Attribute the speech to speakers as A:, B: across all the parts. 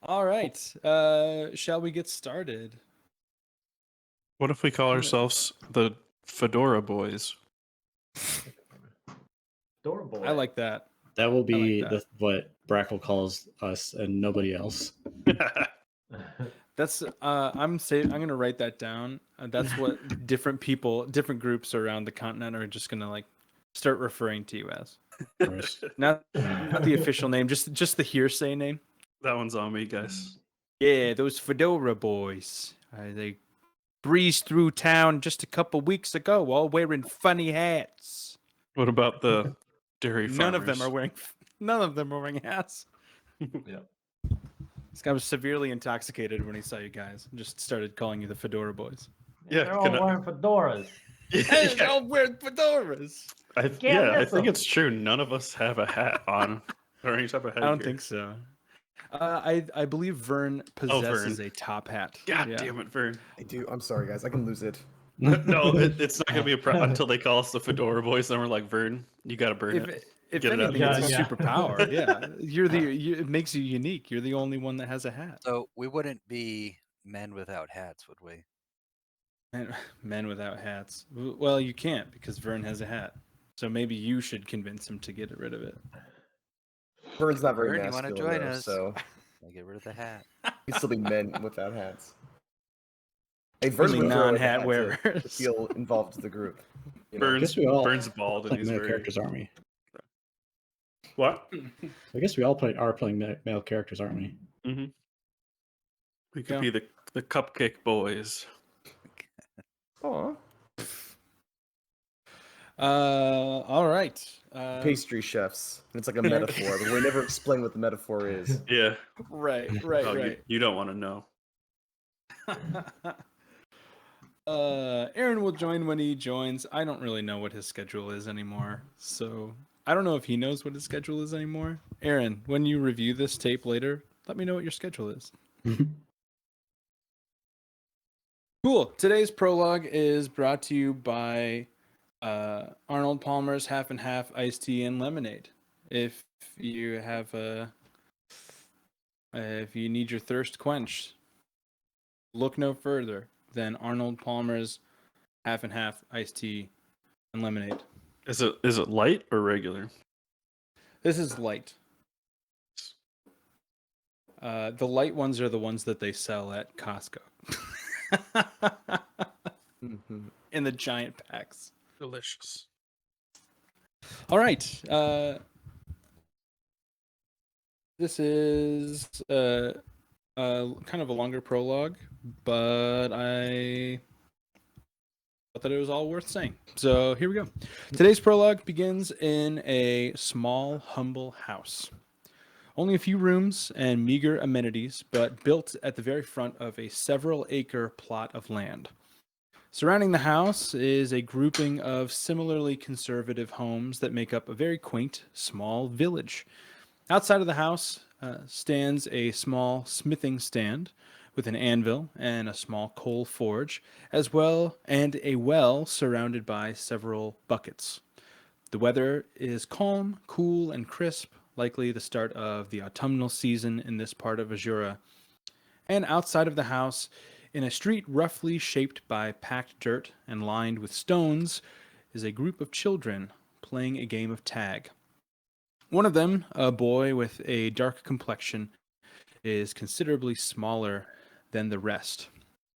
A: All right. Shall we get started?
B: What if we call ourselves the Fedora Boys?
C: Adorable.
A: I like that.
D: That will be
A: that.
D: what Brackle calls us and nobody else.
A: That's I'm gonna write that down. That's what different people, different groups around the continent are just gonna like start referring to you as. Not the official name, just the hearsay name.
B: That one's on me, guys.
A: Yeah, those Fedora boys. They breezed through town just a couple weeks ago, all wearing funny hats.
B: What about the dairy farmers?
A: None of them are wearing hats.
C: Yeah.
A: This guy was severely intoxicated when he saw you guys and just started calling you the Fedora boys.
B: Yeah,
C: They're all wearing fedoras.
A: Hey, they're all wearing fedoras.
B: I
C: miss
B: think
C: them.
B: it's true. None of us have a hat on or any type of headgear.
A: I don't think so. I believe Vern possesses
B: Vern.
A: a top hat.
B: God damn it, Vern.
E: I do. I'm sorry, guys. I can lose it.
B: No, it's not gonna be a problem until they call us the Fedora Boys. Then we're like, Vern, you gotta burn it.
A: If
B: Get it out.
A: anything, it's a
C: Yeah.
A: superpower. Yeah, it makes you unique. You're the only one that has a hat.
F: So we wouldn't be men without hats, would we?
A: Men without hats. Well, you can't because Vern has a hat. So maybe you should convince him to get rid of it.
E: Vern's not very
F: Vern, you wanna
E: masculine,
F: join
E: though,
F: us?
E: so
F: I get rid of the hat.
E: he'd still be men without hats. Hey, Vern
A: Only
E: would throw
A: non-hat
E: a hat
A: wearers.
E: to feel involved with the group. You know?
B: Vern's,
D: guess we all
B: Vern's bald and
D: play
B: he's
D: male
B: very...
D: characters, aren't we?
B: What?
D: I guess we all are playing male characters, aren't we?
B: Mm-hmm. We could
A: Yeah.
B: be the Cupcake Boys.
E: Aw.
A: All right.
E: Pastry chefs. It's like a metaphor, but we never explain what the metaphor is.
B: Yeah.
A: Right.
B: Oh, you don't want to know.
A: Aaron will join when he joins. I don't really know what his schedule is anymore, so I don't know if he knows what his schedule is anymore. Aaron, when you review this tape later, let me know what your schedule is. Cool. Today's prologue is brought to you by Arnold Palmer's Half and Half Iced Tea and Lemonade. If you have if you need your thirst quenched, look no further than Arnold Palmer's Half and Half Iced Tea and Lemonade.
B: Is it light or regular?
A: This is light. The light ones are the ones that they sell at Costco. In the giant packs.
B: Delicious.
A: All right. This is kind of a longer prologue, but I thought that it was all worth saying. So here we go. Today's prologue begins in a small, humble house. Only a few rooms and meager amenities, but built at the very front of a several-acre plot of land. Surrounding the house is a grouping of similarly conservative homes that make up a very quaint, small village. Outside of the house stands a small smithing stand with an anvil and a small coal forge, as well and a well surrounded by several buckets. The weather is calm, cool, and crisp, likely the start of the autumnal season in this part of Azura. And outside of the house, in a street roughly shaped by packed dirt and lined with stones, is a group of children playing a game of tag. One of them, a boy with a dark complexion, is considerably smaller than the rest.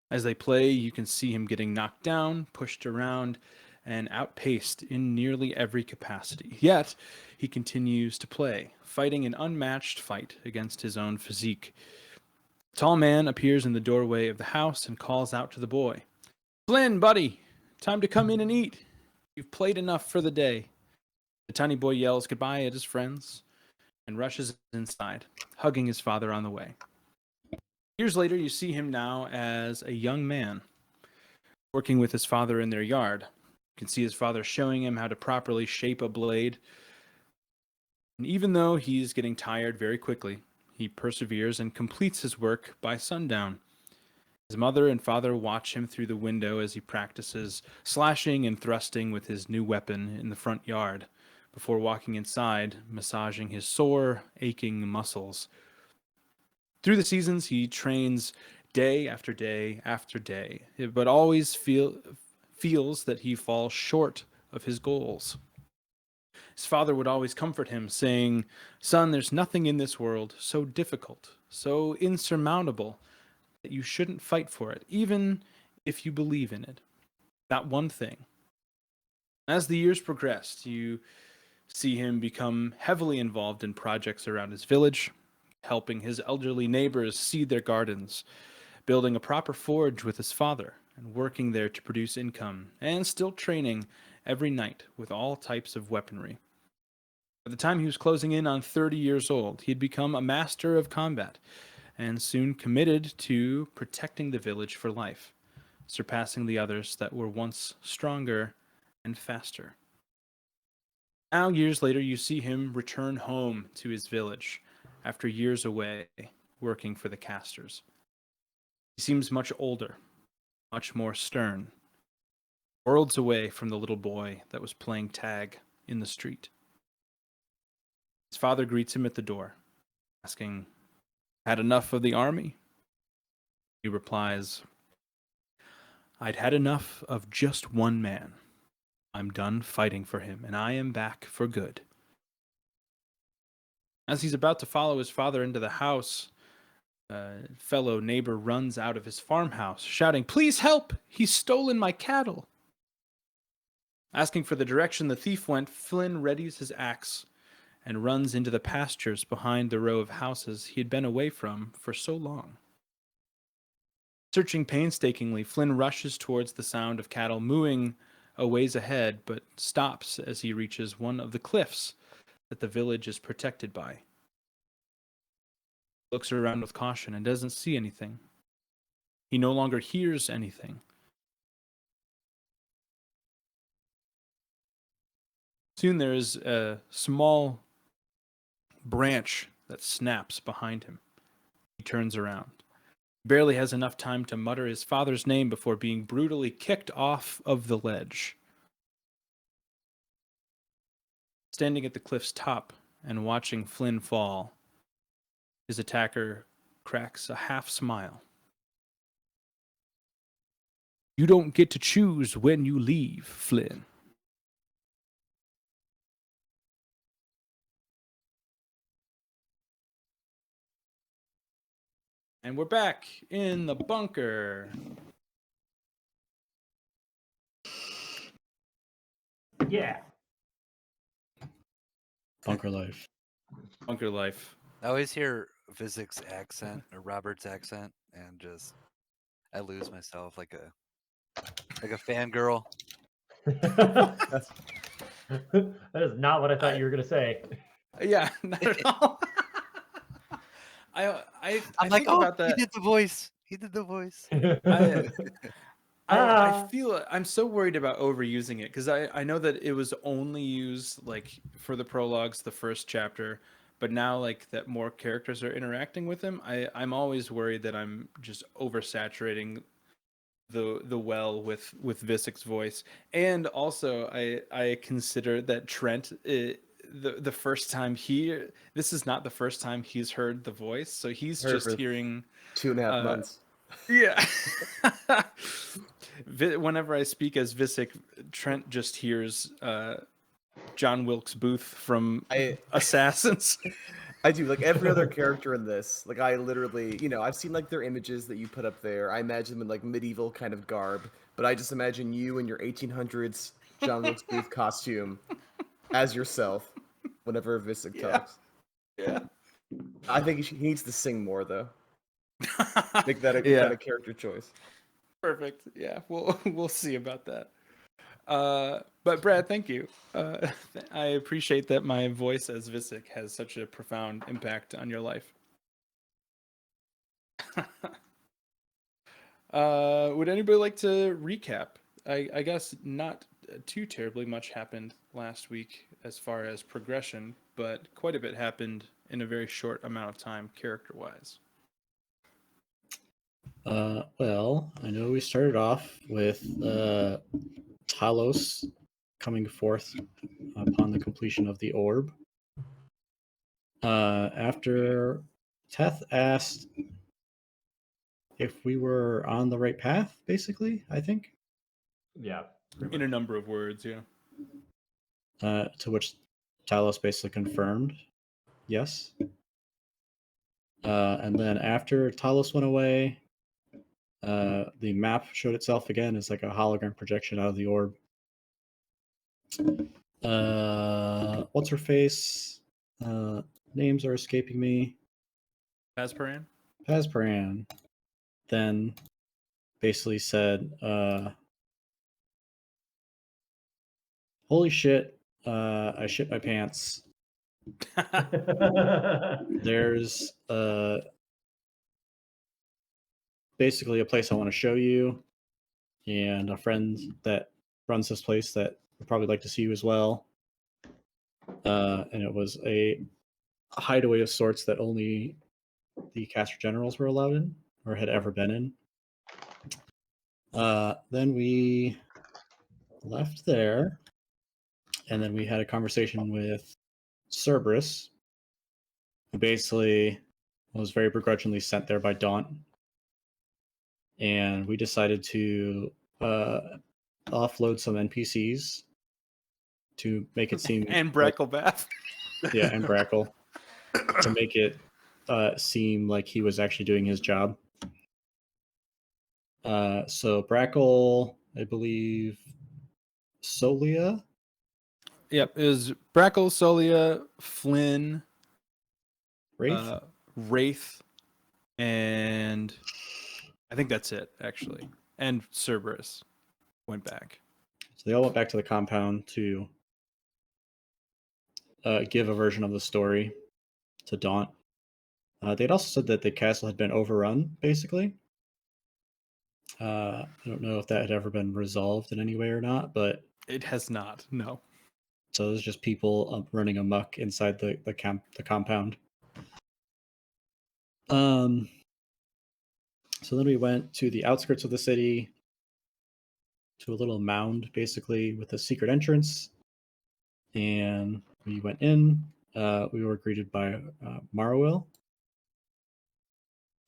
A: As they play, you can see him getting knocked down, pushed around, and outpaced in nearly every capacity. Yet, he continues to play, fighting an unmatched fight against his own physique. A tall man appears in the doorway of the house and calls out to the boy. "Flynn, buddy, time to come in and eat. You've played enough for the day." The tiny boy yells goodbye at his friends and rushes inside, hugging his father on the way. Years later, you see him now as a young man, working with his father in their yard. You can see his father showing him how to properly shape a blade. And even though he's getting tired very quickly, he perseveres and completes his work by sundown. His mother and father watch him through the window as he practices slashing and thrusting with his new weapon in the front yard, before walking inside, massaging his sore, aching muscles. Through the seasons, he trains day after day after day, but always feels that he falls short of his goals. His father would always comfort him, saying, "Son, there's nothing in this world so difficult, so insurmountable, that you shouldn't fight for it, even if you believe in it. That one thing." As the years progressed, you see him become heavily involved in projects around his village, helping his elderly neighbors seed their gardens, building a proper forge with his father, and working there to produce income, and still training every night with all types of weaponry. By the time he was closing in on 30 years old, he had become a master of combat, and soon committed to protecting the village for life, surpassing the others that were once stronger and faster. Now, years later, you see him return home to his village after years away working for the casters. He seems much older, much more stern, worlds away from the little boy that was playing tag in the street. His father greets him at the door, asking, "Had enough of the army?" He replies, "I'd had enough of just one man. I'm done fighting for him, and I am back for good." As he's about to follow his father into the house, a fellow neighbor runs out of his farmhouse, shouting, "Please help! He's stolen my cattle!" Asking for the direction the thief went, Flynn readies his axe and runs into the pastures behind the row of houses he had been away from for so long. Searching painstakingly, Flynn rushes towards the sound of cattle mooing a ways ahead, but stops as he reaches one of the cliffs that the village is protected by. He looks around with caution and doesn't see anything. He no longer hears anything. Soon there is a small branch that snaps behind him. He turns around. He barely has enough time to mutter his father's name before being brutally kicked off of the ledge. Standing at the cliff's top and watching Flynn fall, his attacker cracks a half smile. "You don't get to choose when you leave, Flynn." And we're back in the bunker.
C: Yeah.
D: Bunker life.
A: Bunker life.
F: I always hear Vizik's accent or Robert's accent, and just I lose myself like a fangirl.
C: That is not what I thought you were gonna say.
A: Yeah, not at all. I
F: I'm like,
A: think
F: oh,
A: about that.
F: he did the voice. He did the voice.
A: I feel I'm so worried about overusing it because I know that it was only used like for the prologues, the first chapter, but now like that more characters are interacting with him, I'm always worried that I'm just oversaturating the well with Visik's voice. And also I consider that Trent the first time this is not the first time he's heard the voice, so he's
E: Heard
A: just
E: for
A: hearing
E: 2.5 months.
A: yeah. Whenever I speak as Visik, Trent just hears John Wilkes Booth from Assassins.
E: I do, like every other character in this. Like I literally, I've seen like their images that you put up there. I imagine them in like medieval kind of garb, but I just imagine you in your 1800s John Wilkes Booth costume as yourself whenever Visik talks.
A: Yeah.
E: I think he needs to sing more though. Make that a
A: Yeah.
E: kind of character choice.
A: Perfect. Yeah, we'll see about that. But Brad, thank you. I appreciate that my voice as Visik has such a profound impact on your life. Would anybody like to recap? I guess not too terribly much happened last week as far as progression, but quite a bit happened in a very short amount of time, character-wise.
D: Well, I know we started off with Talos coming forth upon the completion of the orb. After Teth asked if we were on the right path, basically, I think.
C: Yeah. pretty
A: In a
C: much.
A: number of words, yeah.
D: To which Talos basically confirmed, yes. And then after Talos went away, the map showed itself again as like a hologram projection out of the orb. What's her face? Names are escaping me.
A: Pasparan?
D: Pasparan then basically said, holy shit, I shit my pants. There's basically a place I want to show you, and a friend that runs this place that would probably like to see you as well. And it was a hideaway of sorts that only the caster generals were allowed in or had ever been in. Then we left there, and then we had a conversation with Cerberus, who basically was very begrudgingly sent there by Daunt. And we decided to offload some NPCs to make it seem
A: And
D: like,
A: Bracklebath.
D: yeah, and Brackle to make it seem like he was actually doing his job. So Brackle, I believe, Solia.
A: Yep, it was Brackle, Solia, Flynn,
D: Wraith.
A: Wraith, and I think that's it, actually. And Cerberus went back.
D: So they all went back to the compound to give a version of the story to Daunt. They'd also said that the castle had been overrun, basically. I don't know if that had ever been resolved in any way or not, but
A: It has not, no.
D: so there's just people running amok inside the compound. So then we went to the outskirts of the city, to a little mound, basically, with a secret entrance. And we went in. We were greeted by Marwell,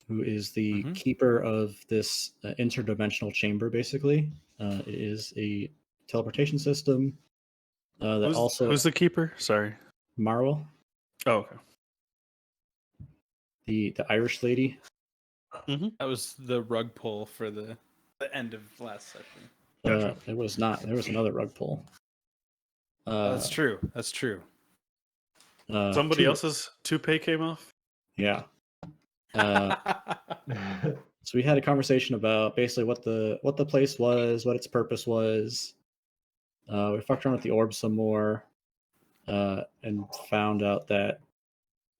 D: who is the keeper of this interdimensional chamber, basically. It is a teleportation system that
B: Who's the keeper? Sorry.
D: Marwell,
B: Oh, okay.
D: the Irish lady.
A: That was the rug pull for the end of last session.
B: Gotcha.
D: It was not. There was another rug pull.
A: That's true. That's true.
B: Somebody else's toupee came off?
D: Yeah. So we had a conversation about basically what the place was, what its purpose was. We fucked around with the orb some more, and found out that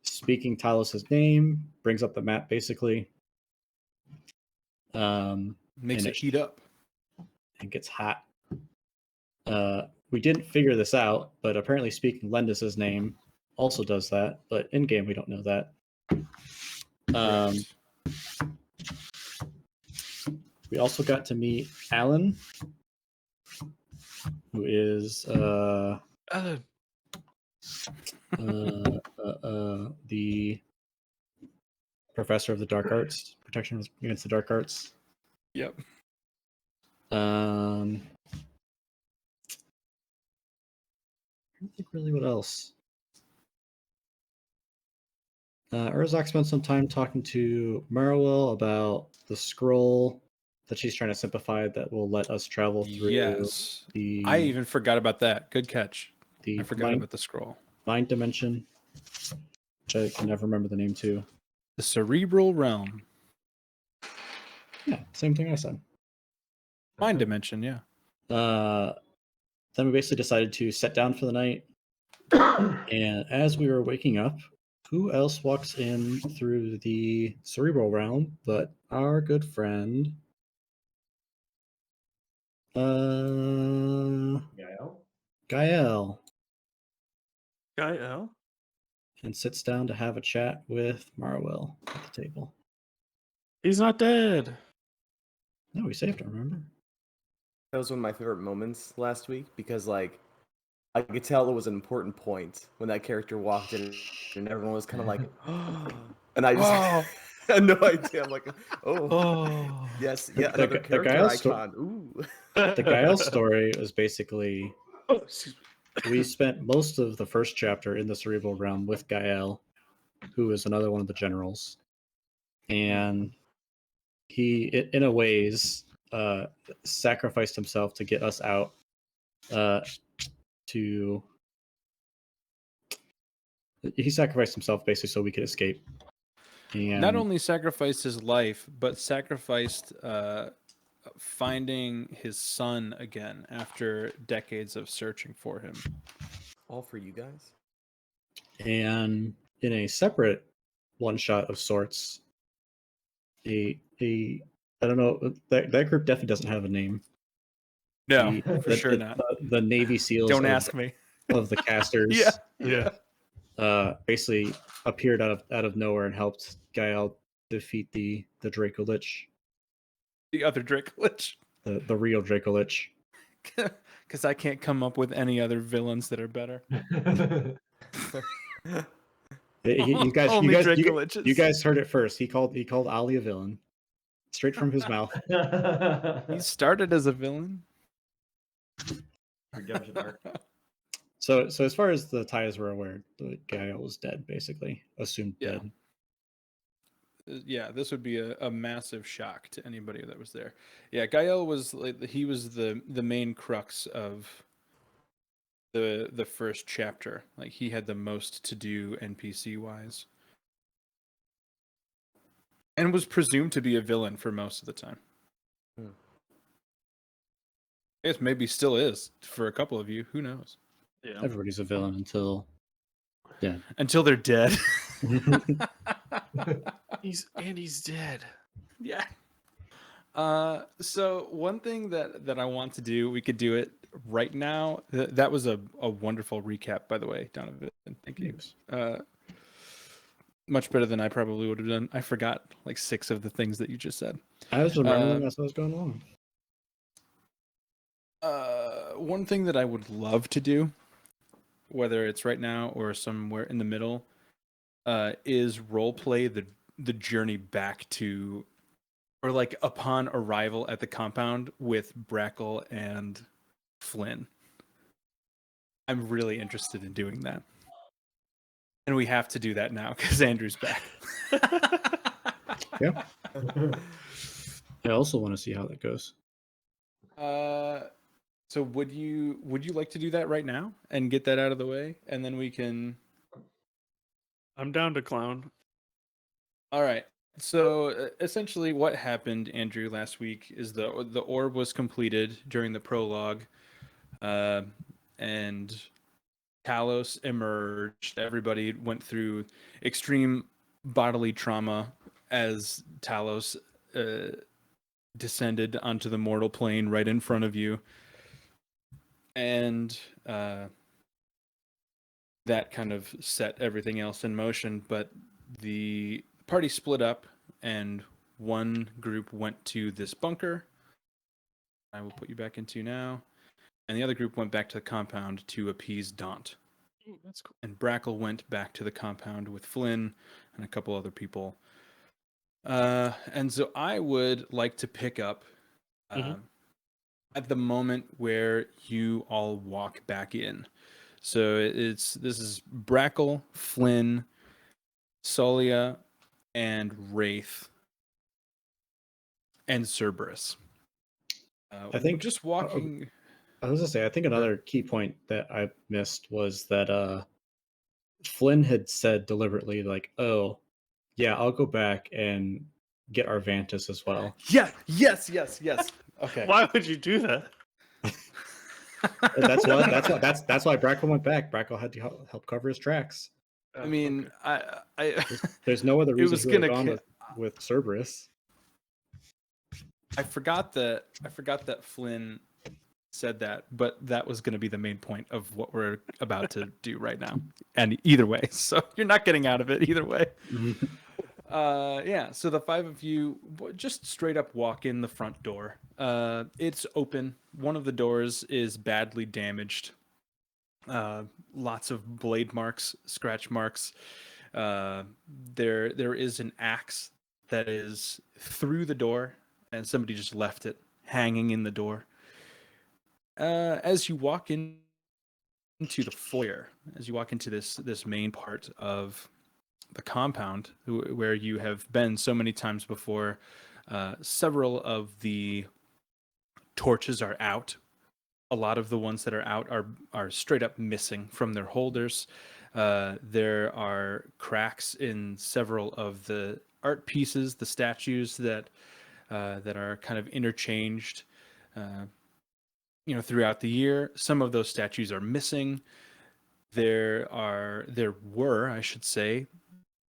D: speaking Talos' name brings up the map, basically.
A: Makes
D: and
A: it heat up.
D: It gets hot. We didn't figure this out, but apparently speaking Lendis' name also does that, but in game we don't know that.
A: Correct.
D: We also got to meet Alan, who is the professor of the dark arts, protection against the dark arts.
A: Yep.
D: I don't think really what else. Urzak spent some time talking to Marwell about the scroll that she's trying to simplify that will let us travel through.
A: Yes.
D: The
A: I even forgot about that. Good catch.
D: the
A: I forgot
D: mind,
A: about the scroll.
D: mind dimension, which I can never remember the name to.
A: The cerebral realm.
D: Yeah, same thing I said.
A: Mind dimension, yeah.
D: Then we basically decided to set down for the night. And as we were waking up, who else walks in through the cerebral realm but our good friend
C: Gael?
D: Gael,
B: Guy L?
D: and sits down to have a chat with Marwell at the table.
B: He's not dead.
D: No, we saved him, remember?
E: That was one of my favorite moments last week because, like, I could tell it was an important point when that character walked in, and everyone was kind of like, and I just had no idea. I'm like, oh,
B: Oh.
E: yes,
D: The-
E: yeah,
D: the
E: another
D: Ga- the
E: character
D: Gael sto-
E: icon. Ooh.
D: The Gael story is basically
B: Oh, excuse me.
D: we spent most of the first chapter in the cerebral realm with Gael, who is another one of the generals, and he, in a ways, sacrificed himself to get us out. He sacrificed himself basically so we could escape. And
A: Not only sacrificed his life, but sacrificed finding his son again after decades of searching for him.
E: All for you guys.
D: and in a separate one shot of sorts, a I don't know, that group definitely doesn't have a name.
A: No,
D: The-
A: for
D: the-
A: sure
D: the-
A: not.
D: The Navy SEALs
A: Don't
D: of,
A: ask me.
D: of the casters
A: Yeah.
B: Yeah.
D: basically appeared out of nowhere and helped Gael defeat the Draco Lich,
A: The other Dracolich.
D: the real Draco Lich.
A: Because I can't come up with any other villains that are better.
D: You guys,
A: Only
D: you guys,
A: Dracoliches.
D: you guys heard it first. He called Ali a villain, straight from his mouth.
A: He started as a villain.
C: Redemption arc.
D: So as far as the ties were aware, the Gael was dead, basically assumed
A: Yeah.
D: dead.
A: Yeah, this would be a massive shock to anybody that was there. Yeah, Gael was he was the main crux of the first chapter. Like he had the most to do NPC wise. And was presumed to be a villain for most of the time.
E: Hmm.
A: I guess maybe still is for a couple of you. Who knows?
B: Yeah.
D: Everybody's a villain until dead.
A: Until they're dead.
B: He's dead.
A: Yeah. So one thing that I want to do, we could do it right now. That was a wonderful recap, by the way, Donovan. Thank you. Much better than I probably would have done. I forgot like 6 of the things that you just said.
D: I was remembering as I was going along.
A: One thing that I would love to do, whether it's right now or somewhere in the middle, is roleplay the journey back to, or like upon arrival at the compound with Brackle and Flynn. I'm really interested in doing that. And we have to do that now because Andrew's back.
D: Yeah. I also want to see how that goes.
A: So would you like to do that right now and get that out of the way, and then we can?
B: I'm down to clown.
A: All right. So essentially, what happened, Andrew, last week is the orb was completed during the prologue, and Talos emerged. Everybody went through extreme bodily trauma as Talos descended onto the mortal plane right in front of you. And that kind of set everything else in motion. But the party split up, and one group went to this bunker. I will put you back into now. And the other group went back to the compound to appease Daunt.
B: Ooh, that's cool.
A: And Brackle went back to the compound with Flynn and a couple other people. And so I would like to pick up at the moment where you all walk back in. So this is Brackle, Flynn, Solia, and Wraith, and Cerberus.
D: I think-
A: just walking.
D: I was gonna say, I think another key point that I missed was that Flynn had said deliberately, like, "Oh, yeah, I'll go back and get Arvantis as well."
A: Yeah. Yes. Okay.
B: Why would you do that?
D: And that's why Brackle went back. Brackle had to help cover his tracks.
A: I mean, I
D: There's no other
A: It
D: reason
A: was
D: he would have
A: gonna
D: gone with Cerberus.
A: I forgot that Flynn said that, but that was going to be the main point of what we're about to do right now. And either way, so you're not getting out of it either way. Yeah, so the 5 of you just straight up walk in the front door. It's open. One of the doors is badly damaged. lots of blade marks, scratch marks. There is an axe that is through the door, and somebody just left it hanging in the door. As you walk into the foyer, as you walk into this main part of the compound where you have been so many times before, several of the torches are out. A lot of the ones that are out are straight up missing from their holders. There are cracks in several of the art pieces, the statues that are kind of interchanged, throughout the year. Some of those statues are missing. There were, I should say,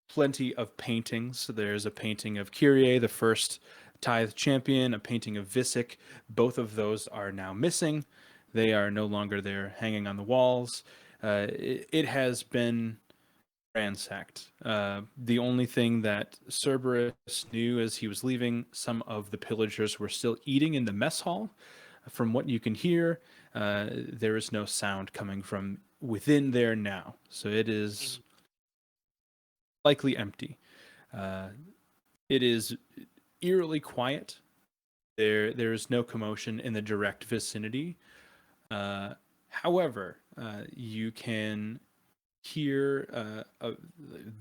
A: plenty of paintings. So there's a painting of Kyrie, the first Tithe champion, a painting of Visic. Both of those are now missing. They are no longer there hanging on the walls. It has been ransacked. The only thing that Cerberus knew as he was leaving, some of the pillagers were still eating in the mess hall. From what you can hear, there is no sound coming from within there now. So it is likely empty. It is eerily quiet. There is no commotion in the direct vicinity. However, you can hear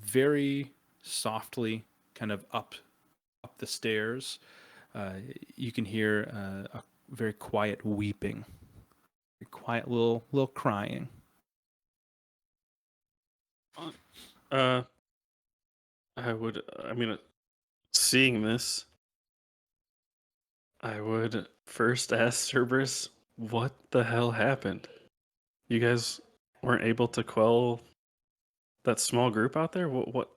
A: very softly, kind of up the stairs. You can hear a very quiet weeping, a quiet little crying.
B: Seeing this, I would first ask Cerberus, what the hell happened? You guys weren't able to quell that small group out there? What?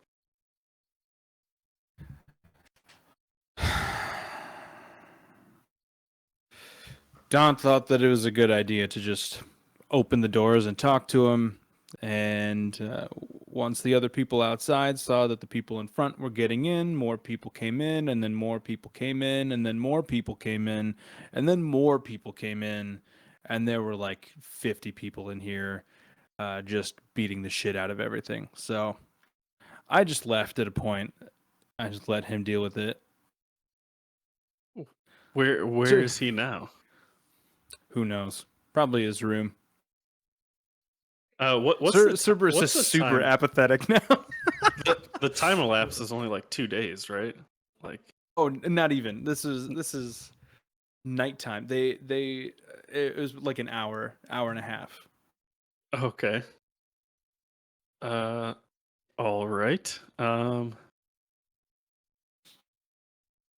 A: Don thought that it was a good idea to just open the doors and talk to him. And once the other people outside saw that the people in front were getting in, more people came in, and then more people came in, and then more people came in, and then more people came in. And there were like 50 people in here just beating the shit out of everything. So I just left at a point. I just let him deal with it.
B: Where is he now?
A: Who knows? Probably his room.
B: What's
A: Cerberus is
B: what's the
A: super
B: time?
A: apathetic now.
B: The time elapse is only like 2 days, right? Like,
A: Oh, not even. This is nighttime. It was like an hour and a half.
B: okay. All right.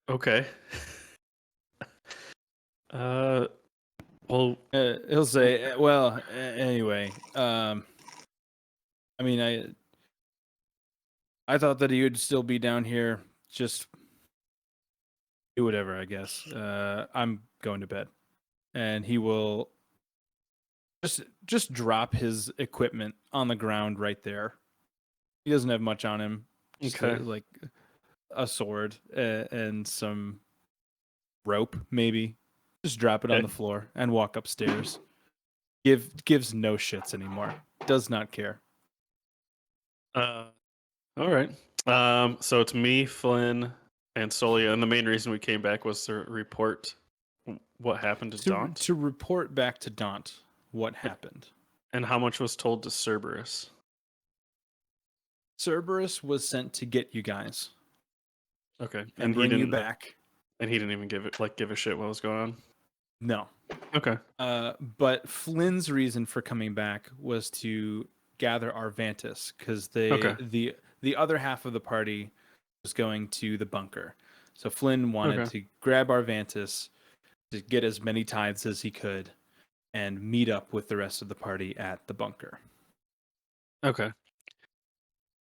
B: Okay. Well,
A: He'll say, well, anyway, I mean, I thought that he would still be down here, just do whatever, I guess. I'm going to bed. And he will just drop his equipment on the ground right there. He doesn't have much on him. Just
B: okay.
A: like a sword and some rope, maybe. Just drop it on
B: Okay.
A: the floor and walk upstairs. Gives no shits anymore. Does not care.
B: All right. So it's me, Flynn, and Solia, and the main reason we came back was to report what happened to Daunt
A: To report back to Daunt what happened.
B: and how much was told to Cerberus.
A: Cerberus was sent to get you guys
B: Okay,
A: and
B: he
A: bring you
B: didn't.
A: back.
B: And he didn't even give a shit what was going on.
A: No.
B: Okay.
A: But Flynn's reason for coming back was to gather Arvantis because
B: Okay.
A: the other half of the party was going to the bunker. So Flynn wanted
B: Okay.
A: to grab Arvantis to get as many tithes as he could and meet up with the rest of the party at the bunker.
B: Okay.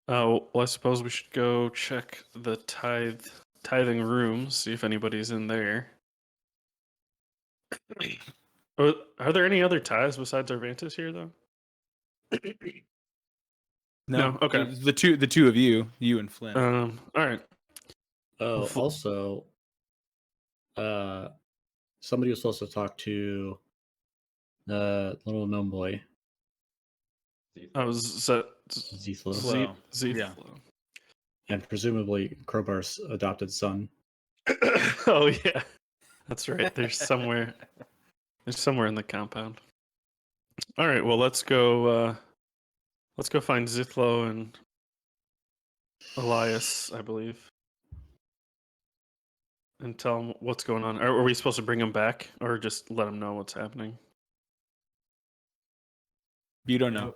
B: Well, I suppose we should go check the tithing room, see if anybody's in there. Are there any other tithes besides Arvantis here, though? No, okay.
A: The two of you and Flynn.
B: All right.
D: Oh,
B: Fl-
D: also, somebody was supposed to talk to the little gnome boy.
B: Oh,
D: Zethlo.
A: Slow.
B: Z.
A: Yeah.
D: And presumably Crowbar's adopted son.
B: Oh yeah, that's right. There's somewhere in the compound. All right, well let's go find Zithlo and Elias, I believe, and tell them what's going on. Are we supposed to bring them back, or just let them know what's happening?
A: You don't know.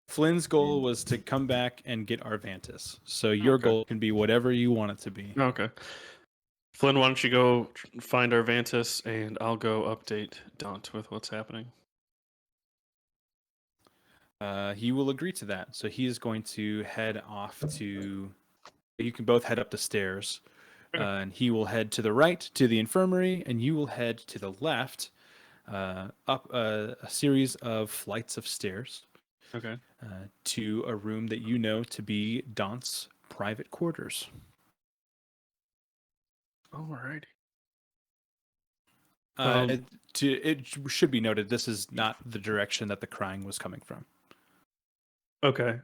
A: Flynn's goal was to come back and get Arvantis. So your
B: Okay.
A: goal can be whatever you want it to be.
B: Okay. Flynn, why don't you go find Arvantis, and I'll go update Daunt with what's happening.
A: He will agree to that. So he is going to head off to. You can both head up the stairs,
B: Okay.
A: and he will head to the right to the infirmary, and you will head to the left, up a series of flights of stairs
B: Okay.
A: to a room that you know to be Daunt's private quarters.
B: Alrighty.
A: It should be noted this is not the direction that the crying was coming from.
B: Okay.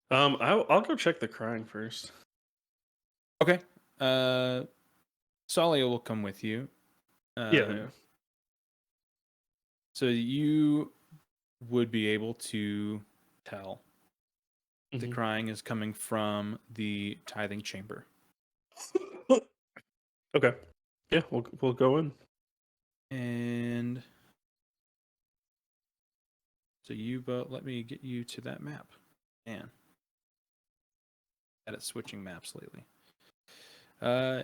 B: I'll go check the crying first.
A: Okay. Salia will come with you.
B: Yeah.
A: So you would be able to tell the
B: Mhm.
A: crying is coming from the tithing chamber.
B: Okay. Yeah, we'll go in.
A: And so you both, let me get you to that map. Man. At switching maps lately.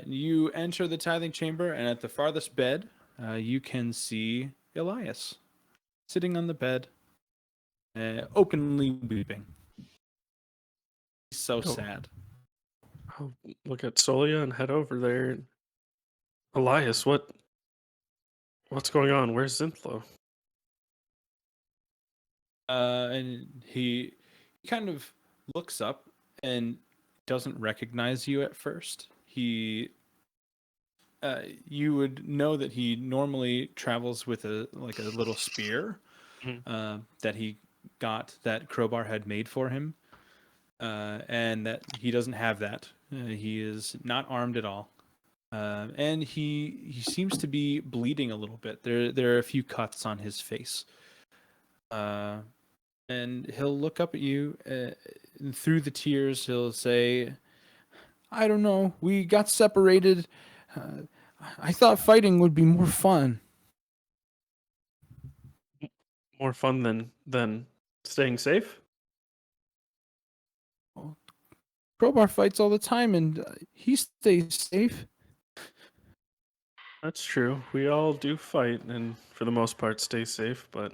A: You enter the tithing chamber, and at the farthest bed, you can see Elias sitting on the bed, openly weeping. He's so sad.
B: I'll look at Solia and head over there. Elias, what's going on? Where's Zinthlo?
A: And he kind of looks up and doesn't recognize you at first. You would know that he normally travels with a little spear that he got that Crowbar had made for him, and that he doesn't have that. He is not armed at all, and he seems to be bleeding a little bit. There are a few cuts on his face, and he'll look up at you, and through the tears he'll say, "I don't know. We got separated. I thought fighting would be more fun."
B: More fun than staying safe?
A: Crowbar fights all the time, and he stays safe.
B: That's true. We all do fight and for the most part stay safe, but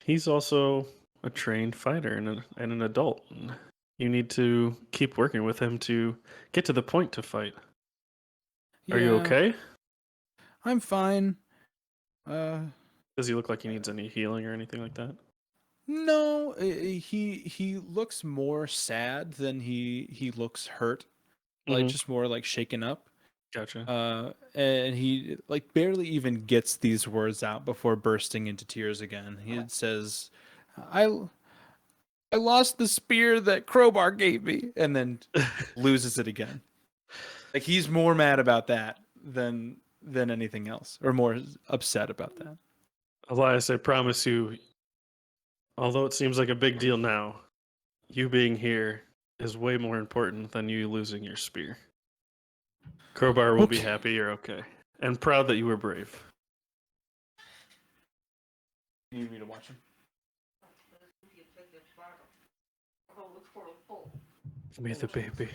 B: he's also a trained fighter and an adult. And you need to keep working with him to get to the point to fight. Are you
A: Yeah,
B: okay?
A: I'm fine.
B: Does he look like he needs any healing or anything like that?
A: No, he looks more sad than he looks hurt. Like
B: Mhm.
A: just more like shaken up.
B: Gotcha.
A: And he like barely even gets these words out before bursting into tears again. He says, "I lost the spear that Crowbar gave me," and then loses it again. Like he's more mad about that than anything else, or more upset about that.
B: Elias, I promise you, although it seems like a big deal now, you being here is way more important than you losing your spear. Crowbar will be
A: Okay.
B: happy you're okay and proud that you were brave.
A: You need me to watch him?
B: Give me the baby.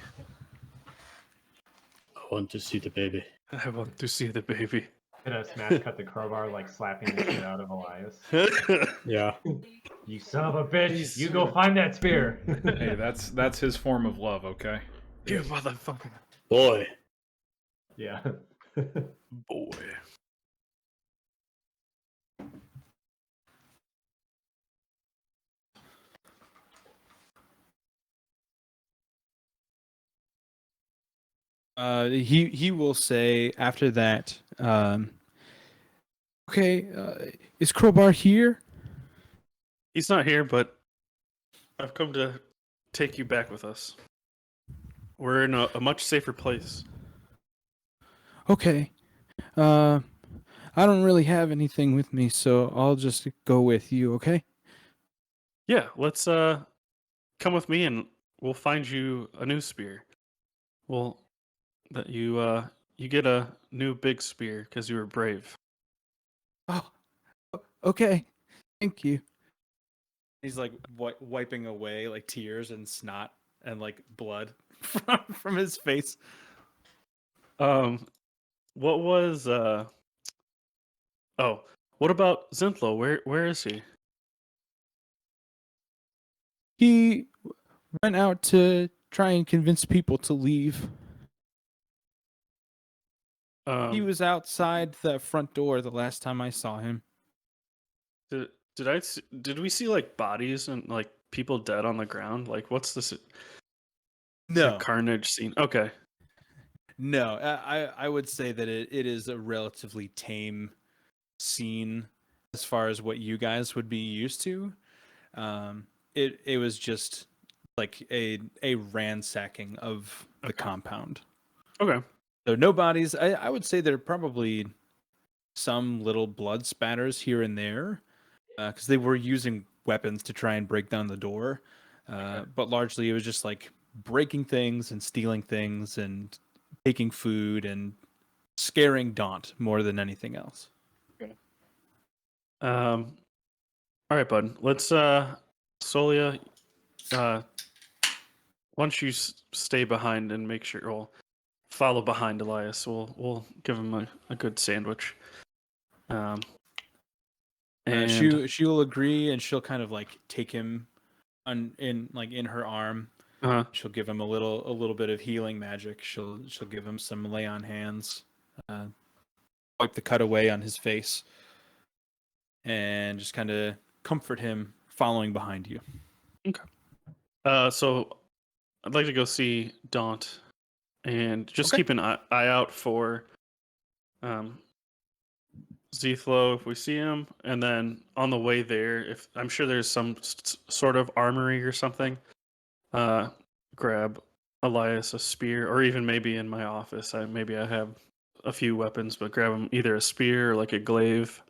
D: I want to see the baby.
B: I want to see the baby.
C: Could a smash cut the Crowbar like slapping the shit out of Elias?
D: Yeah.
C: You son of a bitch!
B: Jeez.
C: You go find that spear.
G: Hey, that's his form of love, okay?
B: You motherfucker.
D: Boy.
C: Yeah.
B: Boy.
A: He will say after that, okay, is Crowbar here?
B: He's not here, but I've come to take you back with us. We're in a much safer place.
A: Okay. I don't really have anything with me, so I'll just go with you, okay?
B: Yeah, let's come with me and we'll find you a new spear. Well, that you get a new big spear because you were brave.
A: Oh, okay. Thank you. He's like wiping away like tears and snot and like blood from his face.
B: What was oh, what about Zinthlo? Where is he?
A: He went out to try and convince people to leave. He was outside the front door the last time I saw him.
B: Did we see like bodies and like people dead on the ground? Like what's this? It's
A: No,
B: a carnage scene. Okay.
A: no. I would say that it is a relatively tame scene as far as what you guys would be used to. It was just like a ransacking of the compound.
B: Okay.
A: So no bodies. I would say there are probably some little blood spatters here and there because they were using weapons to try and break down the door. But largely it was just like breaking things and stealing things and taking food and scaring Daunt more than anything else.
B: All right, bud. Let's Solia. Why don't you stay behind and make sure we'll follow behind Elias. We'll give him a good sandwich. And
A: She'll agree, and she'll kind of like take him in her arm. She'll give him a little bit of healing magic. She'll give him some lay on hands, wipe the cut away on his face, and just kind of comfort him, following behind you.
B: Okay. So I'd like to go see Daunt, and just keep an eye out for Zethlo if we see him, and then on the way there, if I'm sure there's some sort of armory or something, grab Elias a spear, or even maybe in my office, I have a few weapons, but grab him either a spear or like a glaive.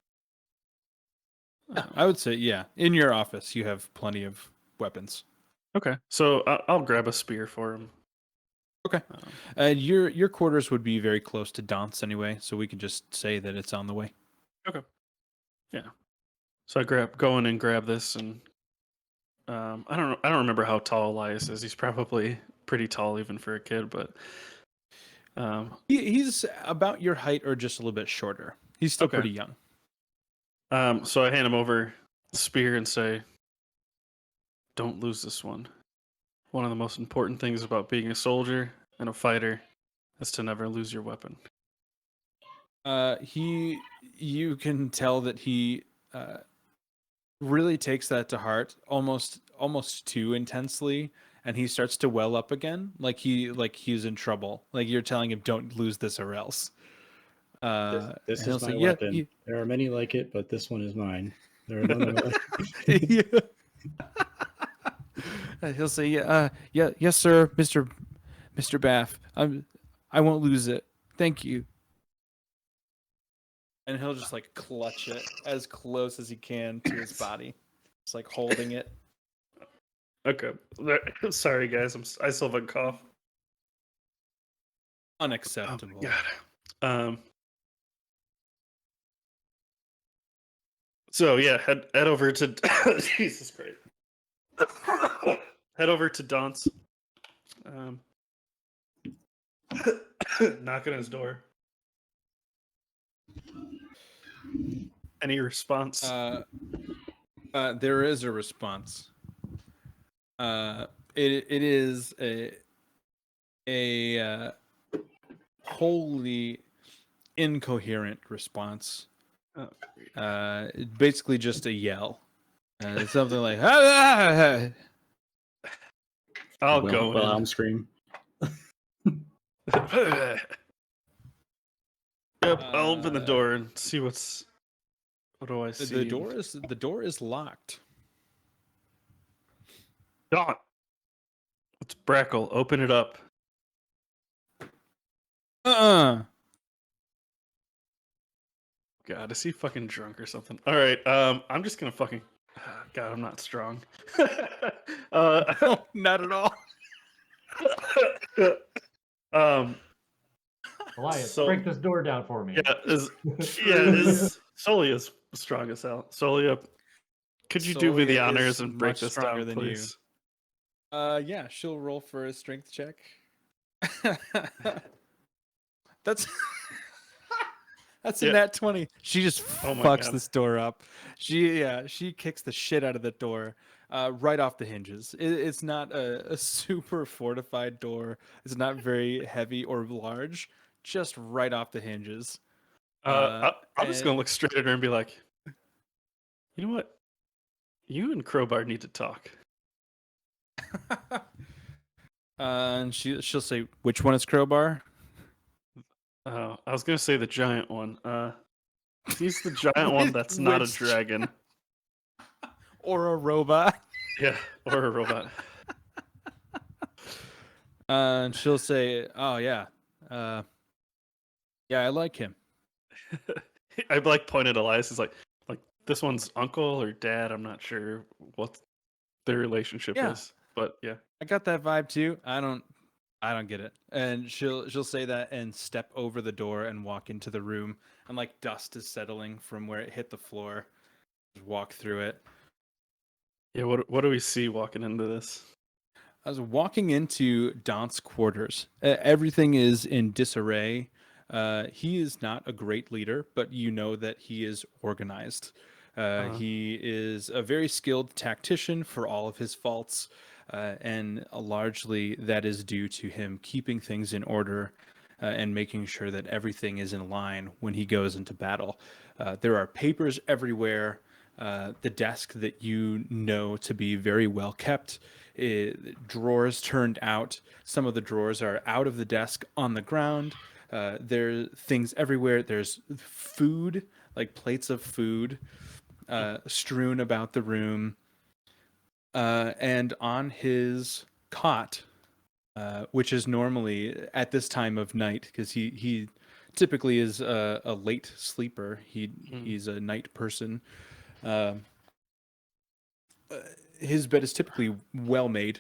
A: I would say, yeah, in your office you have plenty of weapons.
B: Okay, so I'll grab a spear for him.
A: Okay, your quarters would be very close to Daunt's anyway, so we can just say that it's on the way.
B: Okay. Yeah. So I go in and grab this, and I don't remember how tall Elias is. He's probably pretty tall even for a kid, but
A: he's about your height or just a little bit shorter. He's still pretty young.
B: So I hand him over the spear and say, "Don't lose this one. One of the most important things about being a soldier and a fighter is to never lose your weapon."
A: You can tell that he really takes that to heart, almost too intensely, and he starts to well up again, like he's in trouble. Like you're telling him, "Don't lose this or else."
D: This is my
A: say,
D: weapon. There are many like it, but this one is mine. There are none like
A: He'll say, "Yeah, yes, sir, Mister Baff. I won't lose it. Thank you." And he'll just like clutch it as close as he can to his body. It's like holding it.
B: Okay. Sorry, guys. I still have a cough.
A: Unacceptable.
B: Oh, God. So yeah, head over to Jesus Christ. Head over to Daunt's. Knocking on his door. Any response?
A: There is a response. It is a wholly incoherent response. Basically just a yell. It's something like
B: I'll go in.
D: Wilhelm scream.
B: Yep, I'll open the door and see what do I see.
A: the door is locked.
B: Daunt. It's Brackle. Open it up. God, is he fucking drunk or something? All right, I'm just gonna fucking. God, I'm not strong.
A: Not at all.
B: um,
C: Elias,
B: So-
C: break this door down for me.
B: is Solia's strong as hell. Solia, could you do me the
A: Solia
B: honors
A: is
B: and break
A: much
B: this
A: stronger
B: down,
A: than you.
B: please?
A: Yeah, she'll roll for a strength check. That's that's a
B: Yeah.
A: nat 20. She just
B: Oh my
A: fucks
B: God.
A: this door up. She kicks the shit out of the door right off the hinges. It's not a super fortified door. It's not very heavy or large. Just right off the hinges.
B: I'm just gonna
A: and-
B: look straight at her and be like, you know what? You and Crowbar need to talk.
A: and she'll say, "Which one is Crowbar?"
B: I was gonna say the giant one. He's the giant one that's not a
A: Which-
B: dragon.
A: Or a robot?
B: Yeah, or a robot.
A: And she'll say, "Oh yeah, yeah, I like him."
B: I like pointed at Elias. Is like this one's uncle or dad. I'm not sure what their relationship
A: Yeah.
B: is, but yeah.
A: I got that vibe too. I don't get it. And she'll say that and step over the door and walk into the room, and like dust is settling from where it hit the floor. Just walk through it.
B: Yeah, what do we see walking into this?
A: I was walking into Daunt's quarters. Everything is in disarray. He is not a great leader, but you know that he is organized. He is a very skilled tactician for all of his faults, and largely that is due to him keeping things in order and making sure that everything is in line when he goes into battle. There are papers everywhere. The desk that you know to be very well kept, drawers turned out. Some of the drawers are out of the desk on the ground. There's things everywhere. There's food, like plates of food, strewn about the room. And on his cot, which is normally at this time of night, because he typically is a late sleeper. He's a night person. His bed is typically well made.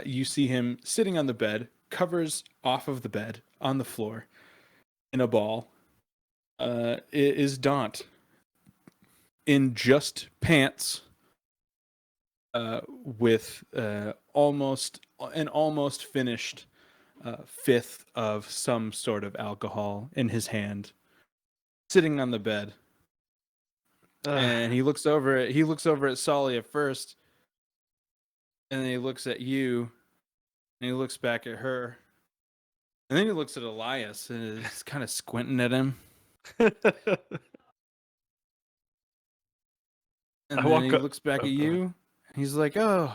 A: You see him sitting on the bed, covers off of the bed on the floor in a ball. It is Daunt in just pants with almost finished fifth of some sort of alcohol in his hand, sitting on the bed. And he looks over at Solly at first, and then he looks at you, and he looks back at her, and then he looks at Elias and is kind of squinting at him. And
B: I
A: then
B: walk
A: he
B: up-
A: looks back
B: oh,
A: at
B: go ahead.
A: you. He's like, "Oh,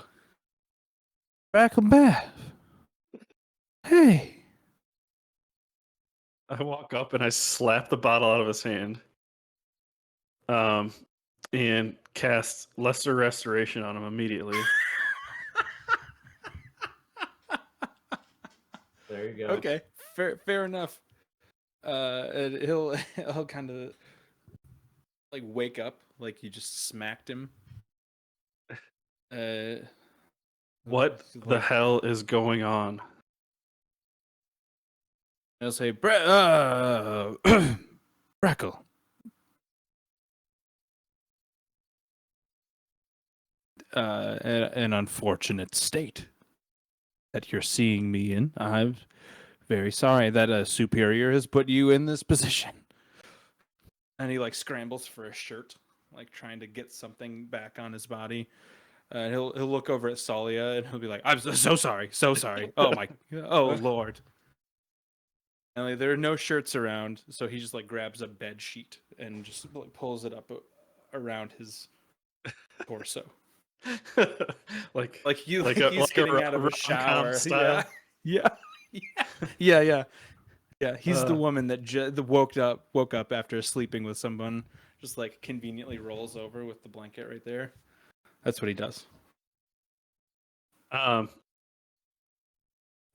A: Bath. Hey."
B: I walk up and I slap the bottle out of his hand. And cast Lesser Restoration on him immediately.
C: There you go.
A: Okay, fair enough. And he'll kind of like wake up like you just smacked him.
B: What
A: he's
B: the
A: like-
B: hell is going on?
A: He'll say, Brackle. An unfortunate state that you're seeing me in. I'm very sorry that a superior has put you in this position. And he like scrambles for a shirt, like trying to get something back on his body. And he'll look over at Salia and he'll be like, "I'm so sorry, so sorry. Oh my, oh Lord." And like, there are no shirts around, so he just like grabs a bed sheet and just like pulls it up around his torso,
B: like
A: he's
B: a
A: getting out of a
B: rom-com
A: shower.
B: style?
A: Yeah. He's the
B: Uh.
A: woman that woke up after sleeping with someone, just like conveniently rolls over with the blanket right there. That's what he does.
B: Um,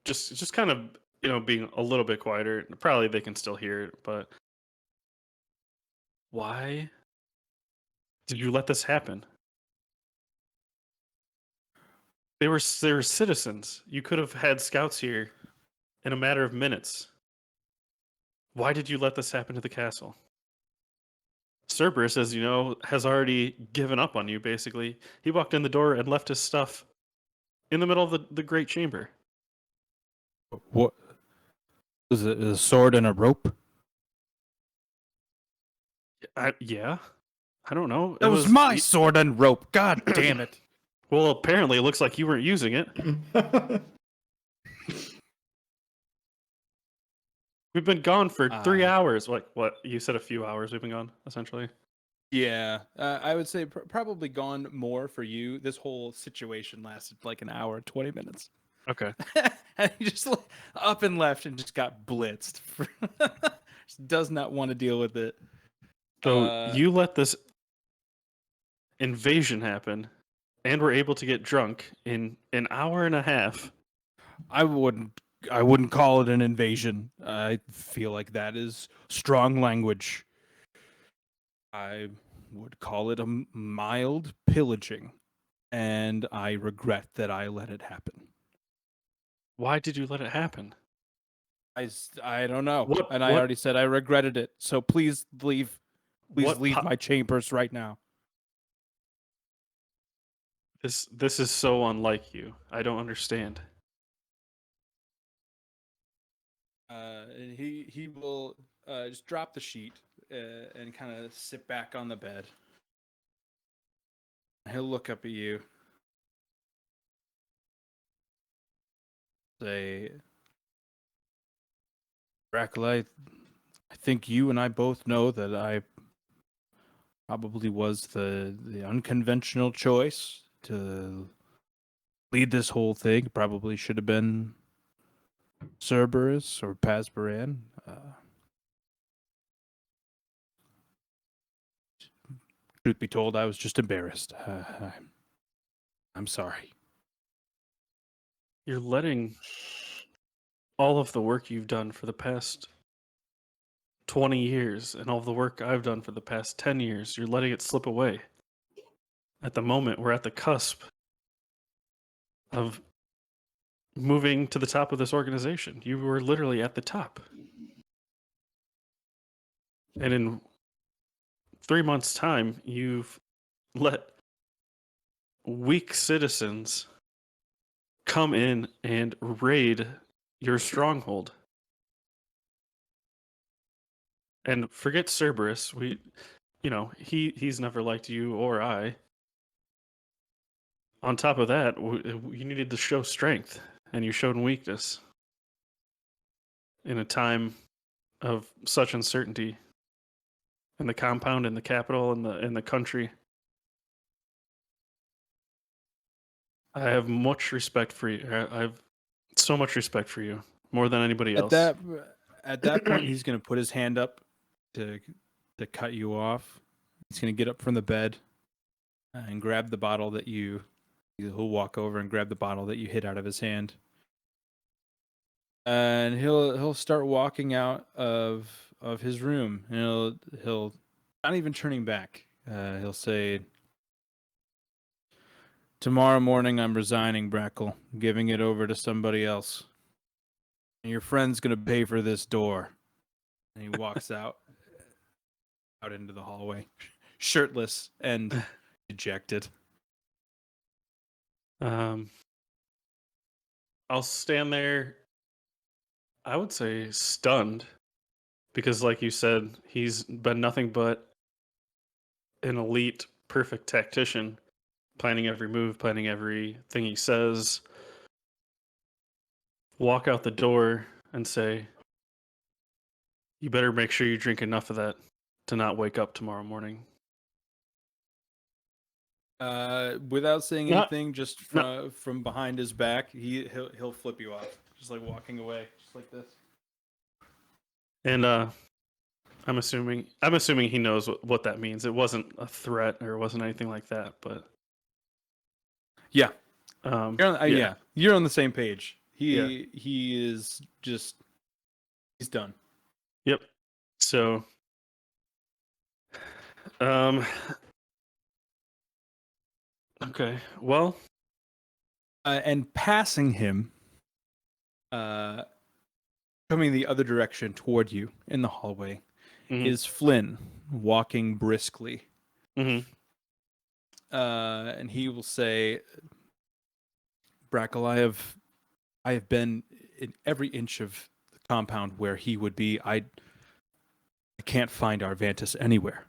B: just kind of being a little bit quieter. Probably they can still hear it, but why did you let this happen? They were citizens. You could have had scouts here in a matter of minutes. Why did you let this happen to the castle? Cerberus, as you know, has already given up on you, basically. He walked in the door and left his stuff in the middle of the Great Chamber.
A: What was it? A sword and a rope?
B: Yeah. I don't know.
A: That was my sword and rope. God damn it.
B: Well, apparently it looks like you weren't using it. We've been gone for 3 hours. What? You said a few hours we've been gone, essentially.
A: Yeah, I would say probably gone more for you. This whole situation lasted like an hour, 20 minutes.
B: Okay.
A: And he just up and left and just got blitzed. Just does not want to deal with it.
B: So you let this invasion happen and were able to get drunk in an hour and a half.
A: I wouldn't call it an invasion. I feel like that is strong language. I would call it a mild pillaging, and I regret that I let it happen.
B: Why did you let it happen?
A: I don't know.
B: What-
A: I
B: what-
A: already said I regretted it. So please leave. Please
B: What
A: leave
B: po-
A: my chambers right now.
B: This is so unlike you. I don't understand.
A: And he will just drop the sheet and kind of sit back on the bed. He'll look up at you. Say, Brackle, I think you and I both know that I probably was the unconventional choice to lead this whole thing. Probably should have been Cerberus or Pasbaran. Truth be told, I was just embarrassed. I'm sorry.
B: You're letting all of the work you've done for the past 20 years and all of the work I've done for the past 10 years, you're letting it slip away. At the moment, we're at the cusp of moving to the top of this organization. You were literally at the top. And in 3 months' time, you've let weak citizens come in and raid your stronghold. And forget Cerberus. He's never liked you or I. On top of that, you needed to show strength, and you showed weakness in a time of such uncertainty in the compound, in the capital, in the country. I have much respect for you. I have so much respect for you, more than anybody else.
A: At that point, he's going to put his hand up to cut you off. He's going to get up from the bed and grab the bottle that he'll walk over and grab the bottle that you hit out of his hand. And he'll start walking out of his room. And he'll not even turning back. He'll say, "Tomorrow morning I'm resigning, Brackle, giving it over to somebody else. And your friend's going to pay for this door." And he walks out into the hallway, shirtless and dejected.
B: I'll stand there, I would say stunned, because like you said, he's been nothing but an elite, perfect tactician, planning every move, planning everything he says. Walk out the door and say, "You better make sure you drink enough of that to not wake up tomorrow morning."
A: Without saying
B: No,
A: anything, just from behind his back, he'll flip you off, just like walking away, just like this.
B: And I'm assuming he knows what that means. It wasn't a threat or it wasn't anything like that, but
A: Yeah, Yeah, you're on the same page.
B: Yeah.
A: He is just he's done.
B: Yep. So, okay. Well,
A: And passing him, coming the other direction toward you in the hallway,
B: mhm,
A: is Flynn walking briskly.
B: mhm.
A: And he will say, Brackle, I have been in every inch of the compound where he would be. I can't find our Vantis anywhere.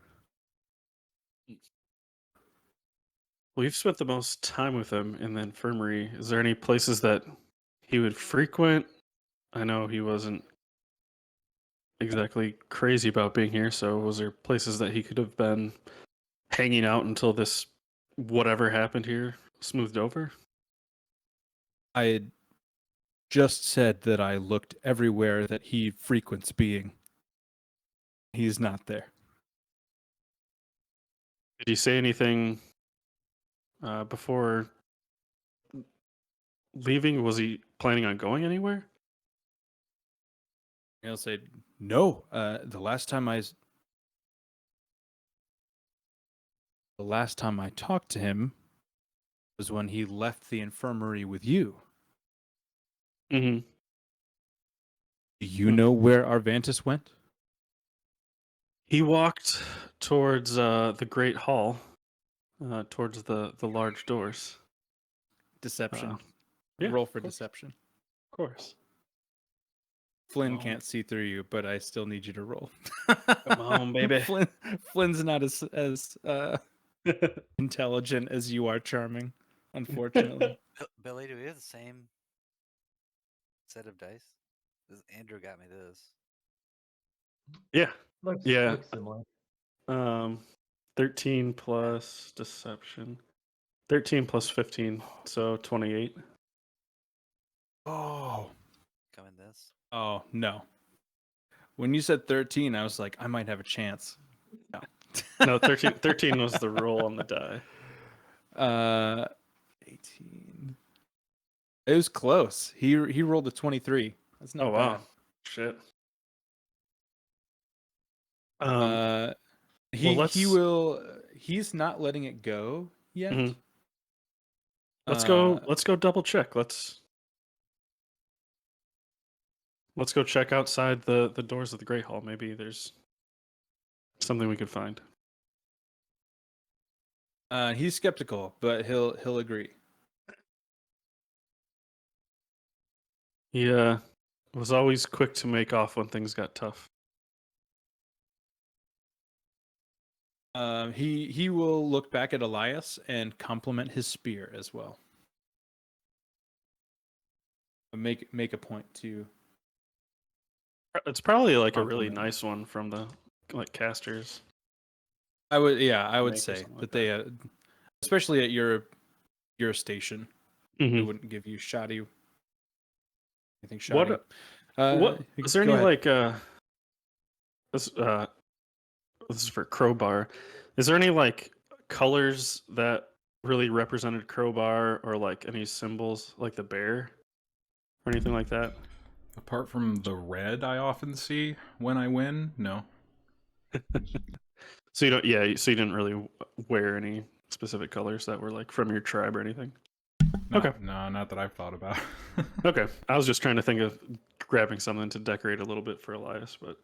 B: Well, you've spent the most time with him in the infirmary. Is there any places that he would frequent? I know he wasn't exactly crazy about being here, so was there places that he could have been hanging out until this whatever happened here smoothed over?
A: I had just said that I looked everywhere that he frequents being. He's not there.
B: Did he say anything before leaving? Was he planning on going anywhere?
A: He'll say, no, the last time I talked to him was when he left the infirmary with you.
B: Mm-hmm.
A: Do you know where Arvantis went?
B: He walked towards the Great Hall, towards the large doors.
A: Deception.
B: Yeah,
A: Roll for
B: of course.
A: deception.
B: Of course.
A: Flynn
B: Oh.
A: can't see through you, but I still need you to roll.
B: Come on, baby.
A: Flynn's not as intelligent as you are charming, unfortunately.
F: Billy, do we have the same set of dice? Andrew got me this.
B: Yeah.
C: Looks,
B: Yeah.
C: looks similar.
B: 13 plus deception. 13 plus 15, so 28.
A: Oh.
F: Come in this.
A: Oh, no. When you said 13, I was like, I might have a chance. No.
B: No, 13 was the roll on the die.
A: 18. It was close. He rolled a 23. That's not
B: Oh,
A: bad.
B: wow. Shit.
A: He's not letting it go yet.
B: Mhm. Let's
A: Uh,
B: go double check. Let's go check outside the doors of the Great Hall. Maybe there's something we could find.
A: He's skeptical, but he'll agree.
B: He was always quick to make off when things got tough.
A: He will look back at Elias and compliment his spear as well. Make a point to.
B: It's probably like a really
A: Compliment.
B: nice one from the casters.
A: I would
B: Make or
A: say
B: something like
A: that they, especially at your station, they
B: Mhm.
A: wouldn't give you shoddy. Anything
B: What-
A: shoddy.
B: What is there
A: go
B: any
A: ahead.
B: this is for Crowbar. Is there any like colors that really represented Crowbar or like any symbols like the bear or anything like that?
G: Apart from the red I often see when I win, no.
B: So you didn't really wear any specific colors that were like from your tribe or anything. Okay.
G: No, not that I've thought about.
B: Okay. I was just trying to think of grabbing something to decorate a little bit for Elias, but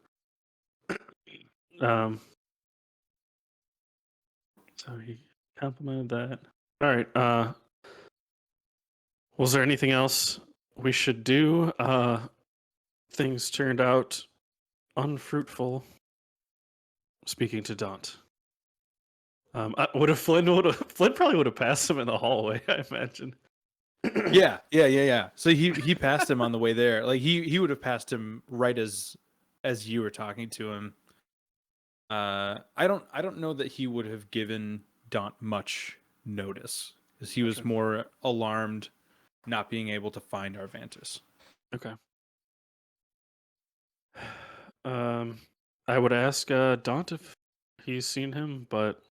B: so he complimented that. All right. Was there anything else we should do? Things turned out unfruitful. Speaking to Daunt. Flynn probably would have passed him in the hallway, I imagine.
A: Yeah. So he passed him on the way there. Like he would have passed him right as you were talking to him. I don't know that he would have given Daunt much notice because he was
B: Okay.
A: more alarmed not being able to find Arvantis.
B: Okay. I would ask Daunt if he's seen him, but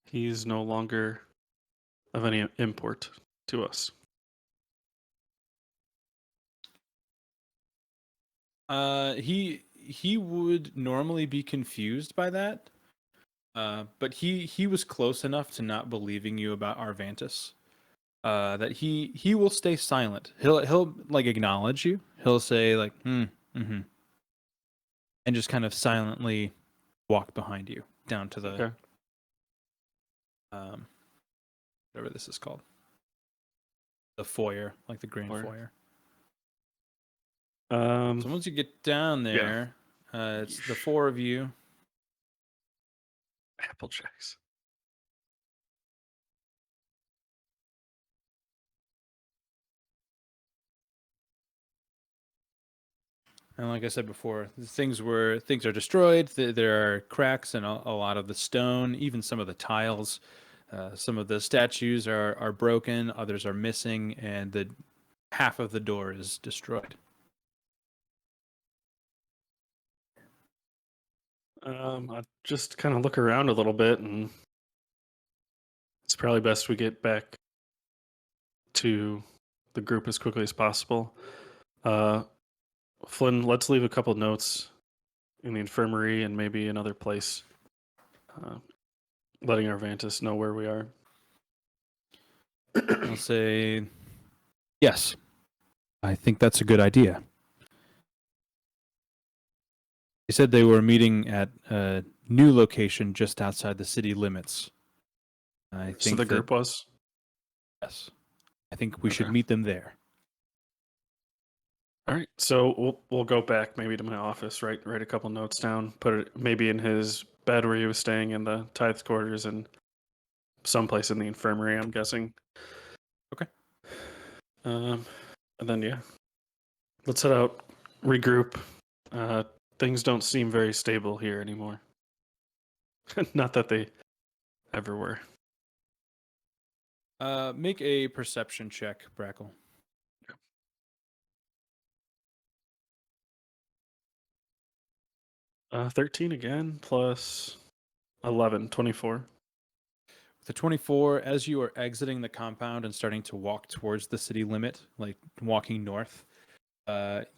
B: he's no longer of any import to us.
A: He would normally be confused by that, but he was close enough to not believing you about Arvantis. That he will stay silent. He'll like acknowledge you. He'll say like mm-hmm, and just kind of silently walk behind you down to the
B: Okay.
A: whatever this is called, the foyer, like the grand
B: Foyer.
A: foyer.
B: Um,
A: So once you get down there, it's the four of you.
B: Applejacks.
A: And like I said before, things are destroyed. There are cracks in a lot of the stone, even some of the tiles. Some of the statues are broken, others are missing, and the half of the door is destroyed.
B: I just kind of look around a little bit, and it's probably best we get back to the group as quickly as possible. Flynn, let's leave a couple notes in the infirmary and maybe another place, letting Arvantis know where we are.
A: I'll say, yes, I think that's a good idea. They said they were meeting at a new location just outside the city limits. I think
B: So the group was?
A: yes. I think we should
B: Okay.
A: meet them there.
B: All right, so we'll go back maybe to my office, write a couple notes down, put it maybe in his bed where he was staying in the tithe quarters, and someplace in the infirmary, I'm guessing.
A: Okay.
B: And then yeah, let's head out, regroup. Things don't seem very stable here anymore. Not that they ever were.
A: Make a perception check, Brackle.
B: 13 again, plus 11, 24.
A: The 24, as you are exiting the compound and starting to walk towards the city limit, like walking north,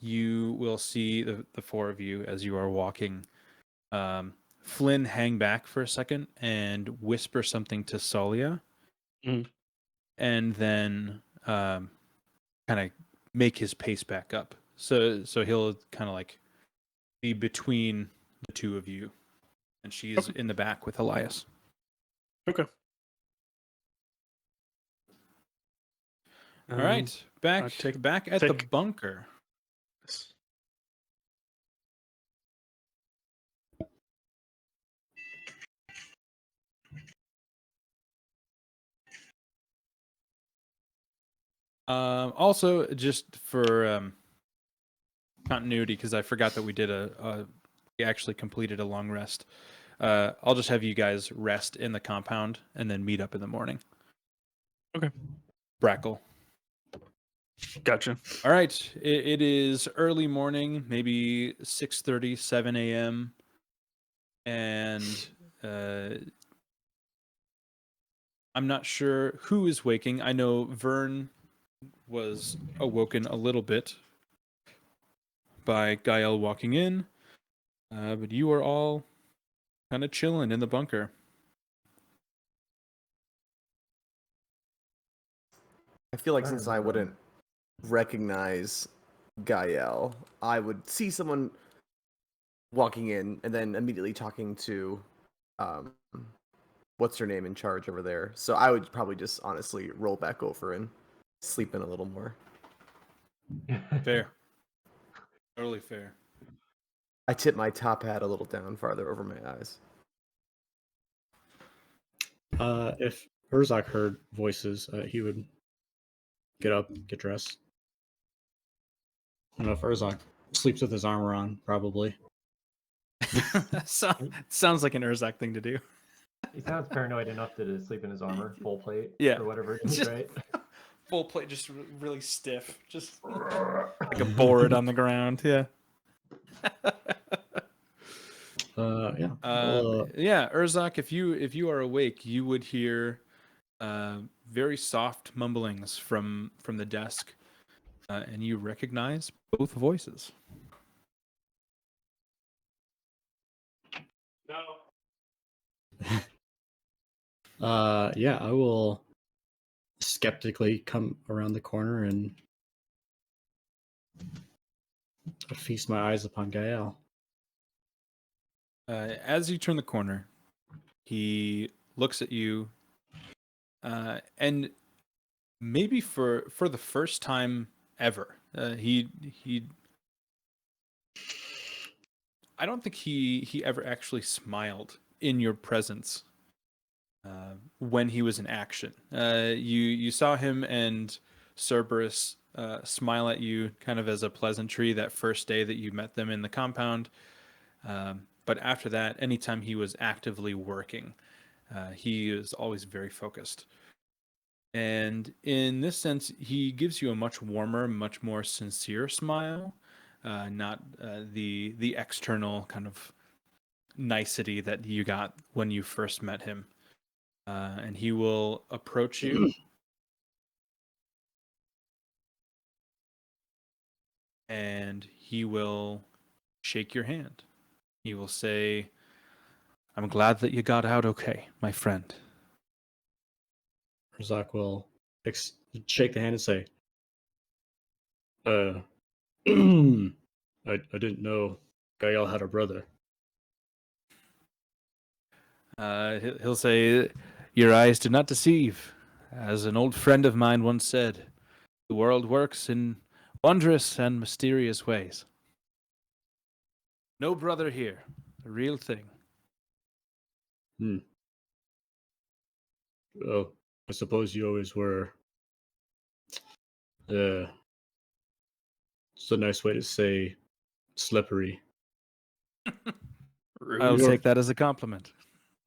A: you will see the four of you as you are walking. Flynn hang back for a second and whisper something to Solia, and then kind of make his pace back up. So he'll kind of like be between the two of you, and she's in the back with Elias.
B: Okay.
A: All right, back at the bunker. Also, just for continuity, because I forgot that we did we actually completed a long rest. I'll just have you guys rest in the compound and then meet up in the morning.
B: Okay.
A: Brackle.
B: Gotcha.
A: All right. It is early morning, maybe 6:30, 7 a.m. And I'm not sure who is waking. I know Vern was awoken a little bit by Gael walking in, but you are all kind of chilling in the bunker.
E: I feel like since I wouldn't recognize Gael, I would see someone walking in and then immediately talking to what's her name in charge over there. So I would probably just honestly roll back over and sleep in a little more.
A: Fair. Totally fair.
E: I tip my top hat a little down farther over my eyes.
D: If Herzog heard voices, he would get up, get dressed. I don't know if Herzog sleeps with his armor on, probably.
A: Sounds like an Urzak thing to do.
C: He sounds paranoid enough to sleep in his armor, full plate,
A: Yeah.
C: or whatever it is,
A: Just-
C: right?
A: Full plate, just really stiff, just like a board on the ground. Yeah.
D: Yeah.
A: Yeah, Urzak, if you are awake, you would hear very soft mumblings from the desk, and you recognize both voices.
D: Yeah, I will skeptically come around the corner and feast my eyes upon Gael.
A: As you turn the corner, he looks at you, and maybe for the first time ever, he I don't think he ever actually smiled in your presence when he was in action. You saw him and Cerberus smile at you kind of as a pleasantry that first day that you met them in the compound. But after that, anytime he was actively working, he is always very focused. And in this sense, he gives you a much warmer, much more sincere smile, not the external kind of nicety that you got when you first met him. And he will approach you and he will shake your hand. He will say, "I'm glad that you got out okay, my friend."
D: Razak will shake the hand and say, I didn't know Gael had a brother.
A: He'll say, "Your eyes do not deceive. As an old friend of mine once said, the world works in wondrous and mysterious ways. No brother here, the real thing."
D: Well, I suppose you always were. It's a nice way to say slippery.
A: I'll
D: You're-
A: take that as a compliment.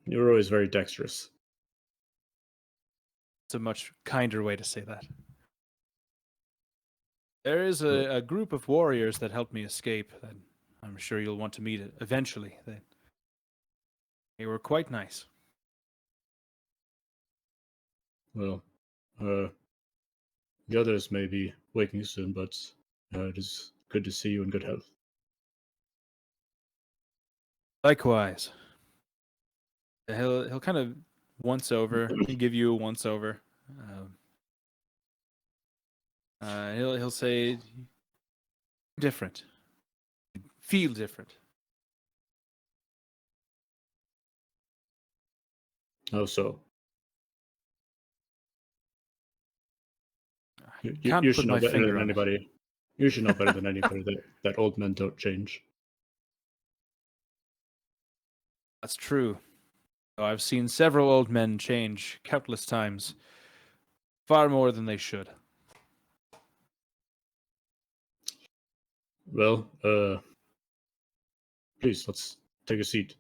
D: You were always very dexterous.
A: It's a much kinder way to say that. There is a group of warriors that helped me escape that I'm sure you'll want to meet eventually. They were quite nice.
D: Well, the others may be waking soon, but it is good to see you in good health.
A: Likewise. He'll kind of once over and give you a once over. He'll say, different, feel different.
D: Oh, so
A: Can't
D: you
A: put
D: should know
A: my
D: better
A: finger
D: than
A: on it.
D: anybody. You should know better than anybody that old men don't change.
A: That's true. Though I've seen several old men change countless times, far more than they should.
D: Well, please let's take a seat.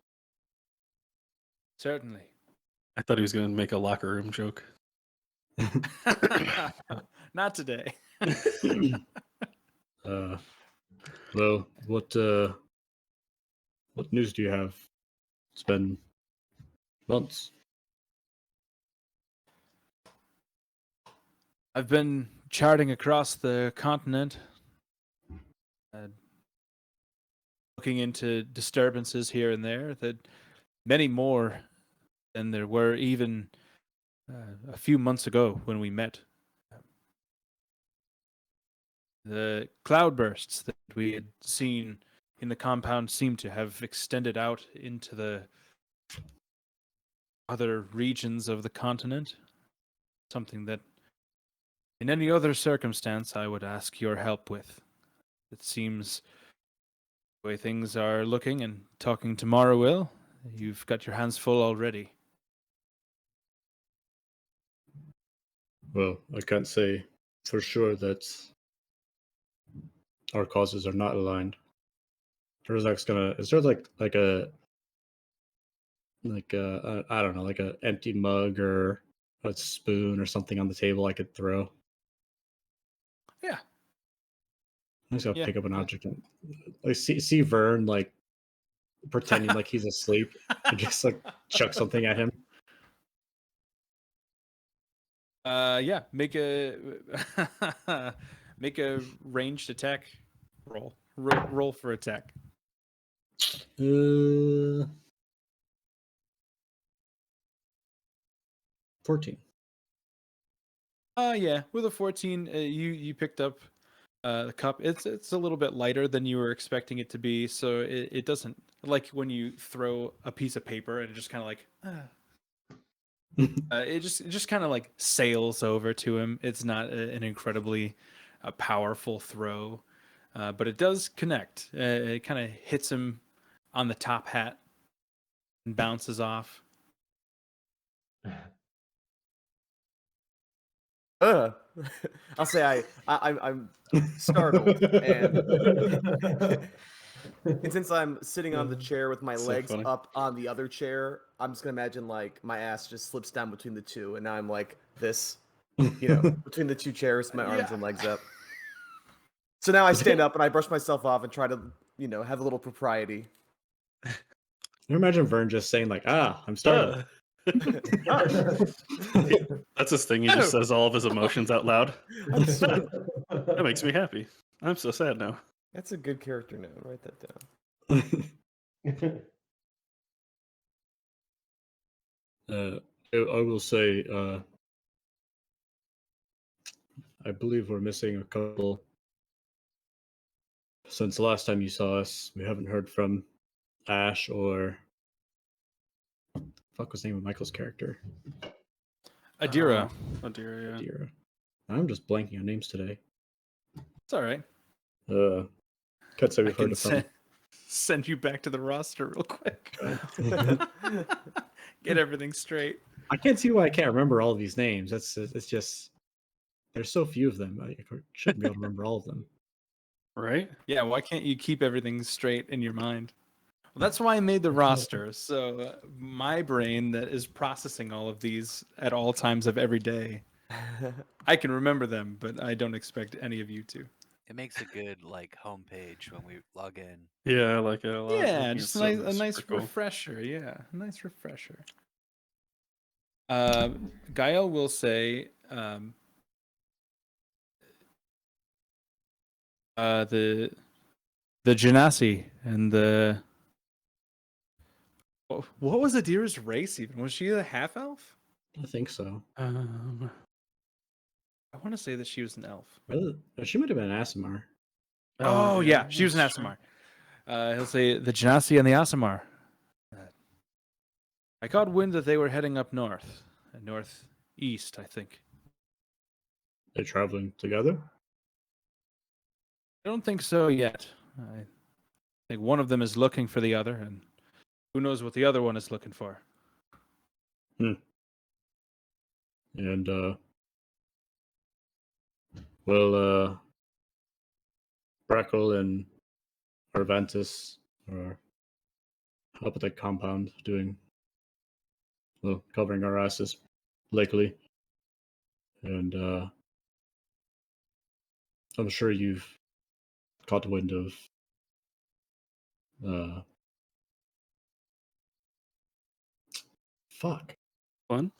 A: Certainly.
B: I thought he was going to make a locker room joke.
A: Not today.
D: Well, what news do you have? It's been months.
A: I've been charting across the continent, looking into disturbances here and there, that many more than there were even a few months ago when we met. The cloudbursts that we had seen in the compound seem to have extended out into the other regions of the continent. Something that, in any other circumstance, I would ask your help with. It seems the way things are looking and talking tomorrow, Will, you've got your hands full already.
D: Well, I can't say for sure that our causes are not aligned. Herzog's gonna. Is there like a I don't know, like a empty mug or a spoon or something on the table I could throw?
A: Yeah.
D: I'm just gonna
A: Yeah,
D: pick up an
A: yeah.
D: object and like see Vern like pretending like he's asleep and just like chuck something at him.
A: Yeah, make a make a ranged attack roll. Roll for attack.
D: 14.
A: Yeah, with a 14, you picked up the cup. It's a little bit lighter than you were expecting it to be, so it doesn't like when you throw a piece of paper and it just kind of like it just kind of like sails over to him. It's not an incredibly powerful throw, but it does connect. It kind of hits him on the top hat and bounces off.
E: I'll say I'm startled, and since I'm sitting on the chair with my
D: So
E: legs
D: funny.
E: up on the other chair, I'm just gonna imagine like my ass just slips down between the two, and now I'm like this, between the two chairs, my arms
A: Yeah.
E: and legs up. So now I stand up and I brush myself off and try to, have a little propriety.
D: You imagine Vern just saying like, I'm startled.
B: That's his thing. He just says all of his emotions out loud. I'm sad. That makes me happy. I'm so sad now.
E: That's a good character name. Write that down.
D: I will say, I believe we're missing a couple. Since the last time you saw us, we haven't heard from Ash or fuck was the name of Michael's character?
A: Adira.
B: Oh dear, yeah.
D: Adira. I'm just blanking on names today.
A: It's all right.
D: Can't say
A: I
D: we've heard
A: can
D: of them.
A: send you back to the roster real quick. Get everything straight.
D: I can't see why I can't remember all of these names. It's just there's so few of them. I shouldn't be able to remember all of them.
B: Right?
A: Yeah, why can't you keep everything straight in your mind? Well, that's why I made the roster. So my brain that is processing all of these at all times of every day, I can remember them, but I don't expect any of you to.
F: It makes a good like homepage when we log in.
B: Yeah, I like it a lot.
A: Yeah,
B: Looking
A: just
B: at
A: a
B: something
A: nice
B: that's super cool.
A: refresher. Yeah, a nice refresher. Gael will say the Genasi and the what was Adira's race even? Was she a half elf?
D: I think so.
A: I want to say that she was an elf.
D: She might have been an Asimar.
A: Oh yeah, she was an
B: that's true.
A: Asimar. He'll say the Genasi and the Asimar. I caught wind that they were heading up northeast, I think.
D: They're traveling together.
A: I don't think so yet. I think one of them is looking for the other, and who knows what the other one is looking for.
D: And Brackle and Arvantis are up at the compound covering our asses lately. And I'm sure you've caught wind of fuck.
B: Fun?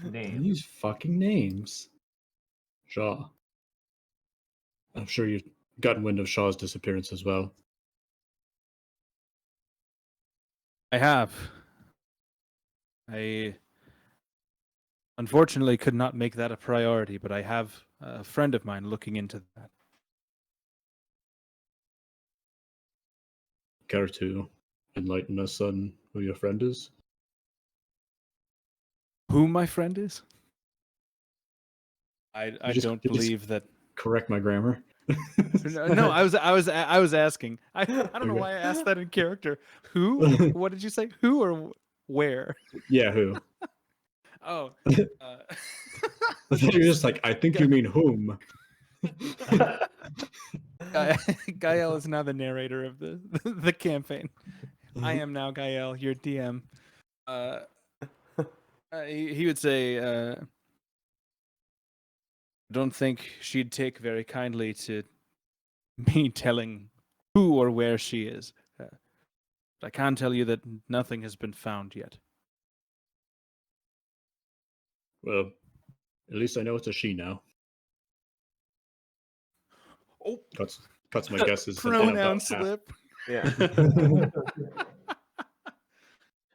C: Name.
D: These fucking names. Shaw. I'm sure you've gotten wind of Shaw's disappearance as well.
A: I have. I unfortunately could not make that a priority, but I have a friend of mine looking into that.
D: Care to enlighten us on who your friend is?
A: Who my friend is? I
D: just-
A: don't
D: you just-
A: believe that.
D: Correct my grammar.
A: No, I was asking. I don't know
D: Okay.
A: why I asked that in character. Who? What did you say? Who or where?
D: Yeah, who?
A: Oh,
D: I thought you were just like, I think you mean whom.
A: Gael is now the narrator of the campaign. I am now Gael, your DM. He would say, don't think she'd take very kindly to me telling who or where she is. But I can tell you that nothing has been found yet.
D: Well, at least I know it's a she now.
A: Oh,
D: Cuts my guesses. in
A: pronoun
D: about half.
A: slip.
E: Yeah.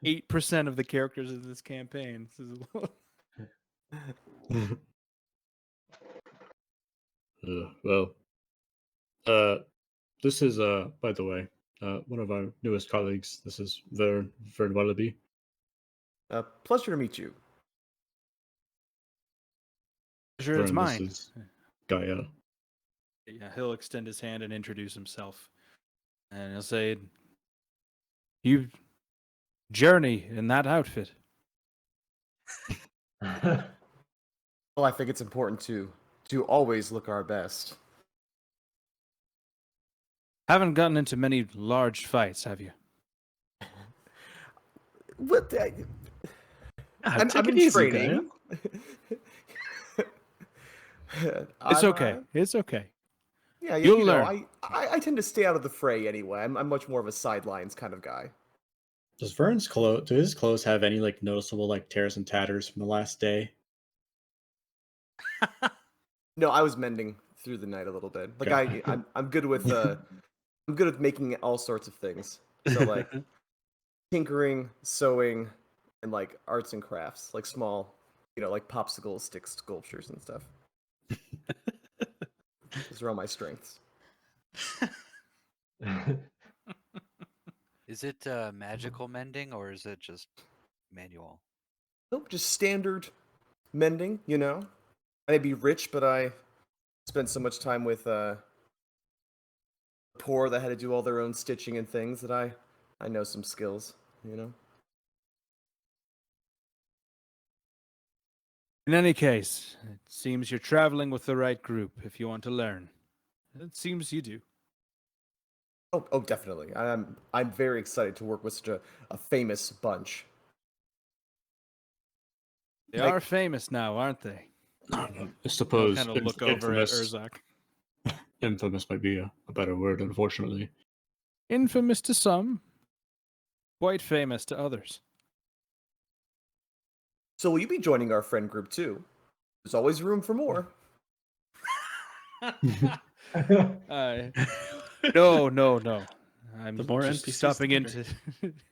A: 8% of the characters of this campaign. This is
D: Well, this is by the way, one of our newest colleagues. This is Vern Wallaby.
E: Pleasure to meet you.
A: sure it's
D: Vern,
A: mine.
D: this is Gaia.
A: Yeah, he'll extend his hand and introduce himself. And he'll say, "You journey in that outfit."
E: Well, I think it's important to always look our best.
A: Haven't gotten into many large fights, have you?
E: What? I'm
D: take it
E: in
D: easy,
E: training.
A: It's okay. It's okay.
E: Yeah,
A: You'll
E: you know,
A: learn.
E: I tend to stay out of the fray anyway. I'm much more of a sidelines kind of guy.
D: Does Vern's clothes? Do his clothes have any like noticeable like tears and tatters from the last day?
E: No, I was mending through the night a little bit. Like
D: Okay.
E: I'm good with I'm good with making all sorts of things. So like tinkering, sewing, and like arts and crafts, like small, like popsicle stick sculptures and stuff. Those are all my strengths.
F: Is it magical mending or is it just manual?
E: Nope, just standard mending. I may be rich, but I spent so much time with poor that had to do all their own stitching and things that I know some skills.
A: In any case, it seems you're traveling with the right group if you want to learn. It seems you do.
E: Oh, definitely. I'm very excited to work with such a famous bunch.
A: They
E: Like-
A: are famous now, aren't they?
D: I
A: I'll
D: suppose
A: kind of look over at
D: infamous,
A: Urzak.
D: infamous might be a better word, unfortunately.
A: Infamous to some, quite famous to others.
E: So will you be joining our friend group too? There's always room for more.
A: No. I'm
B: The more
A: just
B: NPCs,
A: stopping
B: the
A: into.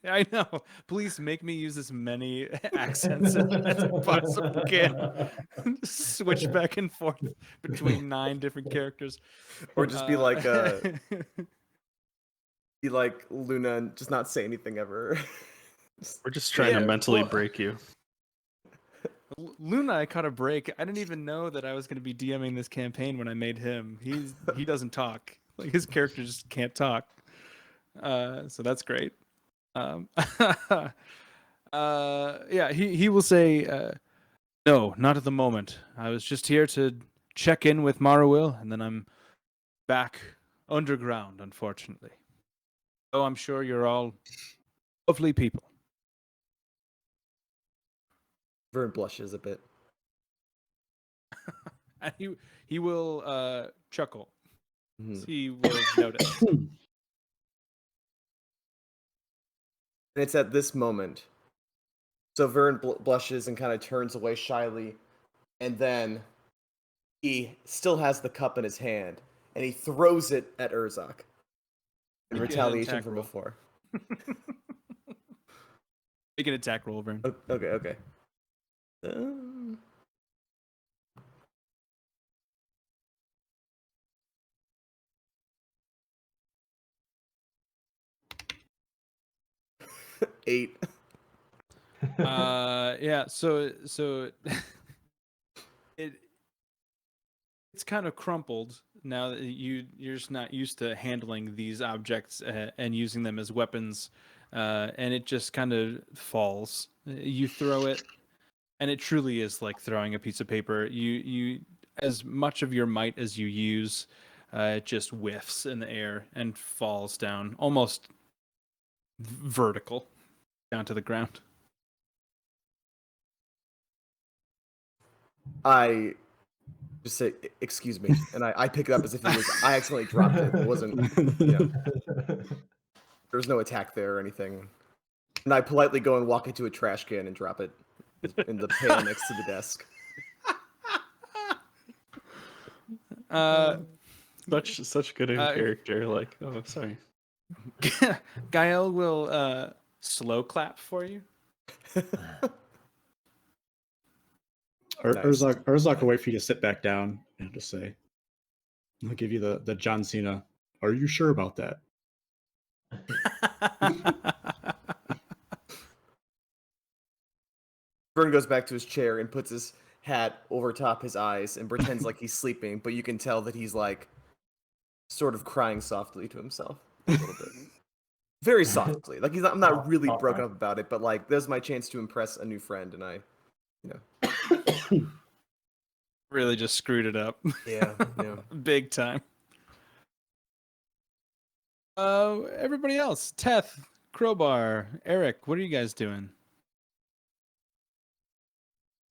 A: I know. Please make me use as many accents as I possibly can. Switch back and forth between 9 different characters.
E: Or just be
A: Uh,
E: like Luna and just not say anything ever.
B: We're just trying to
A: Yeah,
B: mentally
A: well-
B: break you.
A: Luna, I caught a break. I didn't even know that I was going to be DMing this campaign when I made him. He doesn't talk. Like his character just can't talk. So that's great. Yeah, he will say, no, not at the moment. I was just here to check in with Maruil, and then I'm back underground, unfortunately. So I'm sure you're all lovely people.
E: Vern blushes a bit.
A: And he will chuckle.
E: Mhm.
A: He will notice.
E: And it's at this moment. So Vern blushes and kind of turns away shyly, and then he still has the cup in his hand, and he throws it at Urzak in
A: Make an
E: retaliation
A: attack
E: from
A: roll.
E: before.
A: Make an attack roll, Vern.
E: Okay. 8.
A: Yeah, so it's kind of crumpled now that you're just not used to handling these objects and using them as weapons, and it just kind of falls. You throw it, and it truly is like throwing a piece of paper. You as much of your might as you use, it just whiffs in the air and falls down almost vertical down to the ground.
E: I just say, excuse me, and I pick it up as if I accidentally dropped it. It wasn't, there was no attack there or anything. And I politely go and walk into a trash can and drop it. in the pail next to the desk.
B: Such good in
A: Uh,
B: character. Like, oh, sorry.
A: Gael will slow clap for you.
E: Nice.
D: Urzak will wait for you to sit back down and just say, I'll give you the John Cena. Are you sure about that?
E: Vern goes back to his chair and puts his hat over top his eyes and pretends like he's sleeping, but you can tell that he's like sort of crying softly to himself a little bit. Very softly. Like I'm not really broken up about it, but like there's my chance to impress a new friend and I
A: Really just screwed it up.
E: Yeah.
A: Big time. Everybody else, Teth, Crowbar, Eric, what are you guys doing?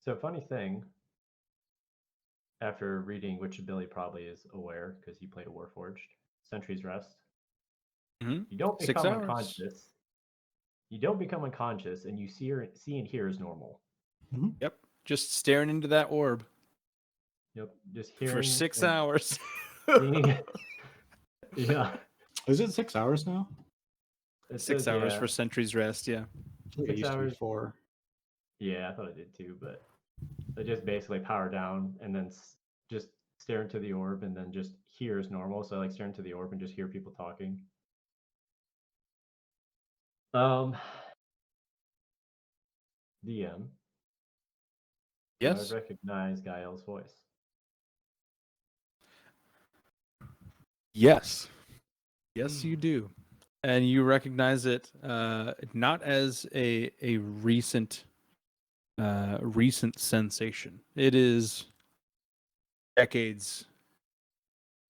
C: So funny thing, after reading, which Billy probably is aware because he played a Warforged, Sentry's Rest.
A: Mhm.
C: You don't
A: 6
C: become
A: hours.
C: unconscious. You don't become unconscious, and you see and hear as normal.
A: Yep. Just staring into that orb
C: Yep, just hearing
A: for 6
C: and
A: hours.
C: seeing. Yeah,
D: Is it 6 hours now?
C: it
A: 6
C: says,
A: hours
C: yeah,
A: for Sentry's Rest, yeah.
D: I think it
C: 6
D: used to be
C: hours.
D: 4.
C: Yeah, I thought it did too, but they just basically power down and then just stare into the orb and then just hear as normal. So like stare into the orb and just hear people talking. DM. Do
A: Yes.
C: I recognize Gael's voice?
A: Yes. Yes, you do. And you recognize it not as a recent sensation. It is decades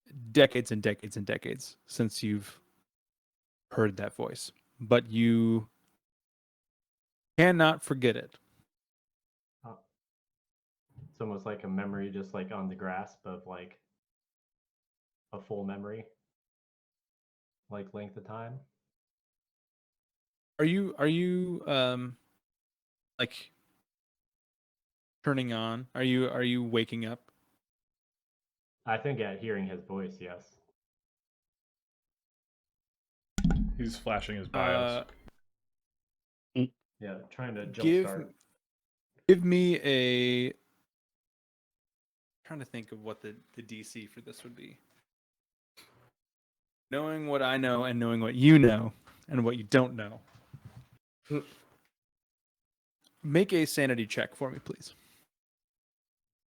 A: and decades and decades since you've heard that voice. But you cannot forget it.
C: Oh. It's almost like a memory, just like on the grasp of like a full memory, like length of time.
A: Are you like turning on? Are you waking up?
C: I think at hearing his voice, yes.
G: He's flashing his bios.
C: Yeah, trying to
A: Give
C: jumpstart.
A: give me a trying to think of what the DC for this would be. Knowing what I know and knowing what you know and what you don't know. Make a sanity check for me, please.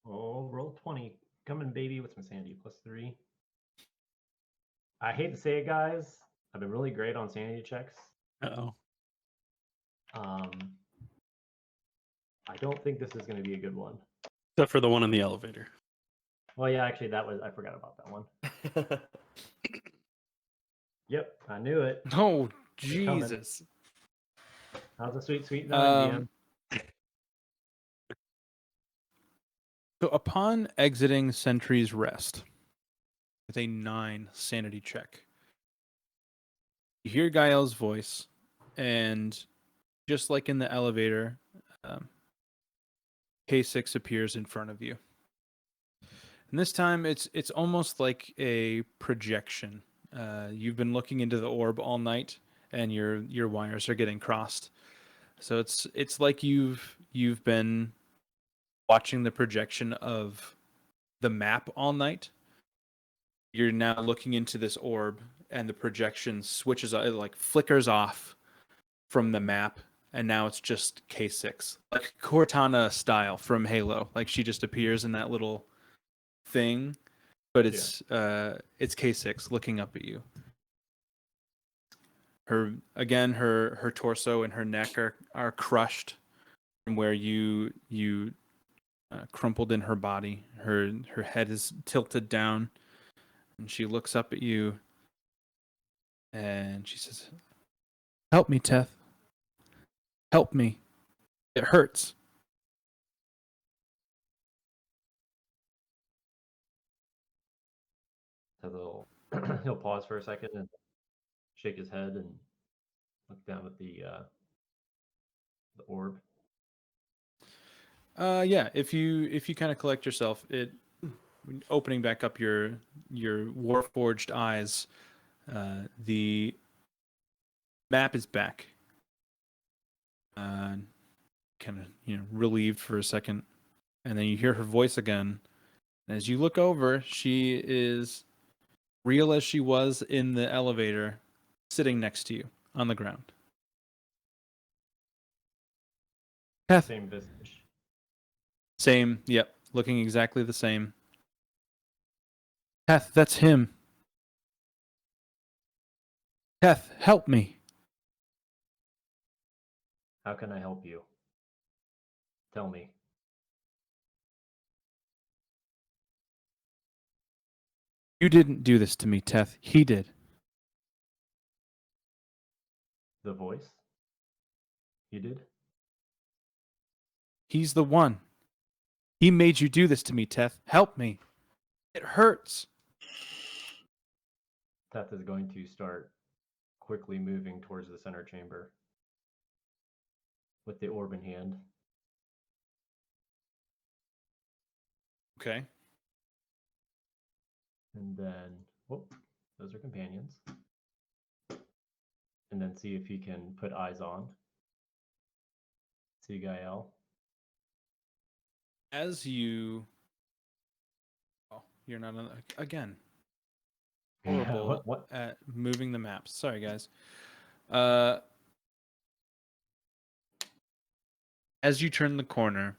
C: Oh, roll 20. Coming, baby, with some sanity +3. I hate to say it, guys. I've been really great on sanity checks.
B: Uh-oh.
C: I don't think this is going to be a good one.
B: Except for the one in the elevator.
C: Well, yeah, actually, I forgot about that one. Yep, I knew it.
A: Oh,
C: It's coming.
A: Jesus.
C: How's a sweet, sweet nine, DM?
A: So upon exiting Sentry's Rest with a 9 sanity check, you hear Gael's voice, and just like in the elevator, K6 appears in front of you. And this time, it's almost like a projection. You've been looking into the orb all night, and your wires are getting crossed. So it's like you've been watching the projection of the map all night. You're now looking into this orb, and the projection switches, it like flickers off from the map, and now it's just K6, like Cortana style from Halo. Like she just appears in that little thing, but it's K6 looking up at you. Her torso and her neck are crushed from where you crumpled in her body. Her head is tilted down, and she looks up at you, and she says, "Help me, Teth. Help me. It hurts."
C: He'll pause for a second and shake his head and look down at the orb.
A: Yeah. If you kind of collect yourself, opening back up your warforged eyes, the map is back. Kind of relieved for a second, and then you hear her voice again. And as you look over, she is real as she was in the elevator, sitting next to you on the ground. Kath,
C: Same visage.
A: same. Yep, looking exactly the same. Kath, that's him. Kath, help me.
C: How can I help you? Tell me.
A: You didn't do this to me, Teth. He did.
C: The voice? You did?
A: He's the one. He made you do this to me, Teth. Help me. It hurts.
C: Teth is going to start quickly moving towards the center chamber with the orb in hand.
A: Okay.
C: And then, whoop, those are companions. And then see if he can put eyes on. See Gael.
A: As you... Oh, you're not on... Again. Horrible
C: What?
A: at moving the maps. Sorry, guys. As you turn the corner...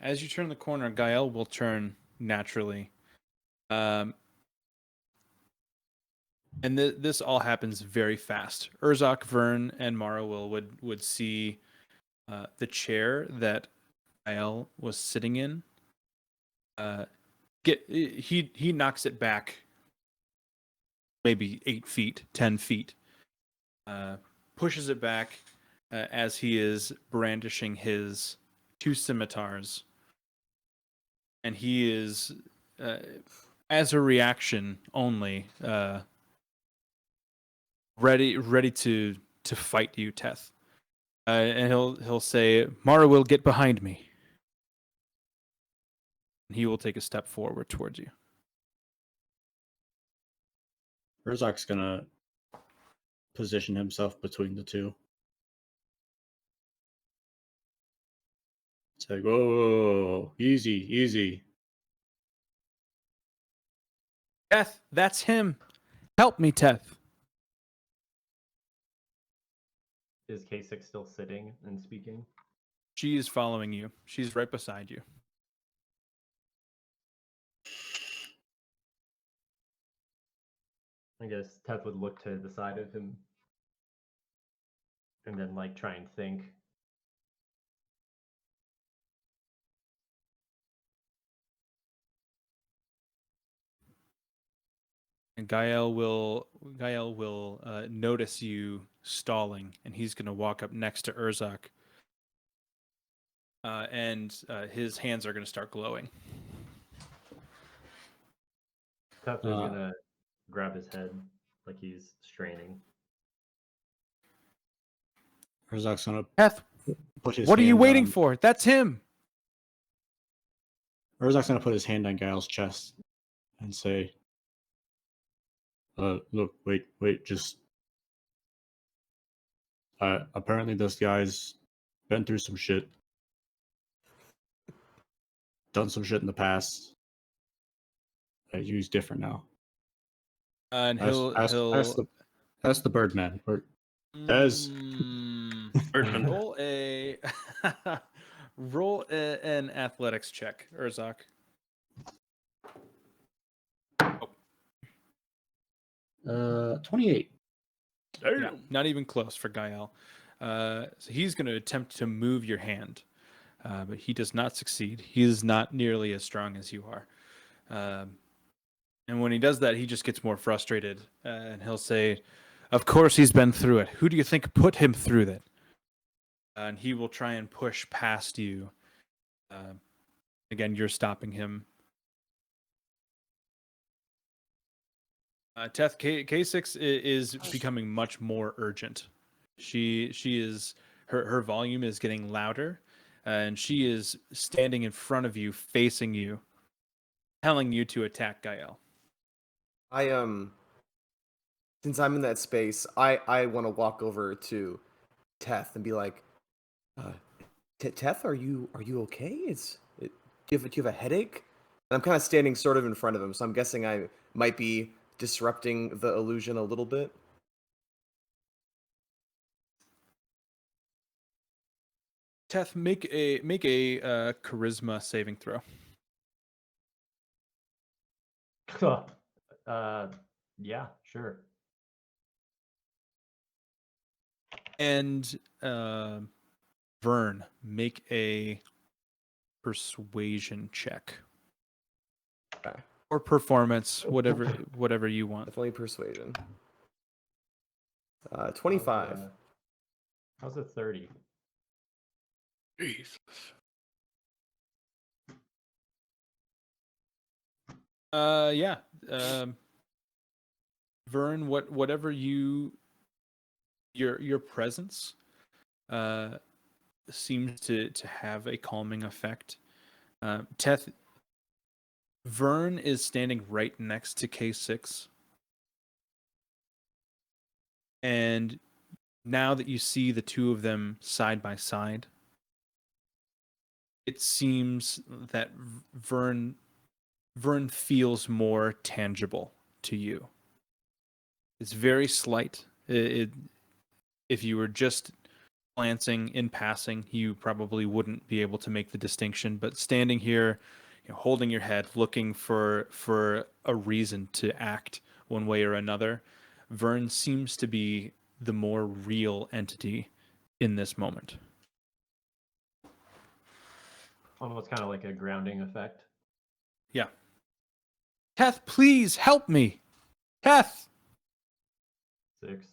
A: As you turn the corner, Gael will turn naturally. And this all happens very fast. Urzak, Vern, and Morrowill would see the chair that Gael was sitting in. He knocks it back maybe 8 feet, 10 feet. Pushes it back as he is brandishing his 2 scimitars. And he is, as a reaction only, ready to fight you, Teth. And he'll say, "Mara will get behind me." And he will take a step forward towards you.
D: Urzak's gonna position himself between the two. It's like, whoa, easy, easy.
A: Teth, that's him. Help me, Teth.
C: Is Kasich still sitting and speaking?
A: She is following you. She's right beside you.
C: I guess Teth would look to the side of him and then like try and think.
A: And Gael will notice you stalling, and he's going to walk up next to Urzak. And his hands are going to start glowing.
C: Teth is gonna grab his head like he's straining.
D: Urzak's gonna
A: Teth,
D: put his
A: what are you
D: hand
A: waiting
D: on-
A: for? That's him.
D: Urzak's gonna put his hand on Gael's chest and say, look, wait, just apparently this guy's been through some shit. Done some shit in the past. He's different now.
A: And
D: Ask the Birdman. As
B: Birdman.
A: roll an athletics check, Urzak.
D: 28.
A: Yeah, not even close for Gael. So he's going to attempt to move your hand, but he does not succeed. He is not nearly as strong as you are. And when he does that, he just gets more frustrated, and he'll say, "Of course he's been through it. Who do you think put him through that?" And he will try and push past you. Again, you're stopping him. Teth K6 is becoming much more urgent. She is her volume is getting louder, and she is standing in front of you, facing you, telling you to attack Gael.
E: I since I'm in that space, I want to walk over to Teth and be like, Teth, are you okay? Do you have a headache? And I'm kind of standing sort of in front of him, so I'm guessing I might be disrupting the illusion a little bit.
A: Teth, make a charisma saving throw.
C: Yeah, sure.
A: And Vern, make a persuasion check.
E: Okay.
A: Or performance, whatever you want.
E: Definitely persuasion. 25.
C: How's a 30?
B: Jesus.
A: Yeah. Vern, whatever your presence seems to have a calming effect. Teth, Vern is standing right next to K6. And now that you see the two of them side by side, it seems that Vern feels more tangible to you. It's very slight. If you were just glancing in passing, you probably wouldn't be able to make the distinction. But standing here, holding your head, looking for a reason to act one way or another, Vern seems to be the more real entity in this moment.
C: Almost kind of like a grounding effect.
A: Yeah. Teth, please help me. Teth.
C: 6.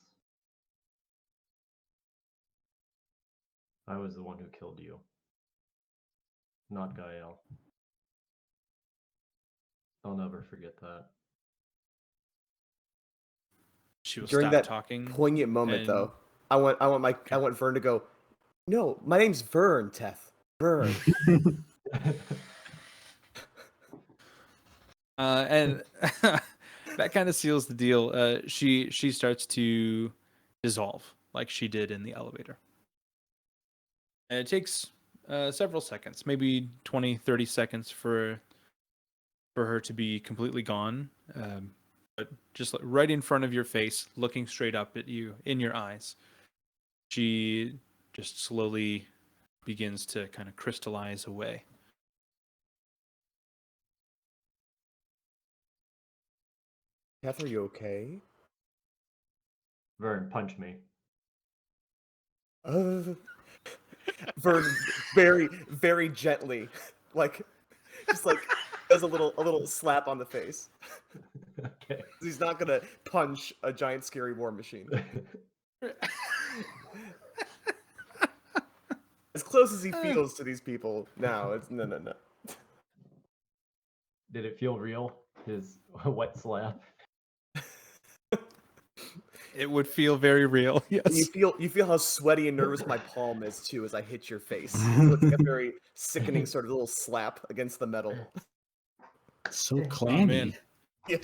C: I was the one who killed you, not Gael. I'll never forget that.
A: She will
E: During
A: stop
E: that
A: talking.
E: poignant moment,
A: and-
E: though, I want Vern to go, no, my name's Vern, Teth. Vern.
A: And that kind of seals the deal. She starts to dissolve like she did in the elevator. And it takes several seconds, maybe 20, 30 seconds for her to be completely gone. But just right in front of your face, looking straight up at you in your eyes, she just slowly begins to kind of crystallize away.
E: Teth, are you okay?
C: Vern, punch me.
E: Vern, very, very gently, just does a little slap on the face.
C: Okay.
E: He's not gonna punch a giant scary war machine. As close as he feels to these people now, it's no.
C: Did it feel real? His wet slap?
A: It would feel very real. Yes.
E: And you feel how sweaty and nervous my palm is too as I hit your face. So it's like a very sickening sort of little slap against the metal.
D: So
A: Oh,
D: clammy.
A: man.
E: Yeah.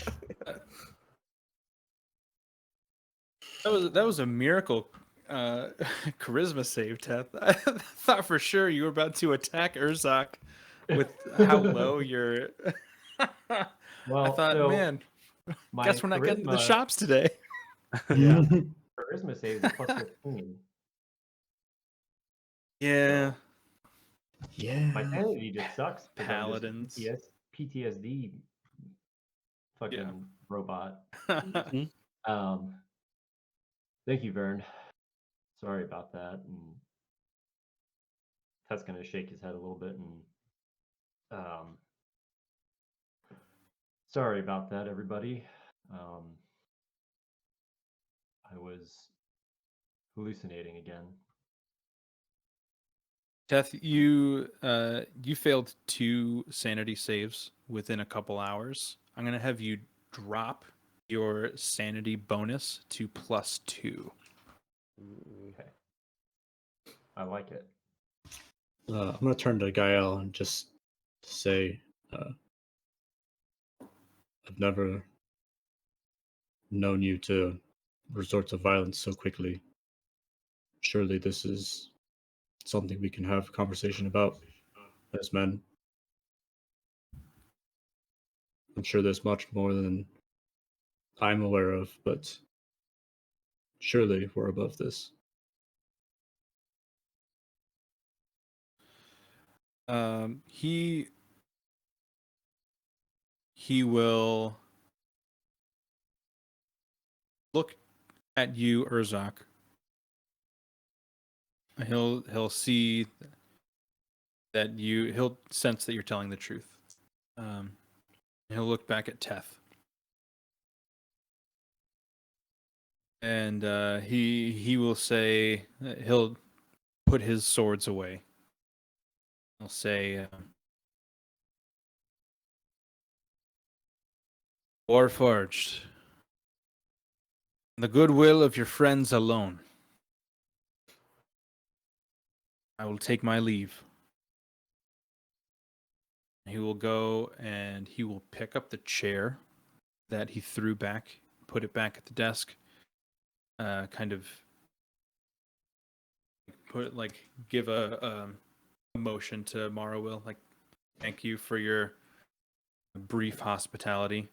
A: That was a miracle charisma save, Teth. I thought for sure you were about to attack Urzak with how low your.
C: Well,
A: I thought,
C: so
A: man,
C: my
A: guess we're not getting to the
C: charisma-
A: shops today.
C: Yeah. Charisma save is plus 15.
A: Yeah.
D: Yeah.
C: My sanity just sucks. 'cause I'm just
A: Paladins.
C: PTSD fucking
A: Yeah.
C: robot.
D: Mhm.
C: Thank you, Vern. Sorry about that. And Ted's gonna shake his head a little bit and sorry about that, everybody. I was hallucinating again.
A: Teth, you failed 2 sanity saves within a couple hours. I'm gonna have you drop your sanity bonus to +2.
C: Okay. I like it.
D: I'm gonna turn to Gael and just say, I've never known you to resort to violence so quickly. Surely this is something we can have a conversation about as men. I'm sure there's much more than I'm aware of, but surely we're above this.
A: He will look at you, Urzak. He'll see that he'll sense that you're telling the truth. He'll look back at Teth. And he will say, he'll put his swords away. He'll say, Warforged, the goodwill of your friends alone, I will take my leave. He will go and he will pick up the chair that he threw back, put it back at the desk, kind of give a motion to Morrowill, like, thank you for your brief hospitality.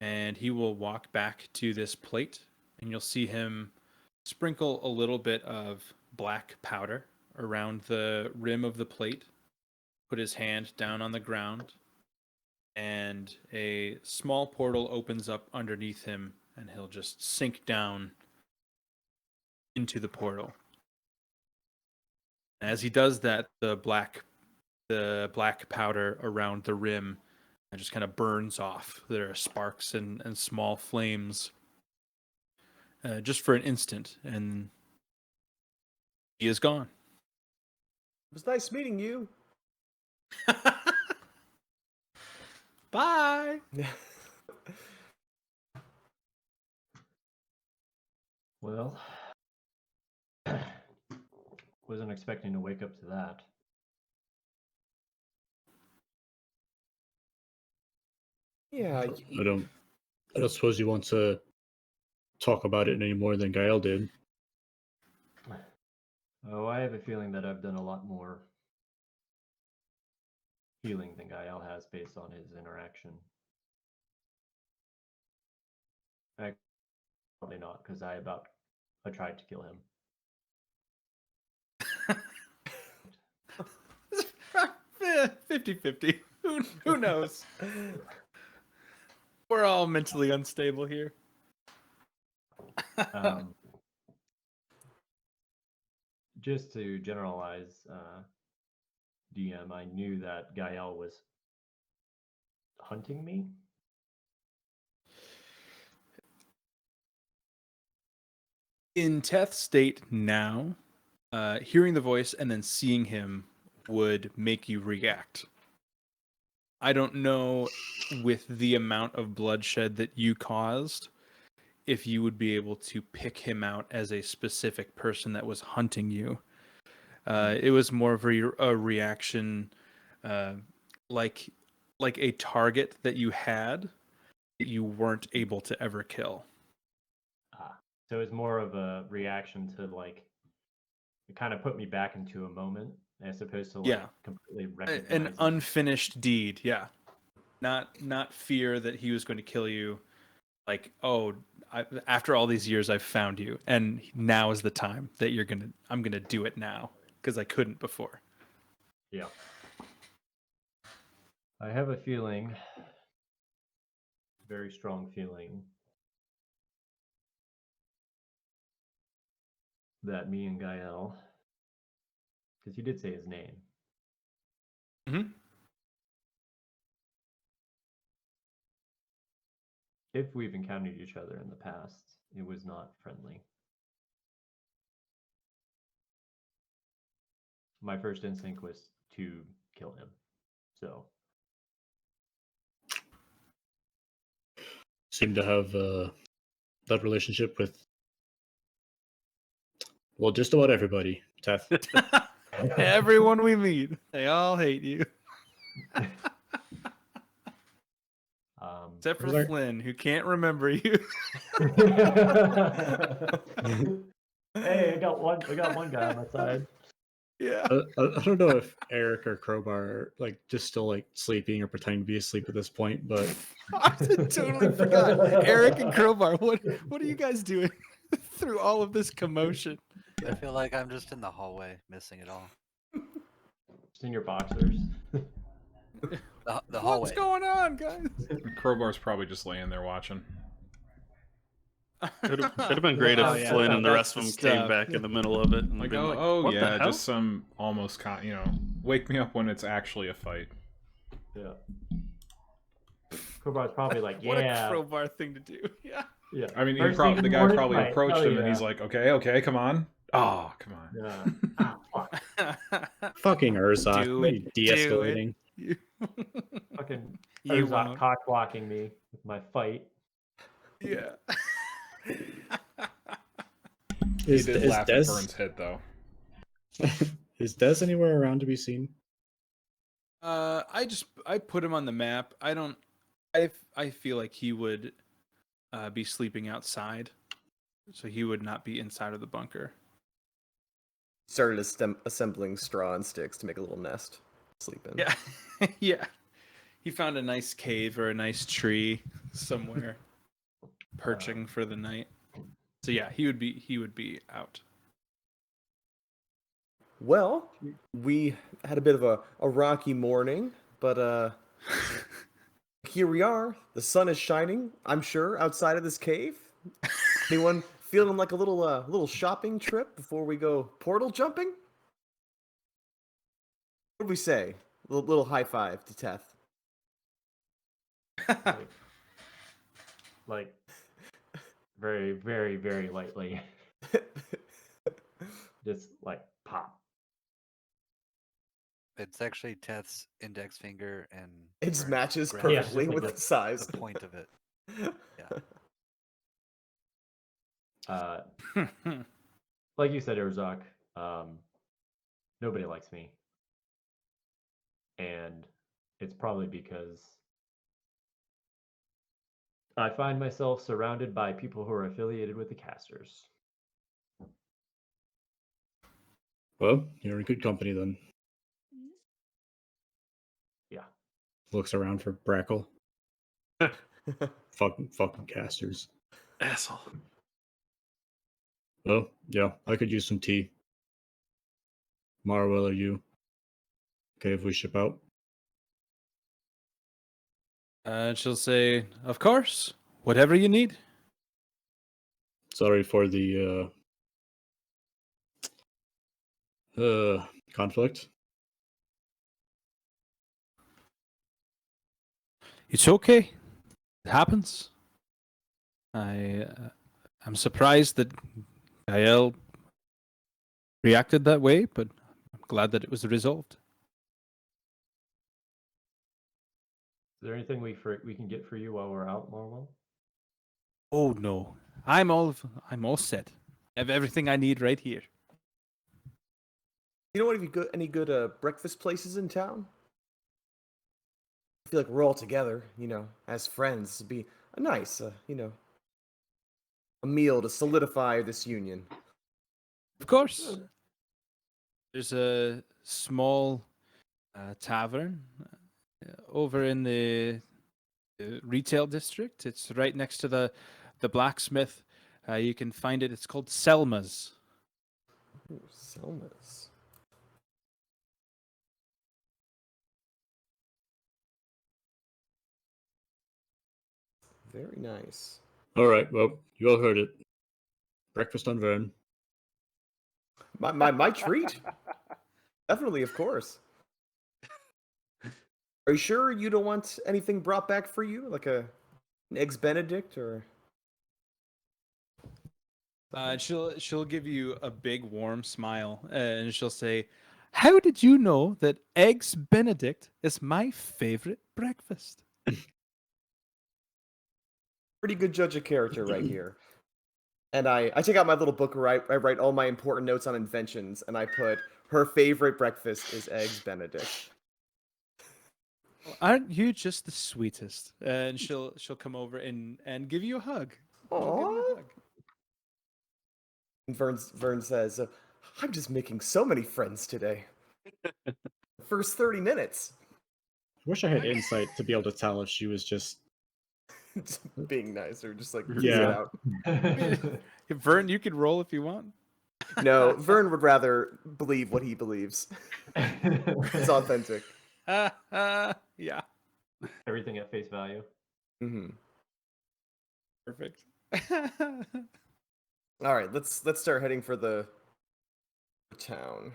A: And he will walk back to this plate, and you'll see him sprinkle a little bit of black powder around the rim of the plate, put his hand down on the ground, and a small portal opens up underneath him, and he'll just sink down into the portal. As he does that, the black powder around the rim just kind of burns off. There are sparks and small flames just for an instant, and he is gone.
E: It was nice meeting you.
A: Bye.
C: Well, wasn't expecting to wake up to that.
E: Yeah,
D: I don't suppose you want to talk about it any more than Gael did.
C: Oh, I have a feeling that I've done a lot more healing than Gael has based on his interaction. Probably not, because I tried to kill him.
A: 50-50. Who knows? We're all mentally unstable here.
C: Just to generalize, DM, I knew that Gael was hunting me.
A: In Teth's state now, hearing the voice and then seeing him would make you react. I don't know, with the amount of bloodshed that you caused, if you would be able to pick him out as a specific person that was hunting you. It was more of a reaction, like a target that you had that you weren't able to ever kill.
C: So it's more of a reaction to, like, it kind of put me back into a moment as opposed to, like, completely recognize
A: An unfinished deed. Yeah, not fear that he was going to kill you. Like, oh, after all these years, I've found you, and now is the time that I'm gonna do it now because I couldn't before.
C: Yeah. I have a feeling, very strong feeling, that me and Gael, because you did say his name.
A: Mm-hmm.
C: If we've encountered each other in the past, it was not friendly. My first instinct was to kill him. So
D: seem to have that relationship with, well, just about everybody. Teth.
A: Everyone we meet, they all hate you. Except for
D: Who's our-
A: Flynn, who can't remember you.
C: Hey, I got one guy on my side.
A: Yeah.
D: I don't know if Eric or Crowbar are like just still like sleeping or pretending to be asleep at this point, but
A: I totally forgot. Eric and Crowbar, what are you guys doing through all of this commotion?
F: I feel like I'm just in the hallway, missing it all.
C: Just in your boxers.
F: The hallway.
A: What's going on, guys?
G: Crowbar's probably just laying there watching.
B: It'd have been great if
A: Oh, yeah,
B: Flynn and the
A: that's
B: rest of them
A: the
B: came
A: stuff.
B: back in the middle of it and
G: Like,
B: been like,
G: oh
B: what the
G: yeah,
B: hell?
G: just some almost wake me up when it's actually a fight.
C: Yeah. Crowbar's probably like,
A: What a
C: yeah.
A: Crowbar thing to do. Yeah.
C: Yeah.
G: I mean,
C: First thing in
G: the guy
C: morning
G: probably
C: fight.
G: approached
C: Hell
G: him and he's
C: yeah.
G: like, okay, come on. Oh, come on.
C: Yeah. Ah, fuck.
D: fucking Urzak,
A: Do it,
D: de-escalating.
C: Fucking
A: You
C: Urzak
A: won't.
C: cock blocking me with my fight.
A: Yeah.
G: He
D: Is,
G: did
D: is
G: laugh
D: Des
G: at Burns' hit though.
D: is Des anywhere around to be seen?
A: I put him on the map. I feel like he would be sleeping outside, so he would not be inside of the bunker.
E: Started assembling straw and sticks to make a little nest. Sleep in.
A: Yeah. Yeah. He found a nice cave or a nice tree somewhere, perching for the night. So yeah, he would be out.
E: Well, we had a bit of a rocky morning, but here we are. The sun is shining, I'm sure, outside of this cave. Anyone feeling like a little shopping trip before we go portal jumping? What do we say? Little high five to Teth.
C: Like very, very, very lightly. Just like pop.
F: It's actually Teth's index finger and
E: It just matches
F: grab
C: Yeah,
E: perfectly
C: just like
E: with
C: a-
E: the size.
F: the point of it.
C: Like you said, Urzak, nobody likes me. And it's probably because I find myself surrounded by people who are affiliated with the casters.
D: Well, you're in good company then.
C: Yeah.
D: Looks around for Brackle. fucking casters.
B: Asshole.
D: Well, yeah, I could use some tea. Marwell, are you okay if we ship out?
A: She'll say, "Of course, whatever you need."
D: Sorry for the conflict.
A: It's okay. It happens. I'm surprised that Gael reacted that way, but I'm glad that it was resolved.
C: Is there anything we can get for you while we're out, Marwell?
A: Oh no, I'm all set. I have everything I need right here.
E: You know what? Any good breakfast places in town? I feel like we're all together, as friends. It'd be a nice, a meal to solidify this union.
A: Of course. There's a small tavern over in the retail district. It's right next to the blacksmith. You can find it. It's called Selma's.
E: Ooh, Selma's. Very nice.
D: All right, well, you all heard it. Breakfast on Vern.
E: My treat. Definitely, of course. Are you sure you don't want anything brought back for you, like an eggs Benedict or?
A: She'll give you a big warm smile and she'll say, "How did you know that eggs Benedict is my favorite breakfast?"
E: pretty good judge of character right here. And I take out my little book where I write all my important notes on inventions, and I put her favorite breakfast is eggs Benedict.
A: Aren't you just the sweetest? And she'll come over and give you a hug. She'll give you
E: Aww.
A: a hug.
E: And Vern says, I'm just making so many friends today. First 30 minutes.
D: I wish I had insight to be able to tell if she was just
E: Just being nice or just like
D: Yeah.
E: it out.
A: Vern, you could roll if you want.
E: No, Vern would rather believe what he believes. It's authentic.
A: Yeah,
C: Everything at face value.
E: Hmm.
A: perfect.
E: All right, let's start heading for the town.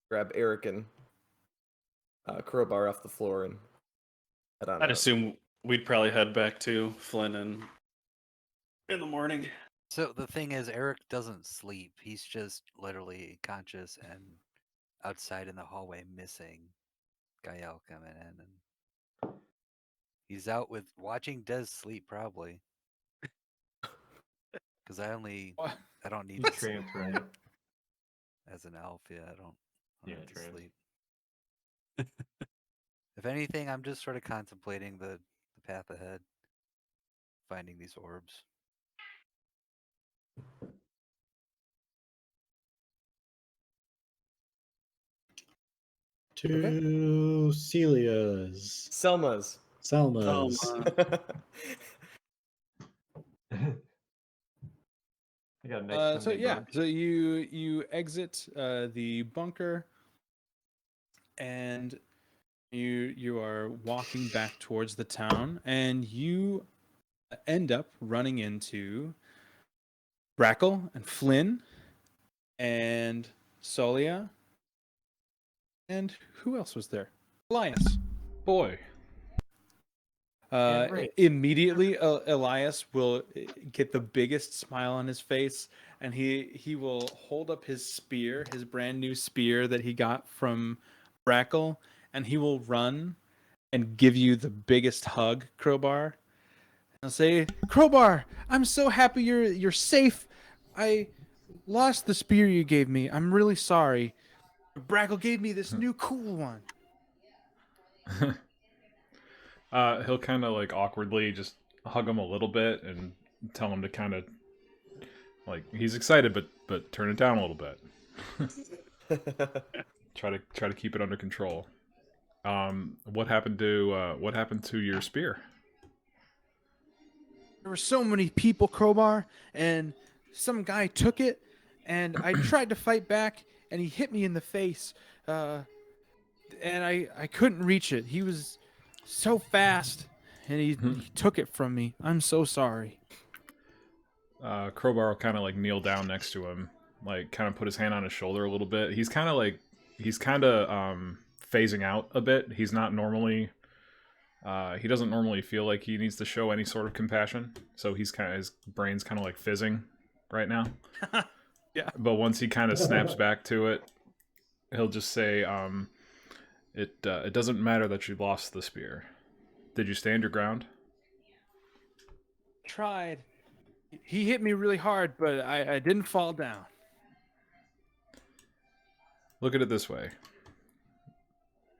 E: Grab Eric and Crowbar off the floor and head on
B: I'd
E: out.
B: assume we'd probably head back to Flynn in the morning.
F: So the thing is, Eric doesn't sleep. He's just literally conscious and outside in the hallway missing Gael coming in. And he's out with watching Des sleep probably. Because I don't need
C: He's
F: to sleep
C: trance, right?
F: as an elf. Yeah, I don't
C: Yeah,
F: need to
C: trance.
F: sleep. If anything, I'm just sort of contemplating the path ahead, finding these orbs.
D: to Celia's,
E: Selma's.
D: Selma's.
C: I got a nice
A: So
C: Sunday
A: yeah,
C: brunch.
A: so you exit the bunker, and you are walking back towards the town, and you end up running into Brackle and Flynn and Solia, and who else was there? Elias.
G: Boy.
C: Right.
A: Immediately, Elias will get the biggest smile on his face, and he will hold up his spear, his brand new spear that he got from Brackle, and he will run and give you the biggest hug, Crowbar. I'll say, Crowbar, I'm so happy you're safe. I lost the spear you gave me. I'm really sorry. Brackle gave me this new cool one.
G: He'll kind of like awkwardly just hug him a little bit and tell him to kind of like he's excited, but turn it down a little bit. try to keep it under control. What happened to your spear?
A: There were so many people, Crowbar, and some guy took it, and I tried to fight back, and he hit me in the face, and I couldn't reach it. He was so fast, and he took it from me. I'm so sorry.
G: Crowbar will kind of like kneel down next to him, like kind of put his hand on his shoulder a little bit. He's kind of phasing out a bit. He's not normally. He doesn't normally feel like he needs to show any sort of compassion, so his brain's kind of like fizzing right now.
A: Yeah.
G: But once he kind of snaps back to it, he'll just say, "It doesn't matter that you lost the spear. Did you stand your ground?"
A: Tried. He hit me really hard, but I didn't fall down.
G: Look at it this way.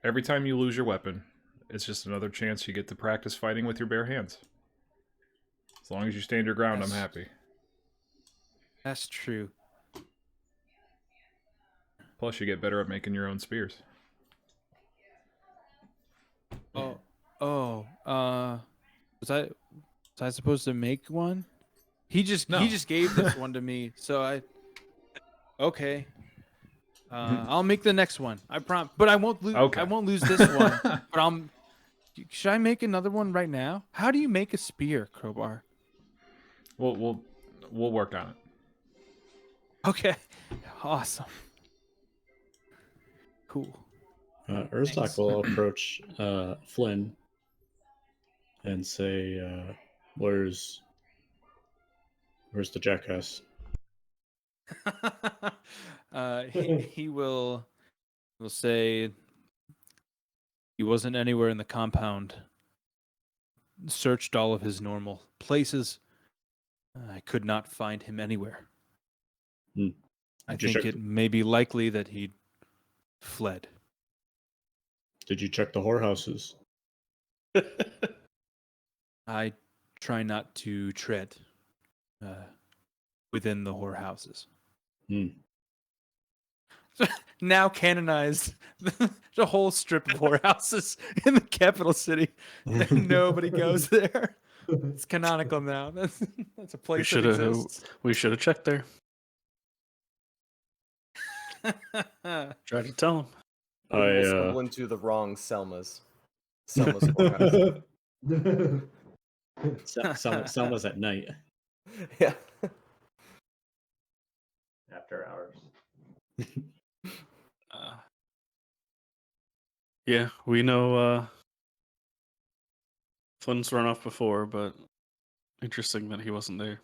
G: Every time you lose your weapon, it's just another chance you get to practice fighting with your bare hands. As long as you stand your ground, I'm
A: Yes.
G: happy.
A: That's true.
G: Plus, you get better at making your own spears.
A: Was I supposed to make one? He just
G: No.
A: gave this one to me, so okay. I'll make the next one. I promise. But I won't lose.
G: Okay.
A: I won't lose this one. But should I make another one right now? How do you make a spear, Crowbar?
G: We'll work on it.
A: Okay. Awesome. Cool.
D: Urzak
A: Thanks.
D: will approach Flynn and say, "Where's the jackass?"
A: He will say he wasn't anywhere in the compound. searched all of his normal places. I could not find him anywhere.
D: Hmm.
A: I
D: Did you
A: think
D: check
A: it may be likely that he fled.
D: Did you check the whorehouses?
A: I try not to tread within the whorehouses.
D: Hmm.
A: Now canonized the whole strip of whorehouses in the capital city. Nobody goes there. It's canonical now. That's a place that exists.
B: We should have checked there. Try to tell him.
E: Maybe we'll stumble into the wrong Selma's. Selma's whorehouse.
D: Selma's at night.
E: Yeah.
C: After hours.
B: Yeah, we know Flynn's run off before, but interesting that he wasn't there.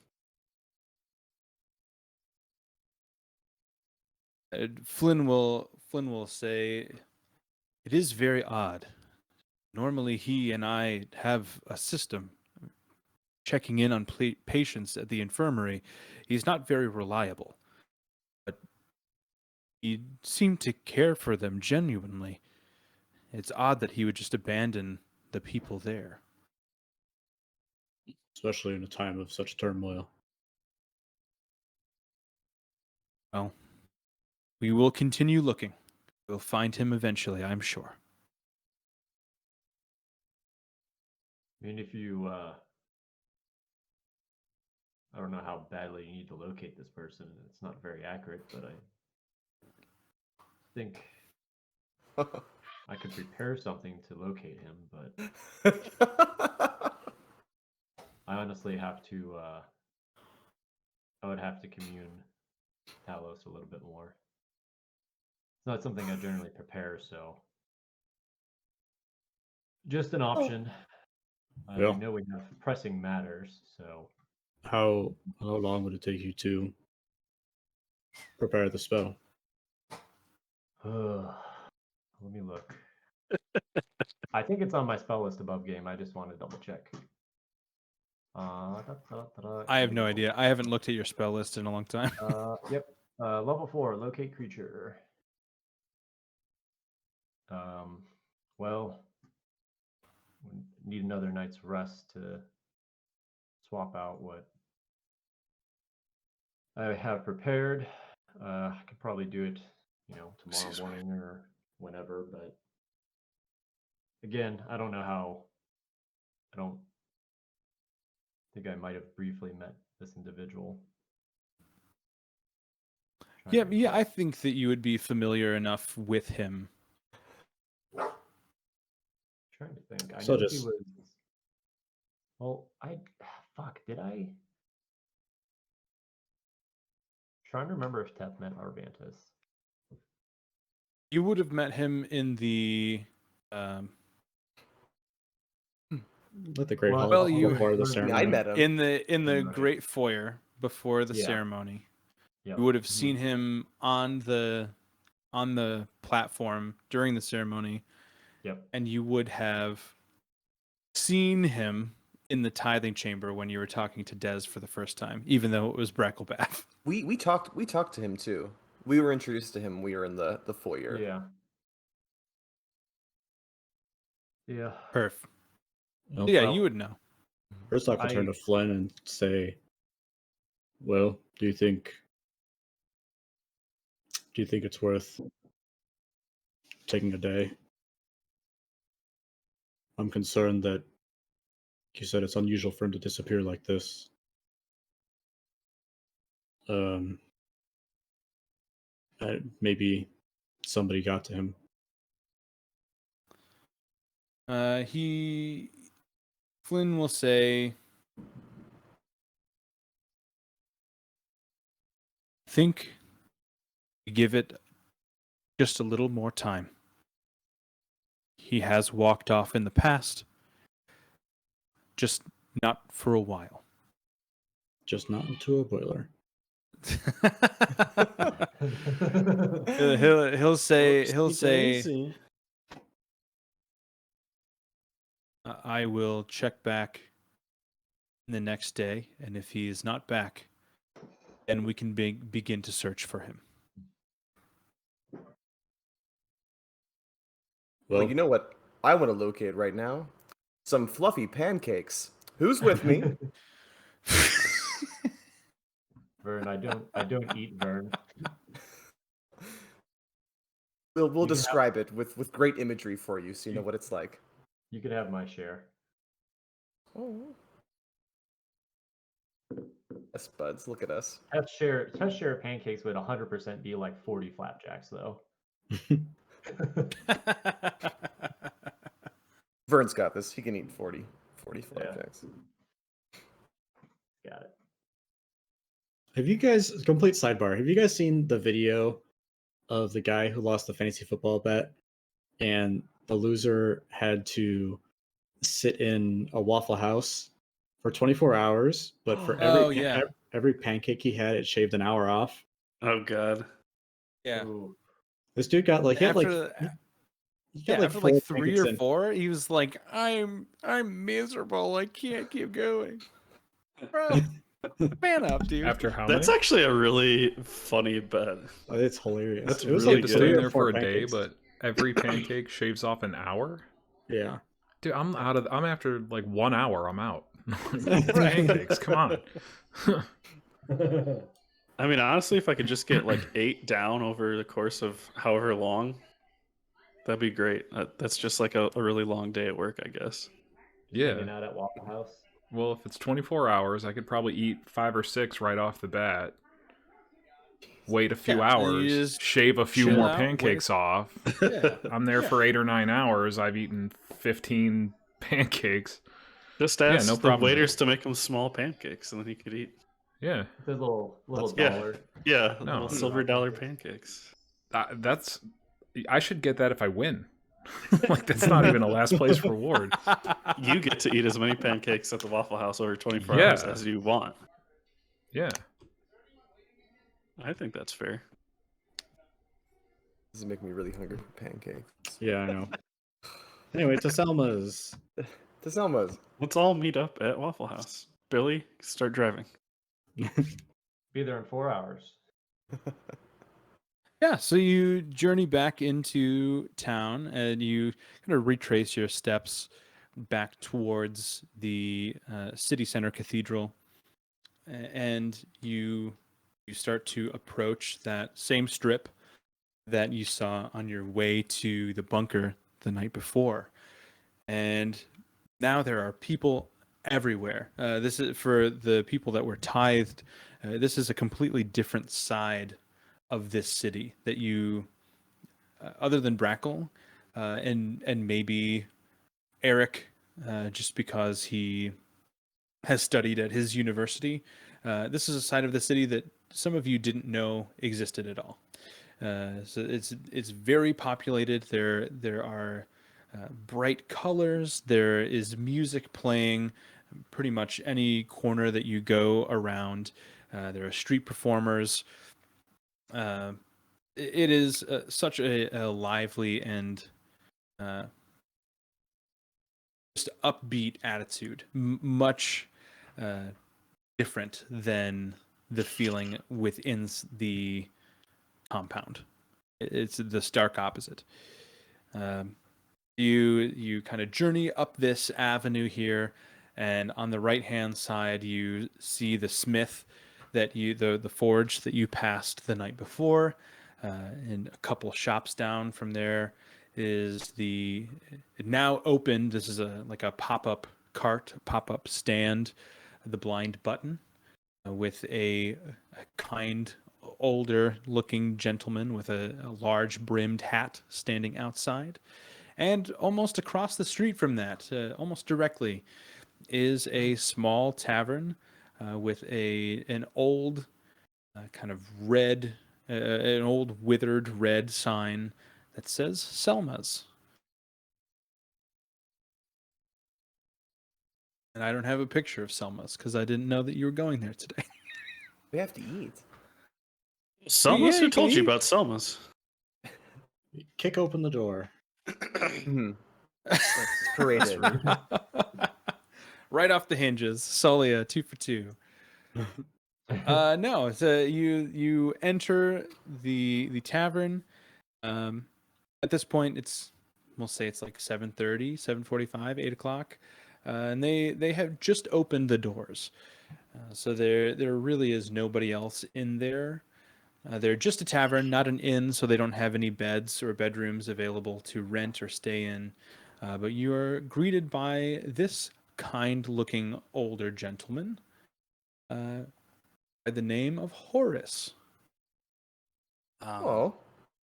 A: Flynn will say, "It is very odd. Normally, he and I have a system checking in on patients at the infirmary. He's not very reliable, but he seemed to care for them genuinely. It's odd that he would just abandon the people there."
D: Especially in a time of such turmoil.
A: Well, we will continue looking. We'll find him eventually, I'm sure.
C: I mean, if you, I don't know how badly you need to locate this person. It's not very accurate, but I think I could prepare something to locate him, but I honestly have to, I would have to commune Talos a little bit more. It's not something I generally prepare, so just an option.
D: Yeah.
C: I know we have pressing matters, so
D: How long would it take you to prepare the spell?
C: let me look. I think it's on my spell list above game. I just want to double check.
A: I have no idea. I haven't looked at your spell list in a long time.
C: Yep. Level 4, locate creature. Well, we need another night's rest to swap out what I have prepared. I could probably do it, tomorrow morning or whenever, but again, I don't know how. I don't think I might have briefly met this individual.
A: Yeah, I think that you would be familiar enough with him.
C: Trying to think. I
D: So
C: know he
D: just-
C: was. Well, did I? Trying to remember if Teth met Arvantis.
A: You would have met him in the
D: Let the Great
C: Well,
D: Hall
A: well, you-
D: before the
C: I
D: ceremony.
E: I met him.
A: in the
C: Right.
A: great foyer before the
C: Yeah.
A: ceremony.
C: Yeah.
A: You would have seen him on the platform during the ceremony,
C: Yep.
A: and you would have seen him in the tithing chamber when you were talking to Des for the first time, even though it was Bracklebath.
E: We talked to him too. We were introduced to him when we were in the foyer.
C: Yeah. Yeah.
A: Perf.
D: Well,
A: Yeah,
C: Well,
A: you would know.
D: First off, I turn to Flynn and say, "Well, do you think it's worth taking a day? I'm concerned that you said it's unusual for him to disappear like this. Maybe somebody got to him."
A: Flynn will say, think we give it just a little more time. He has walked off in the past, just not for a while.
D: Just not into a boiler.
A: he'll say I will check back the next day, and if he is not back, then we can begin to search for him.
E: Well, you know what I want to locate right now? Some fluffy pancakes. Who's with me?
C: Vern, I don't eat Vern.
E: We'll
C: You can have-
E: describe it with great imagery for you, so you know what it's like.
C: You could have my share.
E: Oh. Yes, buds, look at us.
C: Test share of pancakes would 100% be like 40 flapjacks though.
E: Vern's got this. He can eat 40
C: Yeah.
E: flapjacks.
C: Got it.
D: Have you guys, complete sidebar, have you guys seen the video of the guy who lost the fantasy football bet and the loser had to sit in a Waffle House for 24 hours, but for every pancake he had, it shaved an hour off?
B: Oh god.
A: Yeah.
C: Ooh.
D: This dude got like, he had
A: After,
D: he
A: yeah,
D: got
A: after like
D: 4
A: 3
D: pancakes
A: or
D: in.
A: 4, he was like, I'm miserable. I can't keep going. Bro, man up, dude.
G: After how
B: That's
G: many?
B: actually a really funny bet.
D: It's hilarious.
B: That's
D: It was
G: You
B: really
G: have
D: like
G: to
B: good.
G: stay
D: 3 or
G: there
D: 4
G: for a day,
D: pancakes.
G: but every pancake shaves off an hour.
D: Yeah.
G: Dude, I'm after like 1 hour. I'm out. Pancakes, come on.
B: I mean, honestly, if I could just get like 8 down over the course of however long, that'd be great. That's just like a really long day at work, I guess.
G: Yeah.
C: Hanging out at Waffle House.
G: Well, if it's 24 hours, I could probably eat 5 or 6 right off the bat. Wait a few
A: Yeah, and you
G: hours,
A: just
G: shave a few
A: chill
G: more
A: out,
G: pancakes off.
A: Yeah.
G: I'm there for 8 or 9 hours. I've eaten 15 pancakes.
B: Just
G: Yeah,
B: ask
G: no
B: the
G: problem.
B: waiters to make him small pancakes, and then he could eat.
G: Yeah,
C: The little
B: Yeah.
C: dollar.
B: Yeah,
G: No.
B: little silver dollar pancakes.
G: that's. I should get that if I win. Like that's not even a last place reward.
B: You get to eat as many pancakes at the Waffle House over 24
G: Yeah.
B: hours as you want.
G: Yeah.
B: I think that's fair.
E: This is making me really hungry for pancakes.
D: Yeah, I know. Anyway, to Selma's.
E: To Selma's.
B: Let's all meet up at Waffle House. Billy, start driving.
C: Be there in 4 hours.
A: Yeah, so you journey back into town and you kind of retrace your steps back towards the city center cathedral, and you start to approach that same strip that you saw on your way to the bunker the night before, and now there are people everywhere. This is for the people that were tithed. This is a completely different side of this city that you, other than Brackle, and maybe Eric, just because he has studied at his university. This is a side of the city that some of you didn't know existed at all. So it's very populated. There are bright colors. There is music playing pretty much any corner that you go around. There are street performers. It is such a lively and just upbeat attitude, much different than the feeling within the compound. It's the stark opposite. You kind of journey up this avenue here, and on the right hand side you see the smith that the forge that you passed the night before, and a couple shops down from there is the now opened. This is a pop-up cart, pop-up stand, the Blind Button, with a kind older looking gentleman with a large brimmed hat standing outside. And almost across the street from that, almost directly, is a small tavern with an old kind of red, an old withered red sign that says Selma's. And I don't have a picture of Selma's because I didn't know that you were going there today.
E: We have to eat.
B: Selma's?
A: Yeah,
B: Who
A: you
B: told
A: can
B: you
A: eat.
B: about Selma's?
D: Kick open the door.
E: Mhm. It's paraded.
A: Right off the hinges. Solia, 2 for 2. No, it's you enter the tavern. At this point, we'll say it's like 7:30, 7:45, 8 o'clock, and they have just opened the doors. So there really is nobody else in there. They're just a tavern, not an inn, so they don't have any beds or bedrooms available to rent or stay in. But you are greeted by this kind-looking older gentleman by the name of Horace.
E: Oh,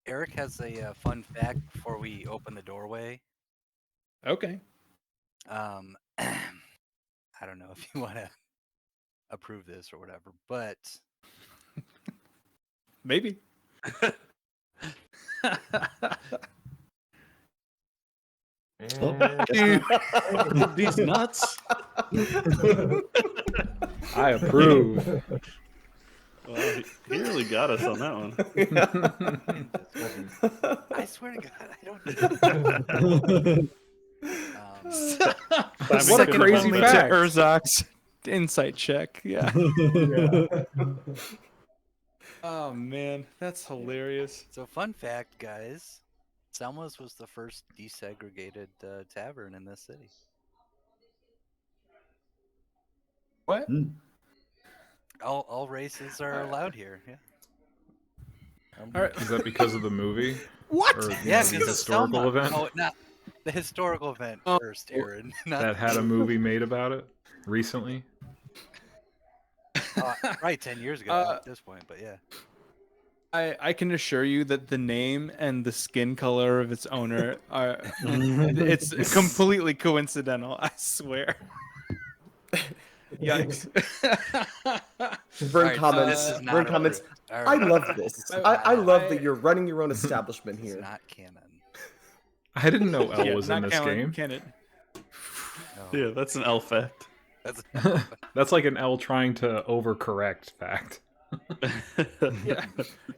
F: Eric has a fun fact before we open the doorway.
A: Okay.
F: I don't know if you want to approve this or whatever, but
A: Maybe.
C: And
B: These nuts.
G: I approve.
B: Well, he really got us on that one.
F: I swear to God, I don't.
B: Simon's
A: What a
B: gonna
A: crazy
B: bump
A: fact.
B: that.
A: Urzak's insight check. Yeah.
C: yeah.
A: Oh man, that's hilarious.
F: So, fun fact, guys, Selma's was the first desegregated tavern in this city.
A: What?
F: All races are allowed here. Yeah.
A: All right.
G: Is that because of the movie?
A: What?
G: Or
F: Yeah,
G: the
F: because
G: historical
F: Selma.
G: event
F: Oh, not the historical event
A: Oh.
F: first, Aaron. Not
G: that had a movie made about it recently?
F: right 10 years ago at this point, but yeah.
A: I can assure you that the name and the skin color of its owner are it's completely coincidental, I swear. Yikes.
E: Vern
F: Alright, so
E: comments.
F: this is not
E: Vern comments.
F: approved.
E: I
F: Alright.
E: love this. I love that you're running your own establishment
F: It's
E: here.
F: not canon.
G: I didn't know L
A: Yeah,
G: was in
A: not
G: this
A: canon,
G: game.
A: Can it?
F: No,
B: Yeah, that's an L fact.
F: that's
G: That's like an L trying to overcorrect fact.
A: Yeah.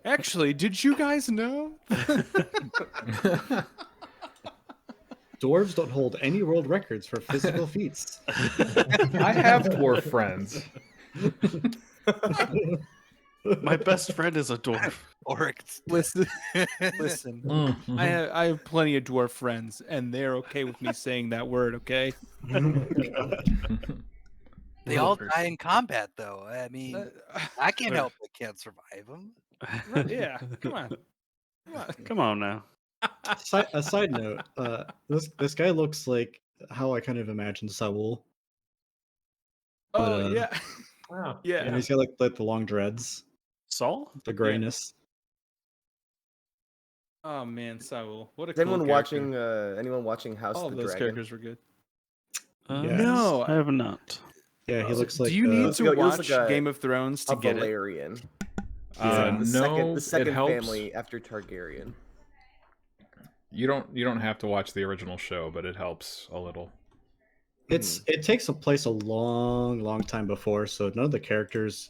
A: Actually, did you guys know?
D: Dwarves don't hold any world records for physical feats.
G: I have dwarf friends.
B: My best friend is a dwarf.
F: Oryx.
A: Listen, listen. I have plenty of dwarf friends, and they're okay with me saying that word. Okay.
F: They all die in combat, though. I mean, I can't help but can't survive them.
A: Yeah. Come on. Come on.
B: Come on now.
D: A side note: this guy looks like how I kind of imagine Saul.
A: Oh
D: But,
A: yeah.
C: Wow.
A: Yeah.
D: And he's got like the long dreads,
B: Saul?
D: the grayness.
A: Oh man, Saul. What a
E: Is
A: cool
E: anyone
A: character.
E: watching? Anyone watching House
A: All
E: of
A: of
E: the
A: those
E: Dragon?
A: characters were good.
D: Yes.
A: No.
B: I have not.
D: Yeah, he looks like.
A: Do you need
E: He
A: to
E: looks
A: watch
E: like a-
A: Game of Thrones to
E: A
A: get it?
E: Valerian.
D: Yeah.
G: No,
E: The second
G: it helps.
E: family after Targaryen.
G: You don't have to watch the original show, but it helps a little.
D: It takes place a long time before, so none of the characters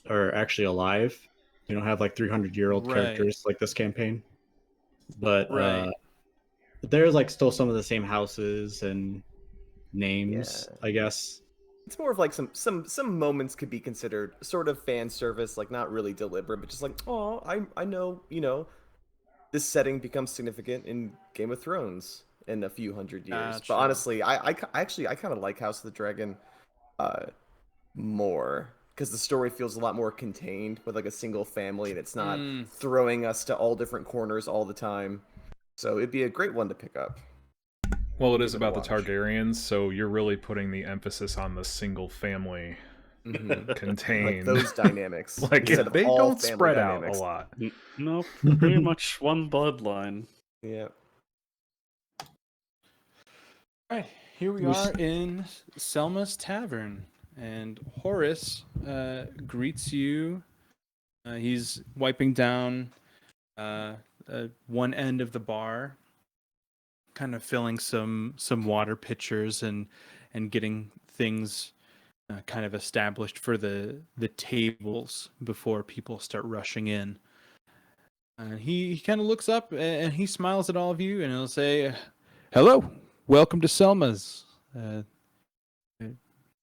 D: are actually alive. You don't have like 300-year-old
A: Right.
D: characters like this campaign, but
A: Right.
D: there's like still some of the same houses and names,
E: Yeah.
D: I guess.
E: It's more of like some moments could be considered sort of fan service, like not really deliberate, but just like, oh, I know, this setting becomes significant in Game of Thrones in a few hundred years.
A: Gotcha.
E: But honestly, I kind of like House of the Dragon more because the story feels a lot more contained with like a single family, and it's not throwing us to all different corners all the time. So it'd be a great one to pick up.
G: Well, it is
E: Give it a
G: about the
E: watch.
G: Targaryens, so you're really putting the emphasis on the single family contained.
E: Like those dynamics.
G: Like
E: instead of
G: they
E: all
G: don't
E: family
G: spread out
E: dynamics.
G: a lot.
B: No, pretty much one bloodline.
E: Yeah.
A: All right, here we are in Selma's Tavern, and Horace greets you. He's wiping down one end of the bar, kind of filling some water pitchers and getting things kind of established for the tables before people start rushing in. He kind of looks up and he smiles at all of you, and he'll say, Hello, welcome to Selma's.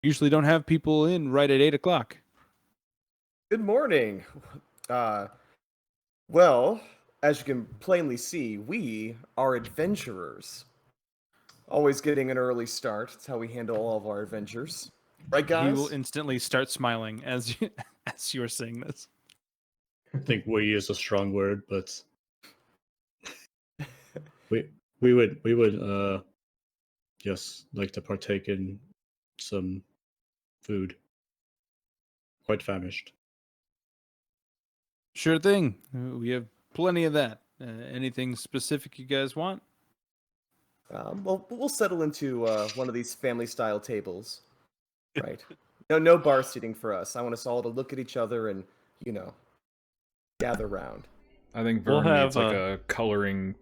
A: Usually don't have people in right at 8 o'clock.
E: Good morning. Well, as you can plainly see, we are adventurers. Always getting an early start. That's how we handle all of our adventures. Right, guys?
A: He will instantly start smiling as you as you are saying this.
D: I think "we" is a strong word, but we would just like to partake in some food. Quite famished.
A: Sure thing. We have plenty of that. Anything specific you guys want?
E: Well, we'll settle into one of these family-style tables. Right. No bar seating for us. I want us all to look at each other and, gather round.
G: I think
B: We'll
G: Vern
B: have,
G: needs like a coloring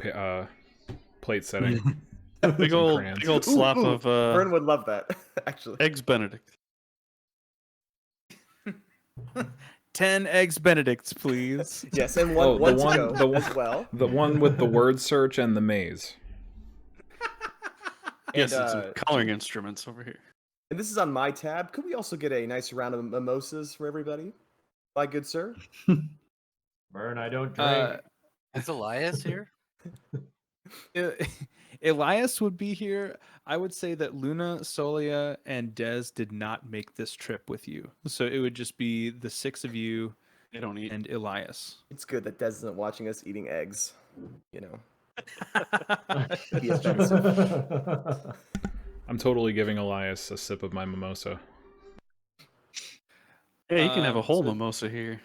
G: plate setting.
B: big
G: Some
B: old
G: crayons.
B: big old slop of
E: Vern would love that, actually.
B: eggs Benedict.
A: 10 eggs Benedicts, please.
E: Yes, and
G: Oh,
E: one
G: the
E: to
G: one,
E: go
G: the
E: as
G: one,
E: well.
G: the one with the word search and the maze.
B: Yes,
E: And,
B: and some coloring instruments over here.
E: And this is on my tab. Could we also get a nice round of mimosas for everybody? My good sir?
C: Vern, I don't drink.
F: Is Elias here?
A: Elias would be here. I would say that Luna, Solia, and Dez did not make this trip with you. So it would just be the six of you
B: They don't eat.
A: and Elias.
E: It's good that Des isn't watching us eating eggs. Be offensive.
G: I'm totally giving Elias a sip of my mimosa.
B: Yeah, you can have a whole
A: so-
B: mimosa here.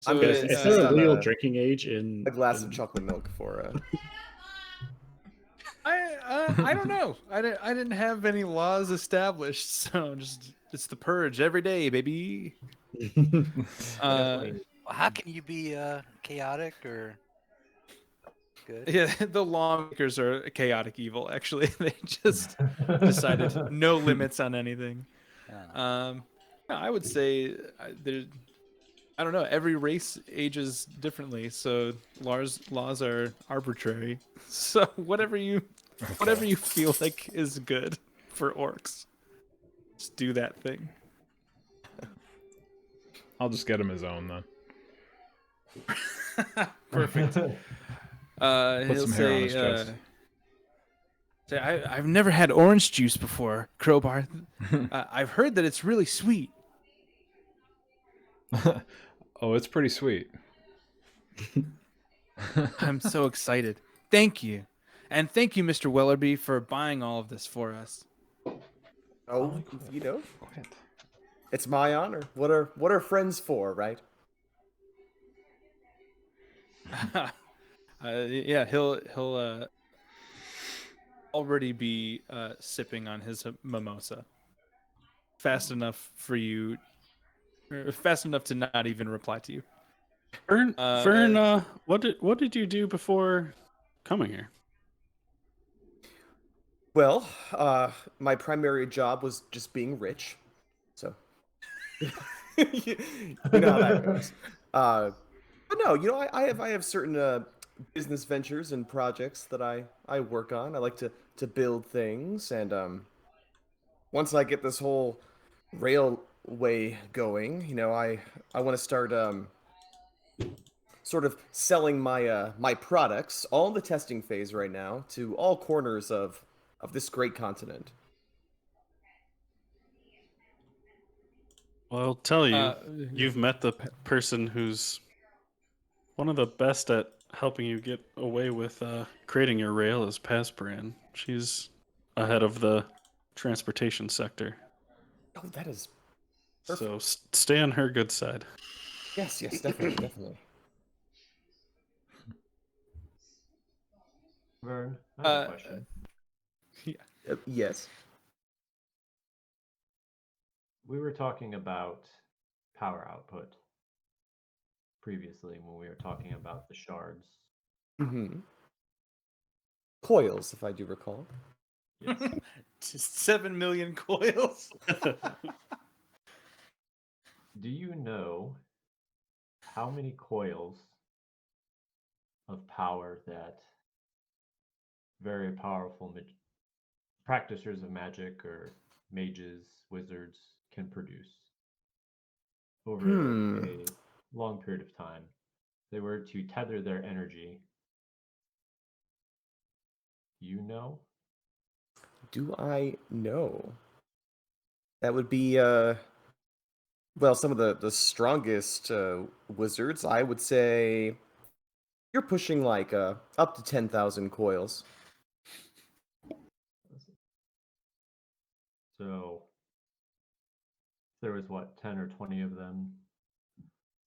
A: So
E: I'm gonna
D: Is
E: insist
D: there a
E: on
D: legal drinking age in
E: a glass of
D: in-
E: chocolate milk for
A: I don't know. I didn't have any laws established, so just it's the purge every day, baby.
F: Well, how can you be chaotic or good?
A: Yeah, the lawmakers are chaotic evil. Actually, they just decided no limits on anything. No, I would say there. I don't know. Every race ages differently, so laws are arbitrary. So whatever you feel like is good for orcs, just do that thing.
G: I'll just get him his own then.
A: Perfect.
G: Put
A: He'll
G: some hair on
A: say,
G: his chest.
A: I've never had orange juice before, Crowbar. I've heard that it's really sweet.
G: Oh, it's pretty sweet.
A: I'm so excited. Thank you. And thank you, Mr. Wellerby, for buying all of this for us.
E: Oh, it's my honor. What are friends for, right?
A: Yeah, he'll already be sipping on his mimosa. Fast enough for you, fast enough to not even reply to you.
B: Vern,
A: Uh,
B: what did you do before coming here?
E: Well, my primary job was just being rich. So you know how that goes. But no, I have certain business ventures and projects that I work on. I like to build things, and once I get this whole railway going, I want to start sort of selling my products, all in the testing phase right now, to all corners of this great continent.
B: Well, I'll tell you,
A: uh,
B: you've met the person who's one of the best at helping you get away with creating your rail is Pasparan. She's ahead of the transportation sector.
E: Oh, that is
B: So stay on her good side.
E: yes, definitely, definitely.
C: Vern, I have a
A: Uh,
C: question.
E: Yes.
C: We were talking about power output previously when we were talking about the shards.
E: Mm-hmm. Coils, if I do recall.
C: Yes.
A: Just 7 million coils.
C: Do you know how many coils of power that very powerful practitioners of magic or mages, wizards can produce over a long period of time. If they were to tether their energy, you know?
E: Do I know? That would be well, some of the strongest wizards. I would say you're pushing like up to 10,000 coils.
C: So if there was what, 10 or 20 of them,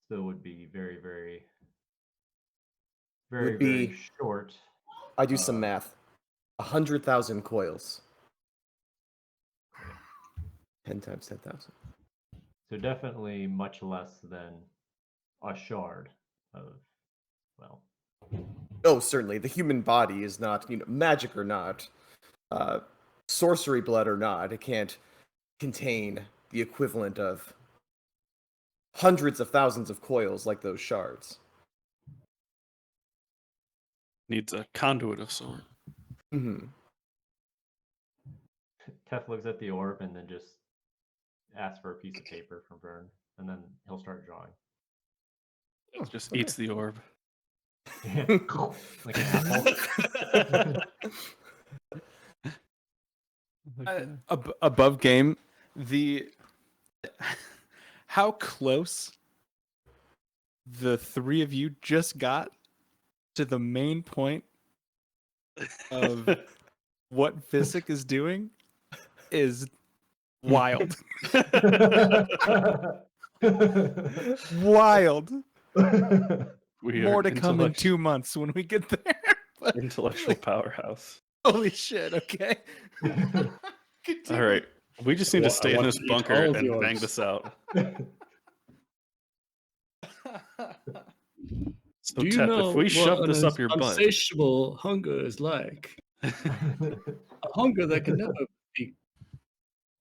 C: still would be very, very, very,
E: Would
C: very
E: be
C: short.
E: I do some math. 100,000 coils. 10 times 10,000.
C: So definitely much less than a shard of, well,
E: Oh, certainly. The human body is not, magic or not, uh, sorcery blood or not, it can't contain the equivalent of hundreds of thousands of coils like those shards.
B: Needs a conduit of sort.
E: Hmm.
C: Teth looks at the orb and then just asks for a piece of paper from Vern, and then he'll start drawing.
B: Just eats the orb.
C: Like an apple.
A: Above game, the how close the three of you just got to the main point of what Visick is doing is wild. Wild.
B: We
A: More
B: are
A: to come in 2 months when we get there. But
B: intellectual powerhouse.
A: holy shit, okay.
B: All right. We just need
D: Well,
B: to
D: I
B: stay in
D: want
B: this
D: to eat
B: bunker
D: all of
B: and
D: yours.
B: bang this out. So,
H: Do you
B: Teth,
H: know
B: if we
H: what
B: shove
H: an
B: this up your butt,
H: insatiable hunger is like? A hunger that can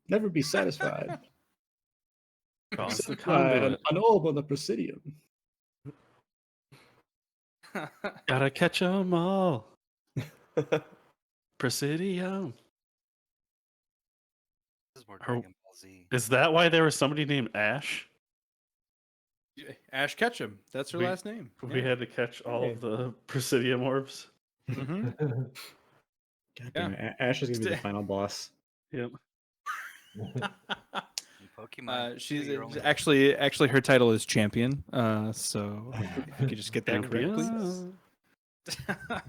H: never be satisfied.
B: cross the
H: Satisfied
B: conduit.
H: an orb on the Presidium.
B: Gotta catch 'em all. Presidium.
F: This is more
B: Or-
F: Dragon Ball Z.
B: Is that why there was somebody named Ash?
A: Ash Ketchum. That's her
B: We-
A: last name.
B: We had to catch all
E: Hey.
B: of the Presidium orbs.
A: Mm-hmm.
D: God damn it. Ash is going to be the final boss.
B: Yep.
F: In Pokemon.
A: She's
F: you're only-
A: actually her title is champion. So if you could just get that correct, please.
B: Champion.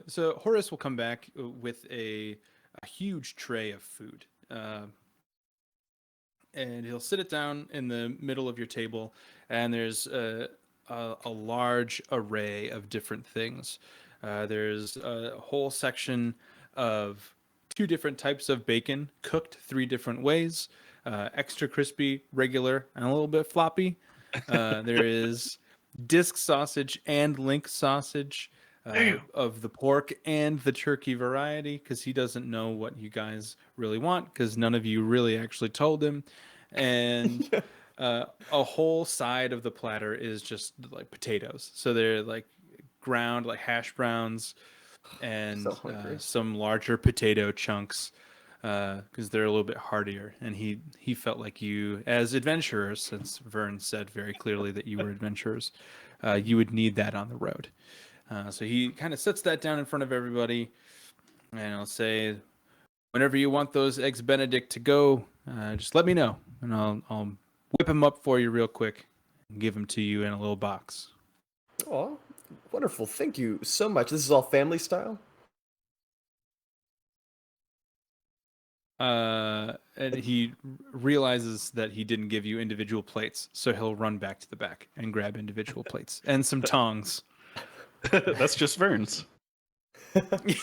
A: So Horace will come back with a huge tray of food, and he'll sit it down in the middle of your table, and there's a large array of different things. There's a whole section of 2 different types of bacon cooked 3 different ways, extra crispy, regular, and a little bit floppy. There is disc sausage and link sausage, of the pork and the turkey variety, because he doesn't know what you guys really want, because none of you really actually told him. And a whole side of the platter is just like potatoes. So they're like ground like hash browns and
E: So hungry.
A: some larger potato chunks, because they're a little bit heartier. And he felt like you, as adventurers, since Vern said very clearly that you were adventurers, you would need that on the road. So he kind of sets that down in front of everybody, and I'll say, whenever you want those eggs Benedict to go, just let me know, and I'll whip them up for you real quick and give them to you in a little box.
E: Oh, wonderful. Thank you so much. This is all family style?
A: And he realizes that he didn't give you individual plates, so he'll run back to the back and grab individual plates and some tongs.
B: That's just Vern's. Eat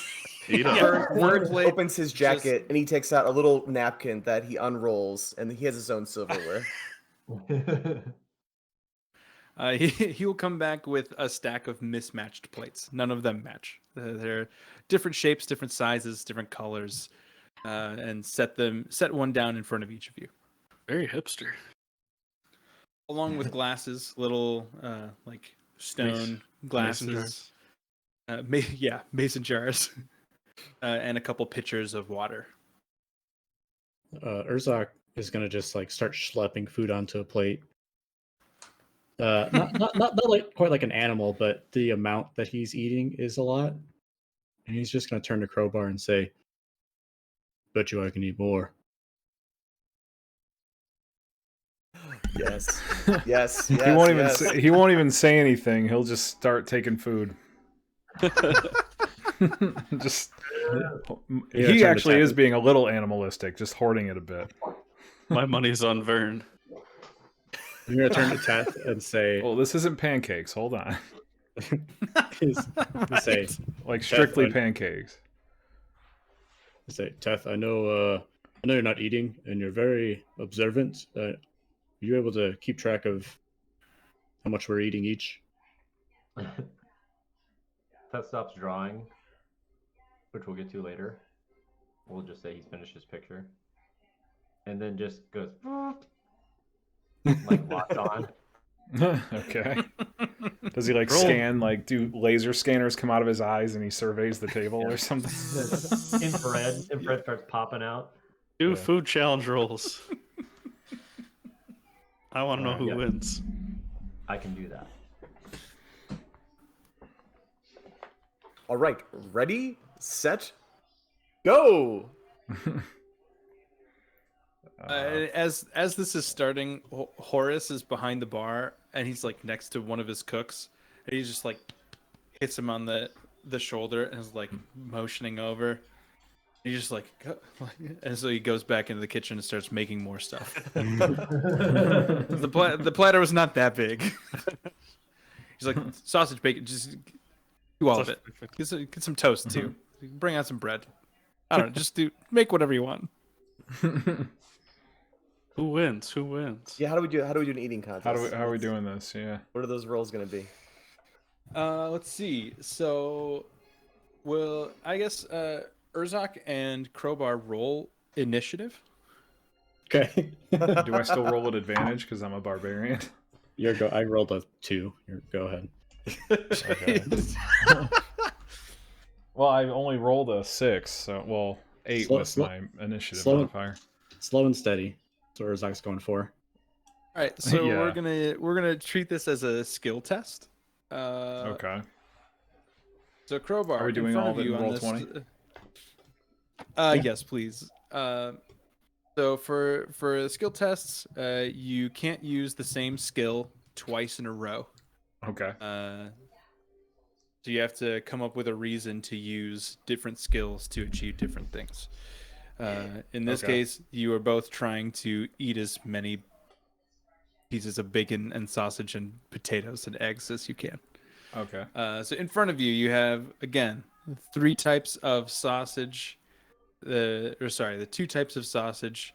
A: Yeah.
B: up.
E: Vern
A: plate,
E: opens his jacket and he takes out a little napkin that he unrolls, and he has his own silverware.
A: He will come back with a stack of mismatched plates. None of them match. They're different shapes, different sizes, different colors, and set one down in front of each of you,
B: Very hipster.
A: along with glasses, little like stone
B: Mason jars.
A: glasses. Yeah, mason jars, and a couple pitchers of water.
D: Urzak is gonna just like start schlepping food onto a plate. Not like quite like an animal, but the amount that he's eating is a lot. And he's just gonna turn to Crowbar and say, "Bet you I can eat more."
E: Yes. Yes.
G: He won't even
E: yes.
G: say, he won't even say anything. He'll just start taking food. Just
D: Yeah,
G: he
D: turn to
G: actually is
D: Tabby.
G: being a little animalistic, just hoarding it a bit.
B: My money's on Vern.
D: You're gonna turn to Teth and say,
G: Well, this isn't pancakes. Hold on.
D: say,
G: Like strictly
D: Teth,
G: pancakes.
D: Teth, I know you're not eating, and you're very observant. Are you able to keep track of how much we're eating each?
C: Ted stops drawing, which we'll get to later. We'll just say he's finished his picture. And then just goes, like, locked on.
G: Okay. Does he like
B: Roll.
G: scan, like do laser scanners come out of his eyes and he surveys the table or something?
C: Infrared starts popping out.
B: Do
G: Yeah.
B: food challenge rolls. I want to know
G: Alright.
B: who
C: Yeah.
B: wins.
C: I can do that.
E: All right, ready, set, go.
A: As this is starting, Horace is behind the bar, and he's like next to one of his cooks, and he just like hits him on the shoulder and is like motioning over. He's just like, and so he goes back into the kitchen and starts making more stuff. The platter was not that big. He's like, sausage, bacon, just do all of it. Get some toast too. Bring out some bread. I don't know, just make whatever you want.
B: Who wins? Who wins?
E: Yeah, how do we do an eating contest?
G: How are we doing this? Yeah.
E: What are those rolls gonna be?
A: Let's see. So, I guess Urzak and Crowbar roll initiative.
D: Okay.
G: Do I still roll at advantage because I'm a barbarian?
D: I rolled a 2. Go ahead.
G: Okay. Well, I only rolled a 6, so 8 with my initiative modifier.
D: Slow and steady. That's what Urzak's going for.
A: All right, so
G: Yeah.
A: we're gonna treat this as a skill test.
G: Okay.
A: So Crowbar,
G: Are we doing
A: in front
G: all
A: of
G: of it
A: you
G: in
A: on
G: roll
A: this,
G: 20?
A: Yes, please. So for the skill tests, you can't use the same skill twice in a row.
G: Okay.
A: So you have to come up with a reason to use different skills to achieve different things. In this
G: Okay.
A: case, you are both trying to eat as many pieces of bacon and sausage and potatoes and eggs as you can.
G: Okay.
A: So in front of you, you have, again, 3 types of sausage. The 2 types of sausage,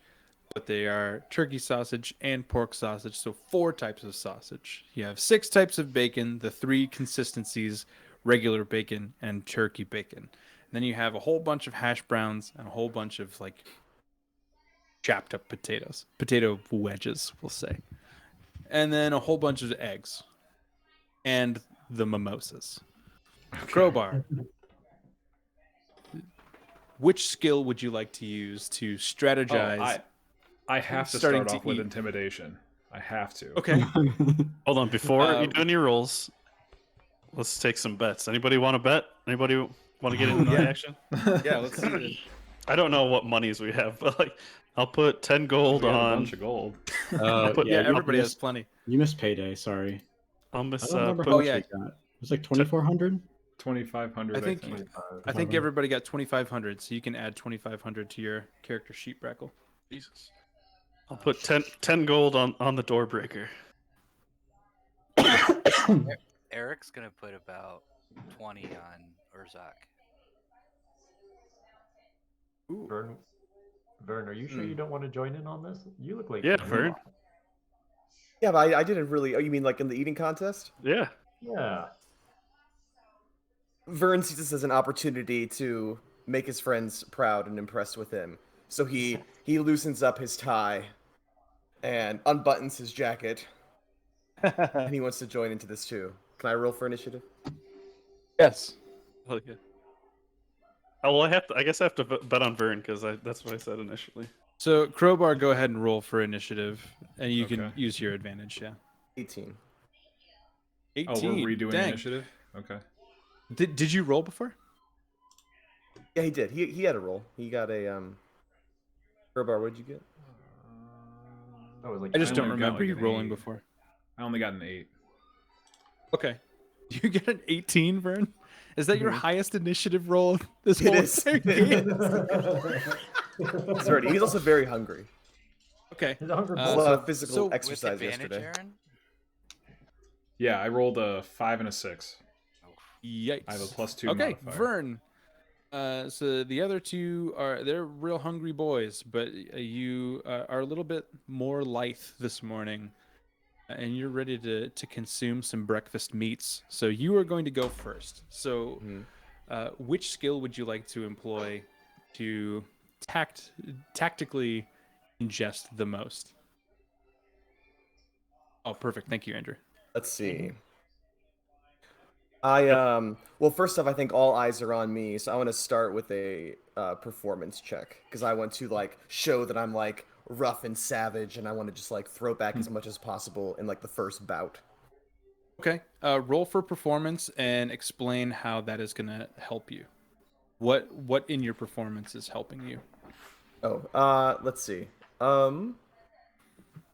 A: but they are turkey sausage and pork sausage. So 4 types of sausage. You have 6 types of bacon, the 3 consistencies, regular bacon and turkey bacon. And then you have a whole bunch of hash browns and a whole bunch of like chopped up potatoes, potato wedges, we'll say. And then a whole bunch of eggs and the mimosas. Crowbar. Which skill would you like to use to strategize?
G: I have to
A: starting
G: start
A: to
G: off with
A: eat.
G: intimidation. I have to.
A: Okay.
B: Hold on, before you
A: Um,
B: do any rolls, let's take some bets. Anybody want to bet? Anybody want to get into the
A: Yeah.
B: action?
A: Yeah, let's see this.
B: I don't know what monies we have, but like, I'll put 10 gold
G: We had a
B: on.
G: bunch of gold.
B: But
A: Yeah,
D: you
A: everybody has
D: missed,
A: plenty.
D: you missed payday. Sorry.
B: I'll
D: I
B: miss.
D: don't remember
B: Put,
D: how much
A: yeah.
D: we got. It was like 2,400.
G: 2,500.
A: I think-
C: 25.
A: I think everybody got 2,500, so you can add 2,500 to your character sheet, Brackle.
B: Jesus. I'll put 10 gold on the door breaker.
F: Eric's gonna put about 20 on Urzak.
C: Vern, are you sure you don't want to join in on this? You look like
B: Yeah,
C: you
B: Vern.
C: are.
E: Yeah, but I didn't really. Oh, you mean like in the eating contest?
B: Yeah.
C: Yeah.
E: Vern sees this as an opportunity to make his friends proud and impressed with him. So he loosens up his tie and unbuttons his jacket, and he wants to join into this too. Can I roll for initiative?
A: Yes.
B: Okay. Oh, well, I guess I have to bet on Vern because that's what I said initially.
A: So Crowbar, go ahead and roll for initiative, and you can
G: Okay.
A: use your advantage. Yeah.
E: 18.
A: 18.
G: Oh, we're redoing
A: Dang.
G: initiative. Okay.
A: Did you roll before?
E: Yeah, he did. He had a roll. He got a Crowbar. What'd you get?
C: That was like
A: I just
G: I
A: don't
G: only got,
A: remember
G: like,
A: you
G: an
A: rolling
G: 8.
A: before.
G: I only got an 8.
A: Okay. You get an 18, Vern? Is that your
E: Mhm.
A: highest initiative roll this
E: It
A: whole
E: is.
A: entire game?
E: He's ready. He's also very hungry.
A: Okay.
C: His hunger
E: A
C: ball-
E: lot
A: so-
E: of physical
F: With
E: exercise
F: advantage,
E: yesterday.
F: Aaron?
G: Yeah, I rolled a 5 and a 6.
A: Yikes.
G: I have a +2
A: Okay,
G: modifier.
A: Vern. So the other two they're real hungry boys, but you are a little bit more lithe this morning, and you're ready to consume some breakfast meats. So you are going to go first. So,
E: Mhm.
A: which skill would you like to employ to tactically ingest the most? Oh, perfect. Thank you, Andrew.
E: Let's see. Well, first off, I think all eyes are on me, so I want to start with a performance check because I want to like show that I'm like rough and savage, and I want to just like throw back as much as possible in like the first bout.
A: Okay. Roll for performance and explain how that is going to help you. What in your performance is helping you?
E: Oh, let's see.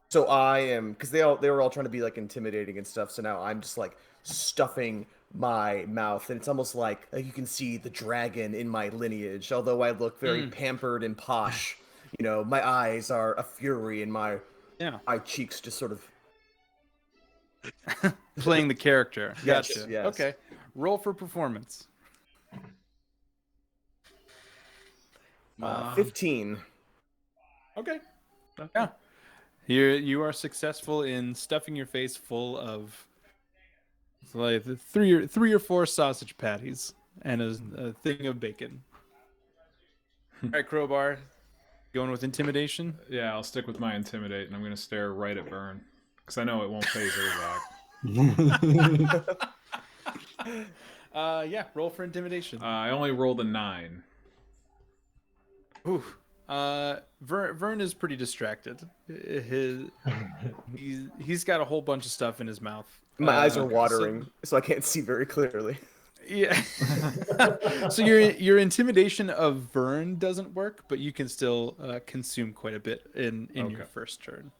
E: So I am because they were all trying to be like intimidating and stuff. So now I'm just like stuffing my mouth, and it's almost like you can see the dragon in my lineage. Although I look very pampered and posh, my eyes are a fury, and my
A: Yeah.
E: cheeks just sort of.
A: Playing the character.
E: Yes,
A: Gotcha.
E: yes.
A: Okay. Roll for performance.
E: 15.
A: Okay. Yeah. You are successful in stuffing your face full of like three or four sausage patties and a thing of bacon. All right, Crowbar. Going with intimidation?
G: Yeah, I'll stick with my intimidate, and I'm going to stare right at Vern. Because I know it won't phase Urzak.
A: Yeah, roll for intimidation.
G: I only rolled a 9.
A: Ooh. Vern is pretty distracted. He's got a whole bunch of stuff in his mouth.
E: My eyes are
A: so-
E: watering, so I can't see very clearly.
A: Yeah. So your intimidation of Vern doesn't work, but you can still consume quite a bit in your
G: Okay.
A: first turn.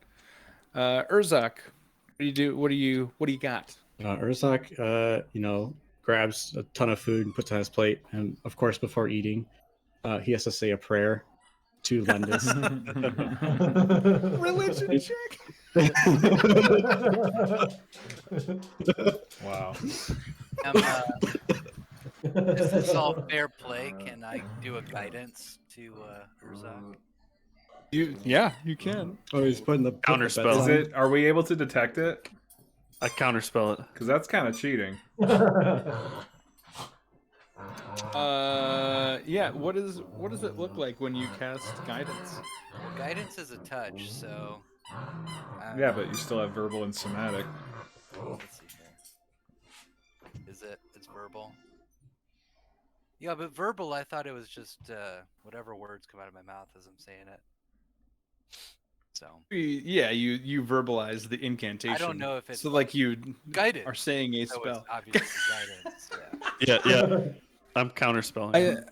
A: Urzak, what do you do? What do you got?
D: Urzak, grabs a ton of food and puts it on his plate, and of course, before eating, he has to say a prayer to Lendis.
A: Religion check.
G: Wow.
F: Is this all fair play? Can I do a guidance to Urzak?
A: You can.
D: Oh, he's putting the
B: Counterspell.
G: Is it? Are we able to detect it?
B: I counterspell it.
G: Because that's kind of cheating.
A: Yeah. What does it look like when you cast guidance?
F: Well, guidance is a touch, so.
G: Yeah, but you still have verbal and somatic.
F: Let's see here. Is it? It's verbal. Yeah, but verbal, I thought it was just whatever words come out of my mouth as I'm saying it. So.
A: Yeah, you verbalize the incantation.
F: I don't know if it's
A: so like you
F: guidance.
A: are saying a
F: So
A: spell.
F: it's obviously guidance. Yeah.
B: Yeah. I'm counterspelling.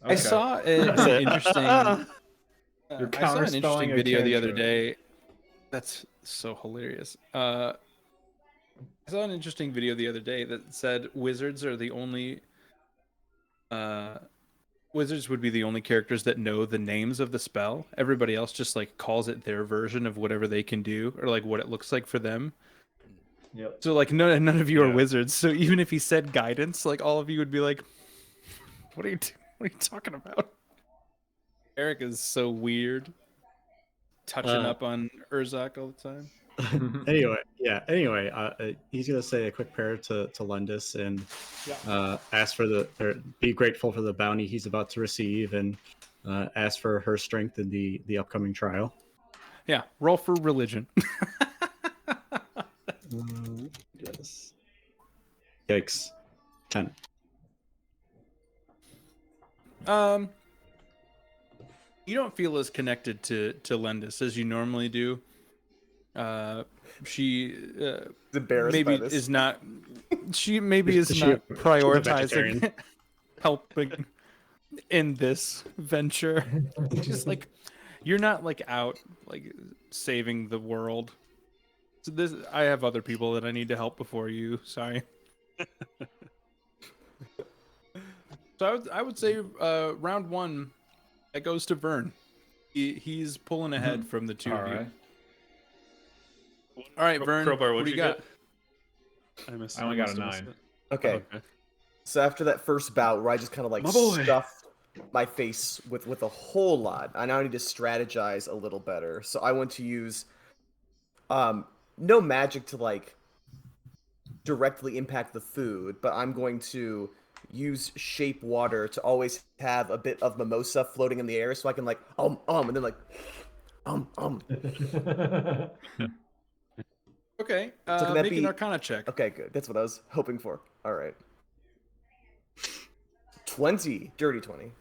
A: I saw an interesting.
G: You're
A: I saw an interesting
G: counterspelling a
A: video the other
G: cantrip.
A: day. That's so hilarious. I saw an interesting video the other day that said wizards are the only. Wizards would be the only characters that know the names of the spell. Everybody else just like calls it their version of whatever they can do or like what it looks like for them.
C: Yep.
A: So like none of you are
G: Yeah.
A: wizards. So even if he said guidance, like all of you would be like, what are you talking about? Eric is so weird. Touching up on Urzak all the time.
D: Anyway, he's gonna say a quick prayer to Lendis and ask for be grateful for the bounty he's about to receive and ask for her strength in the upcoming trial.
A: Yeah, roll for religion.
D: Yes. Yikes. 10.
A: You don't feel as connected to Lendis as you normally do. She
E: Embarrassed
A: maybe
E: by this.
A: is not. She maybe is
D: She's
A: not
D: a
A: prioritizing
D: vegetarian.
A: helping in this venture. Just like you're not like out like saving the world. So this, I have other people that I need to help before you. Sorry. So I would say round one, that goes to Vern. He's pulling ahead from the two
G: All
A: of you.
G: right.
A: All right, Vern.
B: Crowbar,
A: what
B: what'd
A: do you
B: you
A: got?
B: get?
G: I only got a
B: must have missed
G: 9.
B: it.
E: Okay. So after that first bout where I just kind of like
B: My boy.
E: stuffed my face with a whole lot, I now need to strategize a little better. So I want to use no magic to like directly impact the food, but I'm going to use shape water to always have a bit of mimosa floating in the air so I can like and then like
A: Okay.
E: So can that
A: Make an
E: be-
A: Arcana check.
E: Okay, good. That's what I was hoping for. All right. 20, dirty 20.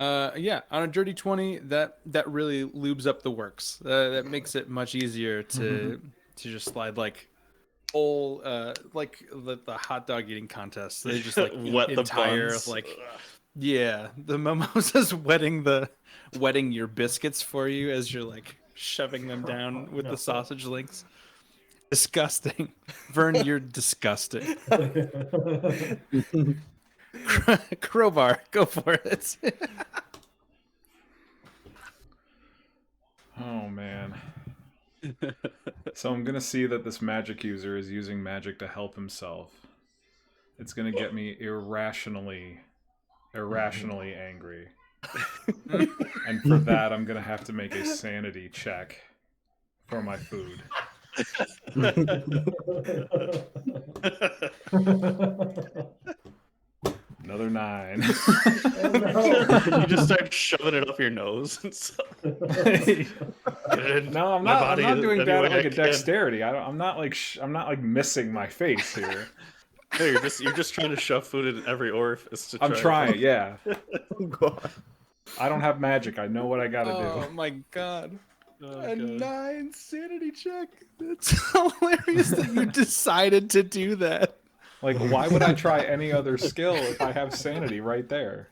A: Yeah, on a dirty 20, that really lubes up the works. That makes it much easier to just slide like whole like the hot dog eating contest. They just like
B: Wet
A: eat
B: the
A: entire
B: buns.
A: like yeah, the mimosas wetting your biscuits for you as you're like shoving them down with the sausage links. Disgusting. Vern, you're disgusting. Crowbar, go for it.
G: Oh man. So I'm gonna see that this magic user is using magic to help himself. It's gonna get me irrationally angry. And for that, I'm gonna have to make a sanity check for my food. Another 9.
B: You just start shoving it up your nose and stuff.
G: No, I'm
B: My
G: not.
B: body
G: I'm not doing
B: any
G: that
B: way
G: at like
B: I
G: a
B: can.
G: dexterity. I'm not like I'm not like missing my face here.
B: No, you're just trying to shove food in every orifice to try.
G: I'm trying. Yeah.
E: Oh god.
G: I don't have magic. I know what I gotta
A: Oh
G: do.
A: my god.
B: Oh,
A: A
B: God.
A: 9 sanity check. That's hilarious that you decided to do that.
G: Like, why would I try any other skill if I have sanity right there?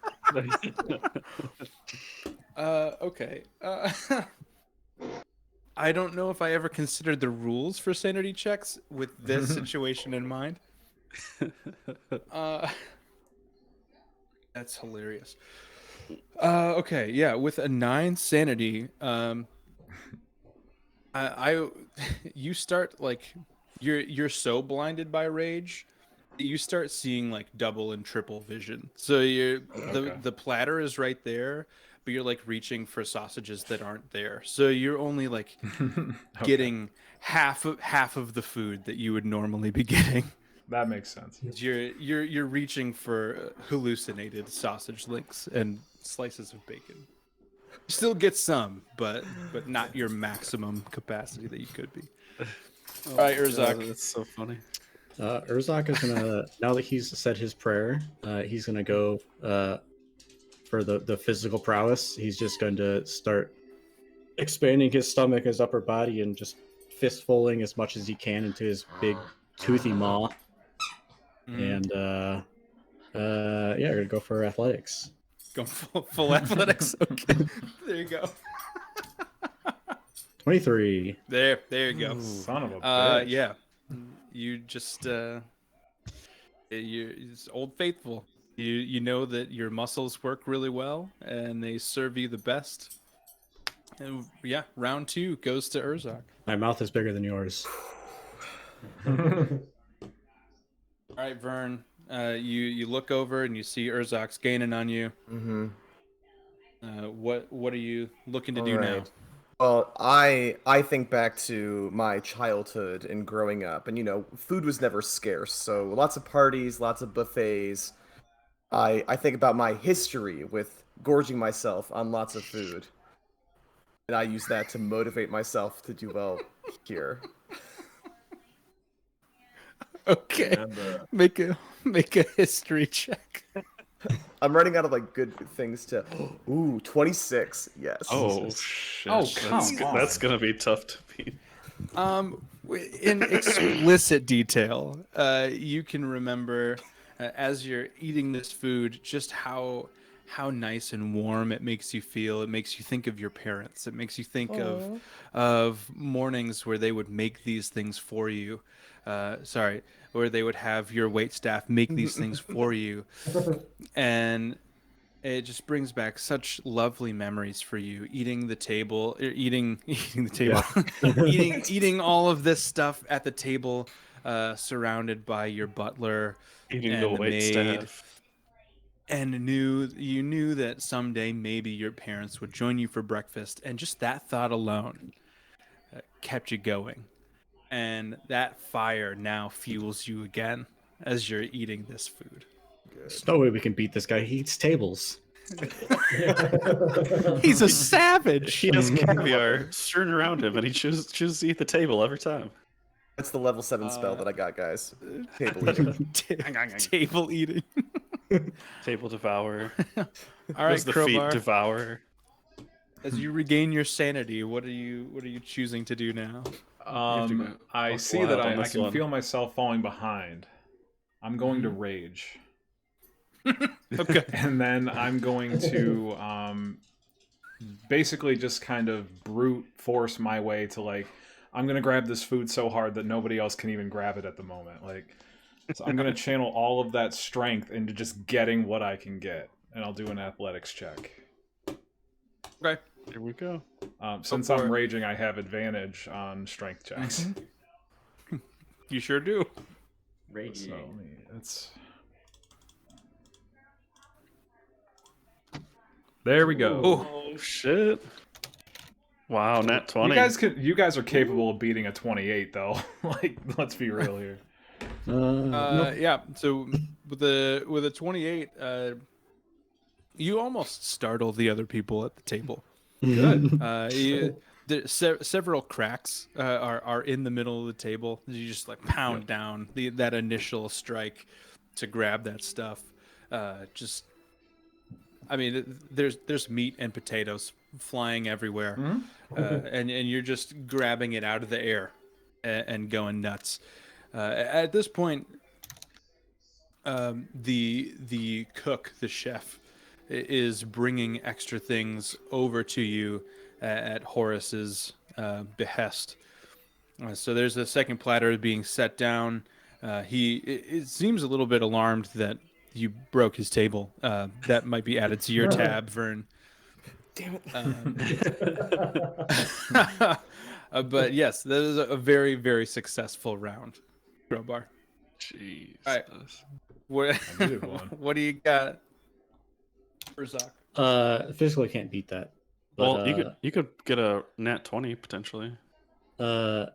A: Okay. I don't know if I ever considered the rules for sanity checks with this situation in mind. That's hilarious. Okay, yeah, with a 9 sanity, you start like you're so blinded by rage that you start seeing like double and triple vision. So
G: Okay.
A: the platter is right there, but you're like reaching for sausages that aren't there. So you're only like getting half of the food that you would normally be getting.
G: That makes sense.
A: You're reaching for hallucinated sausage links and slices of bacon. Still get some, but not your maximum capacity that you could be. All right, Urzak.
B: That's so funny.
D: Urzak is gonna, now that he's said his prayer, he's gonna go for the physical prowess. He's just going to start expanding his stomach, his upper body, and just fistfulling as much as he can into his big toothy maw. And yeah, we're gonna go for athletics.
A: Go full athletics. Okay, there you go.
D: 23.
A: There you go.
G: Son of a bitch.
A: Yeah, you just it's Old Faithful. You know that your muscles work really well and they serve you the best. And yeah, round 2 goes to Urzak.
D: My mouth is bigger than yours.
A: All right, Vern. You look over and you see Urzak's gaining on you.
E: Mm-hmm.
A: What are you looking to do now?
E: Well, I think back to my childhood and growing up, and food was never scarce, so lots of parties, lots of buffets. I think about my history with gorging myself on lots of food, and I use that to motivate myself to do well here.
A: Okay, make a history check.
E: I'm running out of like good things to. Ooh, 26. Yes.
B: Oh shit!
A: Oh,
B: that's,
A: come
B: that's
A: on.
B: gonna be tough to beat.
A: In explicit detail, you can remember as you're eating this food just how nice and warm it makes you feel. It makes you think of your parents. It makes you think of mornings where they would make these things for you. Where they would have your wait staff make these things for you, and it just brings back such lovely memories for you. Eating the table, eating the table, eating all of this stuff at the table, surrounded by your butler
B: Eating the
A: and the
B: wait
A: maid,
B: staff.
A: and you knew that someday maybe your parents would join you for breakfast, and just that thought alone kept you going, and that fire now fuels you again as you're eating this food.
D: There's no way we can beat this guy. He eats tables.
A: He's a savage.
B: He has caviar strewn around him, and he chooses to eat the table every time.
E: That's the level 7 spell that I got, guys. Table eating.
A: Table eating.
B: Table devour.
A: All right,
B: Does the feet
A: Crowbar.
B: devour?
A: As you regain your sanity, what are you choosing to do now?
G: I
B: buck
G: see
B: wild
G: that
B: on
G: I
B: this
G: can
B: one.
G: feel myself falling behind. I'm going to rage.
A: Okay.
G: And then I'm going to basically just kind of brute force my way to like, I'm going to grab this food so hard that nobody else can even grab it at the moment. Like, so I'm going to channel all of that strength into just getting what I can get. And I'll do an athletics check.
A: Okay.
B: Here we go.
G: Since
A: for
G: I'm
A: it.
G: raging, I have advantage on strength checks.
A: You sure do.
C: Raging.
G: So it's... There we go.
B: Oh shit! Wow, nat 20.
G: You guys are capable of beating a 28 though. Like, let's be real here.
A: Yeah. So with a 28, you almost startle the other people at the table.
G: Good.
A: Several cracks are in the middle of the table. You just like pound down that initial strike to grab that stuff. I mean, there's meat and potatoes flying everywhere, and you're just grabbing it out of the air and going nuts. At this point, the cook, the chef, is bringing extra things over to you at Horace's behest. So there's a second platter being set down. It seems a little bit alarmed that you broke his table. That might be added to your tab, Vern.
E: Damn
A: it. But yes, that is a very, very successful round, Crowbar.
B: Jesus.
A: All right. What,
G: I needed one.
A: what do you got, Urzak?
D: Physically can't beat that. But,
B: Well, you could get a nat 20 potentially.
D: no.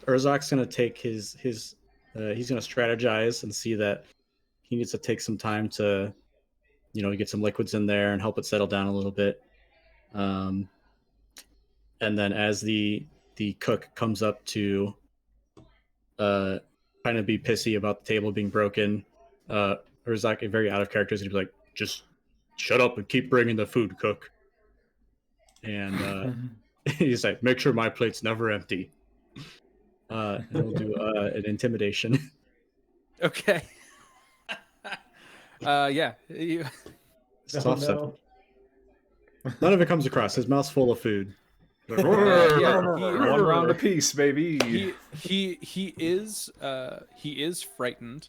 D: Urzak's gonna take his he's gonna strategize and see that he needs to take some time to, get some liquids in there and help it settle down a little bit. And then as the cook comes up to kind of be pissy about the table being broken, Urzak, very out of character, is gonna be like, just shut up and keep bringing the food, cook. And he's like, make sure my plate's never empty. And we'll do an intimidation.
A: Okay. Yeah.
D: Soft stuff. None of it comes across. His mouth's full of food.
A: Yeah,
G: One round apiece, baby.
A: he is frightened,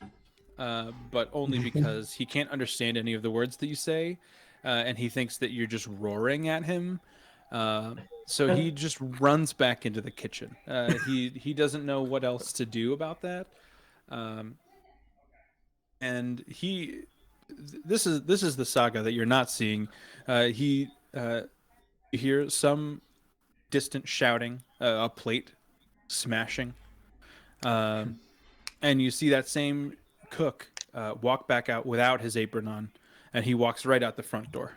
A: but only because he can't understand any of the words that you say, and he thinks that you're just roaring at him. So he just runs back into the kitchen. He doesn't know what else to do about that, and this is the saga that you're not seeing. You hear some distant shouting, a plate smashing, and you see that same cook walk back out without his apron on, and he walks right out the front door.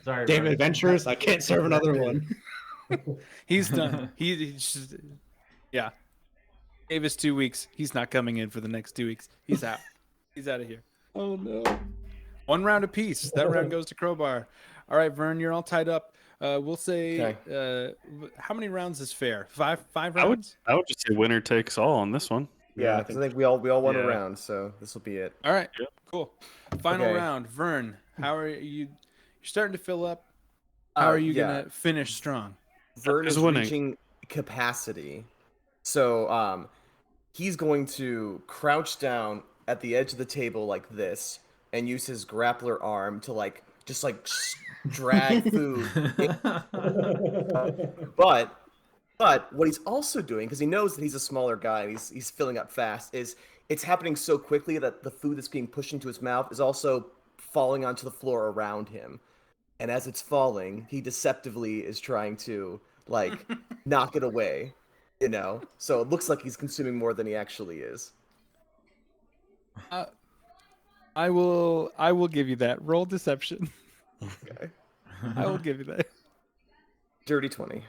C: Sorry.
D: Damn
C: Vern.
D: adventurers! I can't serve another one.
A: He's done. He's just, yeah. Gave us 2 weeks. He's not coming in for the next 2 weeks. He's out. He's out of here.
H: Oh no.
A: 1 round apiece. That round goes to Crowbar. All right, Vern, you're all tied up. We'll say, how many rounds is fair? Five rounds?
B: I would just say winner takes all on this one.
E: Yeah,
D: I
E: because I think we all won a
B: Yeah.
E: round, so this will be it.
A: All right, cool. Final
E: Okay.
A: round. Vern, how are you? You're starting to fill up. How are you
E: yeah.
A: gonna finish strong?
E: Vern
B: Who's
E: is
B: winning?
E: reaching capacity, so he's going to crouch down at the edge of the table like this, and use his grappler arm to just drag food. But what he's also doing, because he knows that he's a smaller guy and he's filling up fast, is it's happening so quickly that the food that's being pushed into his mouth is also falling onto the floor around him. And as it's falling, he deceptively is trying to knock it away, So it looks like he's consuming more than he actually is.
A: I will give you that. Roll deception.
E: Okay.
A: I will give you that.
E: Dirty 20.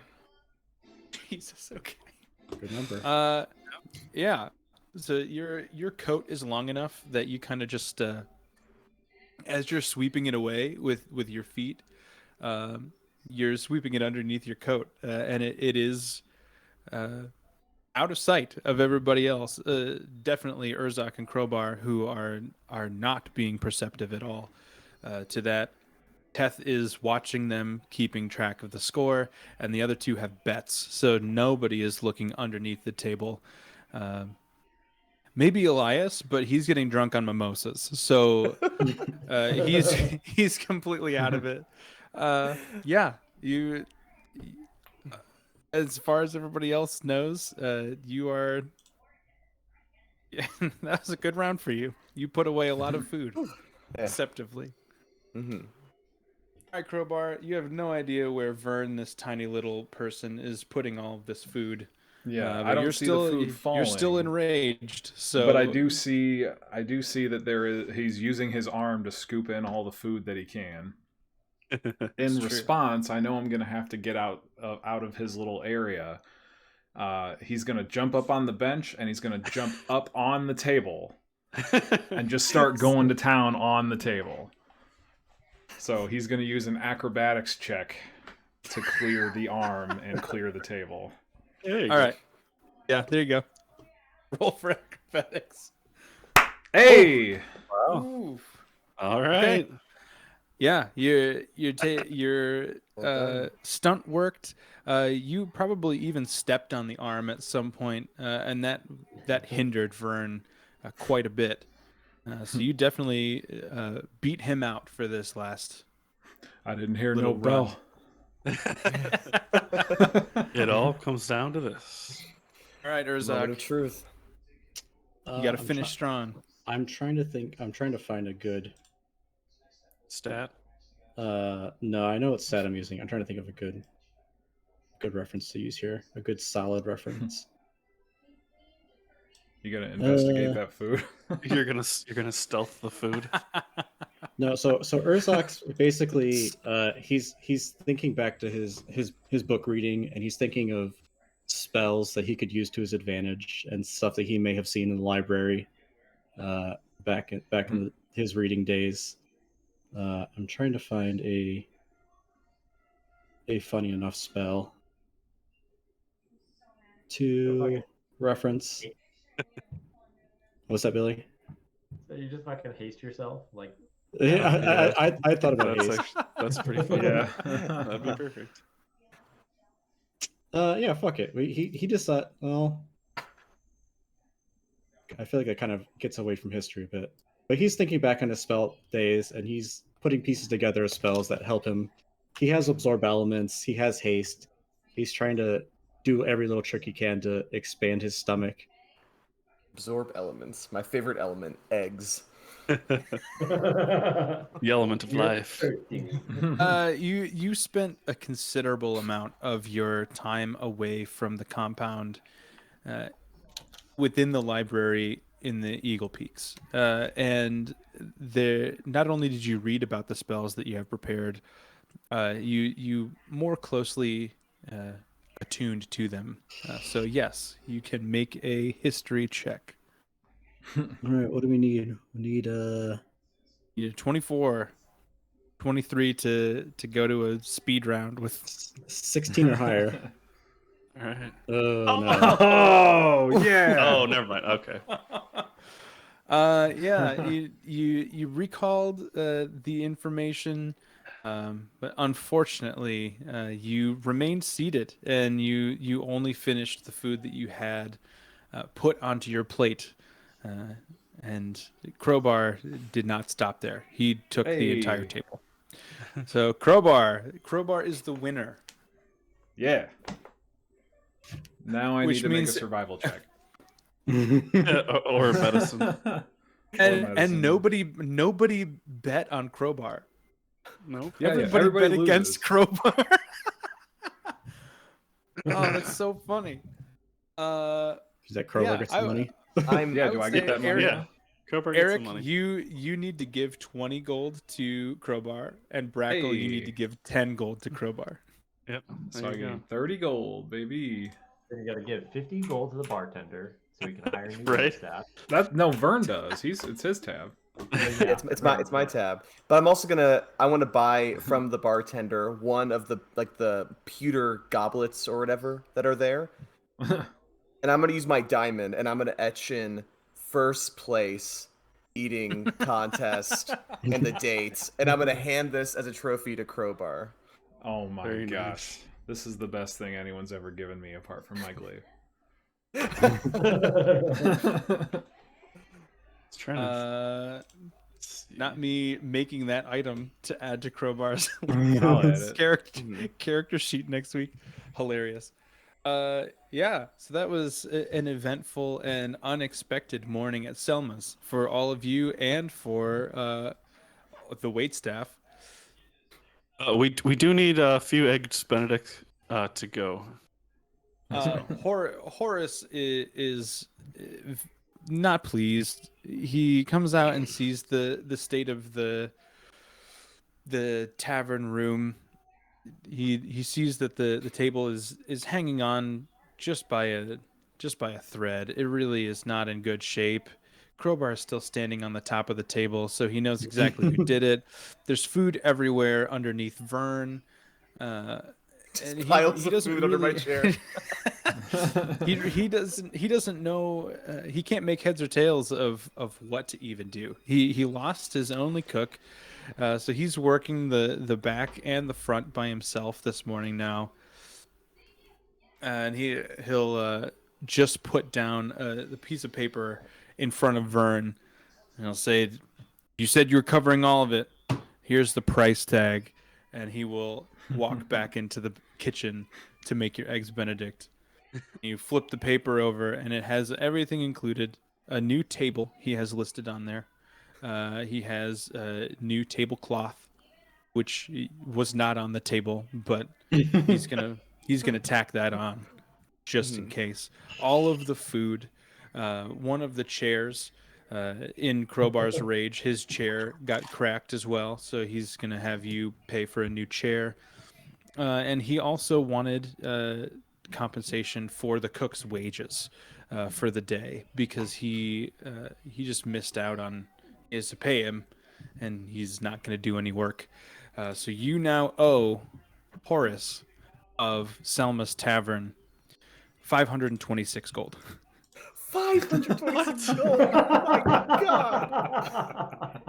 A: Jesus. Okay.
D: Good number.
A: Yeah. So your coat is long enough that you kind of just as you're sweeping it away with your feet, you're sweeping it underneath your coat, and it is out of sight of everybody else. Definitely Urzak and Crowbar, who are not being perceptive at all to that. Teth is watching them, keeping track of the score, and the other two have bets, so nobody is looking underneath the table. Maybe Elias, but he's getting drunk on mimosas, so he's completely out of it. Yeah, you. As far as everybody else knows, you are. Yeah, that was a good round for you. You put away a lot of food, deceptively.
E: Mm-hmm.
A: All right, Crowbar, you have no idea where Vern, this tiny little person, is putting all of this food.
G: Yeah,
A: But
G: I don't
A: you're
G: see
A: still,
G: the food falling.
A: You're still enraged, so.
G: But I do see that he's using his arm to scoop in all the food that he can. In
A: true.
G: response, I know I'm gonna have to get out of his little area. He's gonna jump up on the bench and he's gonna jump up on the table and just start going to town on the table. So he's gonna use an acrobatics check to clear the arm and clear the table.
B: There you
A: All
B: go.
A: right. Yeah, there you go. Roll for acrobatics.
G: Hey!
A: Ooh.
B: All right.
A: Okay. Yeah, your
E: Well done.
A: stunt worked. You probably even stepped on the arm at some point, and that hindered Vern quite a bit. So you definitely beat him out for this last.
G: I didn't hear
A: Little
G: no bell.
B: It all comes down to this.
A: All right,
E: Moment
A: Urzak,
E: of truth.
A: you got to
D: I'm
A: finish strong.
D: I'm trying to think. I'm trying to find a good.
B: Stat.
D: No, I know what stat I'm using. I'm trying to think of a good reference to use here. A good solid reference.
G: You gotta investigate that food.
B: You're gonna stealth the food.
D: No, so Urzak's basically he's thinking back to his book reading, and he's thinking of spells that he could use to his advantage and stuff that he may have seen in the library back in his reading days. I'm trying to find a funny enough spell to reference. What's that, Billy?
C: So you just fucking haste yourself, like.
D: Yeah, I thought about haste.
B: That's pretty funny.
G: Yeah.
B: That'd be perfect.
D: Yeah, fuck it. He just thought, well, I feel like that kind of gets away from history a bit. But he's thinking back on his spell days, and he's putting pieces together of spells that help him. He has absorb elements. He has haste. He's trying to do every little trick he can to expand his stomach.
E: Absorb elements. My favorite element, eggs.
B: The element of life.
A: You spent a considerable amount of your time away from the compound, within the library in the Eagle Peaks, and not only did you read about the spells that you have prepared, you more closely attuned to them. So yes, you can make a history check.
D: All right, what do we need? We need
A: You need a 24, 23 to go to a speed round with.
D: 16 or higher.
B: All right.
D: Oh no.
G: Oh yeah.
B: Oh, never mind. Okay.
A: Yeah, you recalled the information, but unfortunately, you remained seated, and you only finished the food that you had put onto your plate. And Crowbar did not stop there. He took the entire
G: Hey.
A: table. So Crowbar is the winner.
G: Yeah. Now I
A: Which
G: need to make a
A: means-
G: survival check.
B: Or medicine.
A: And
G: medicine.
A: nobody bet on Crowbar.
B: No.
G: Yeah,
A: Everybody bet
G: loses.
A: against Crowbar. Oh, that's so funny.
D: Is that Crowbar
A: Yeah,
D: gets the money?
G: Yeah,
A: I
G: do
A: would
G: I get
A: say
G: that money?
A: Eric,
B: Yeah. Cobra gets
A: Eric,
B: the money.
A: you need to give 20 gold to Crowbar, and Brackle, you need
G: Hey.
A: to give 10 gold to Crowbar.
B: Yep.
G: So
B: There
G: I
B: you go.
G: gain 30 gold, baby.
C: Then you gotta give 50 gold to the bartender so he can hire new
B: Right.
C: staff.
G: No, Vern does. It's his tab.
E: Yeah, it's my tab. But I'm also I want to buy from the bartender one of the pewter goblets or whatever that are there. And I'm gonna use my diamond and I'm gonna etch in first place eating contest and the dates. And I'm gonna hand this as a trophy to Crowbar.
G: Oh my
B: Very
G: gosh.
B: nice.
G: This is the best thing anyone's ever given me apart from my glaive.
B: It's trying to.
A: Not me making that item to add to Crowbar's
G: I'll add it.
A: character sheet next week. Hilarious. Yeah, so that was an eventful and unexpected morning at Selma's for all of you and for the wait staff.
B: We do need a few eggs Benedict to go.
A: Horace is not pleased. He comes out and sees the state of the tavern room. He sees that the table is hanging on just by a thread. It really is not in good shape. Crowbar is still standing on the top of the table, so he knows exactly who did it. There's food everywhere underneath Vern. And
E: Piles
A: he
E: of
A: doesn't
E: food under my chair.
A: he doesn't know. He can't make heads or tails of what to even do. He lost his only cook, so he's working the back and the front by himself this morning now. And he'll just put down the piece of paper in front of Vern, and he'll say, "You said you were covering all of it. Here's the price tag." And he will walk back into the kitchen to make your eggs Benedict. You flip the paper over, and it has everything included. A new table he has listed on there. He has a new tablecloth, which was not on the table, but he's gonna tack that on just in case. All of the food. One of the chairs. In Crowbar's rage, his chair got cracked as well, so he's gonna have you pay for a new chair. And he also wanted compensation for the cook's wages for the day because he just missed out on is to pay him, and he's not going to do any work. So you now owe Horace of Selma's Tavern 526 gold.
E: 526 gold. Oh my god.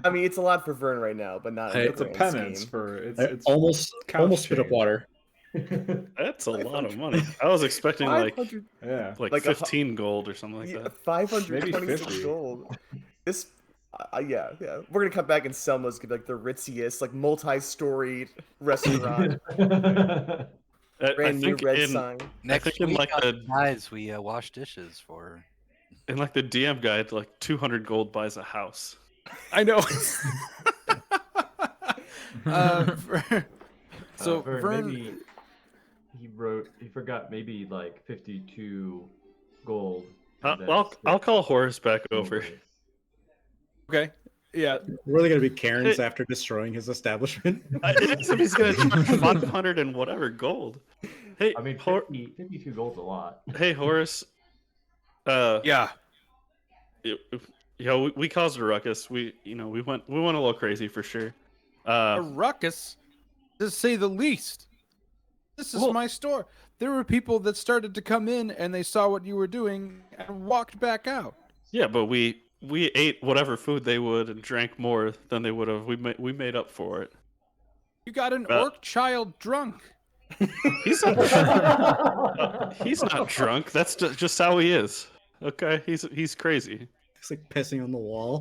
E: I mean, it's a lot for Vern right now, but not. in the
G: It's a
E: grand
G: penance
E: scheme.
G: for
D: I
G: it's
D: almost
G: couch
D: spit up
G: change.
D: water.
B: That's a lot of money. I was expecting like
E: 500,
G: Yeah.
E: like a
B: 15 gold or something like
E: yeah,
B: that.
E: 526
G: Maybe 50.
E: gold. This, yeah. We're gonna come back and Selma's gonna be like the ritziest, like multi-storied restaurant,
B: I
E: brand new
B: think
E: red
B: in
E: sign.
F: Next
B: think in,
F: week
B: like,
F: on
B: the-
F: the guys we wash dishes for.
B: in like the DM guide, like 200 gold buys a house.
A: I know. So Vern,
C: maybe he forgot maybe like 52 gold. and then
B: I'll
C: 6
B: call Horace back over.
C: silver.
A: okay. Yeah.
D: We're really gonna be Karens after destroying his establishment.
B: Somebody's gonna charge 500 and whatever gold. Hey,
C: I mean, 52 gold's a lot.
B: hey, Horace.
A: Yeah.
B: We caused a ruckus. We went a little crazy for sure.
A: A ruckus, to say the least. This is
B: Well-
A: my store. There were people that started to come in and they saw what you were doing and walked back out.
B: Yeah, but we ate whatever food they would and drank more than they would have. We made up for it.
A: You got an orc child drunk.
B: He's not, he's not drunk. That's just how he is. Okay, he's crazy.
D: It's like pissing on the wall.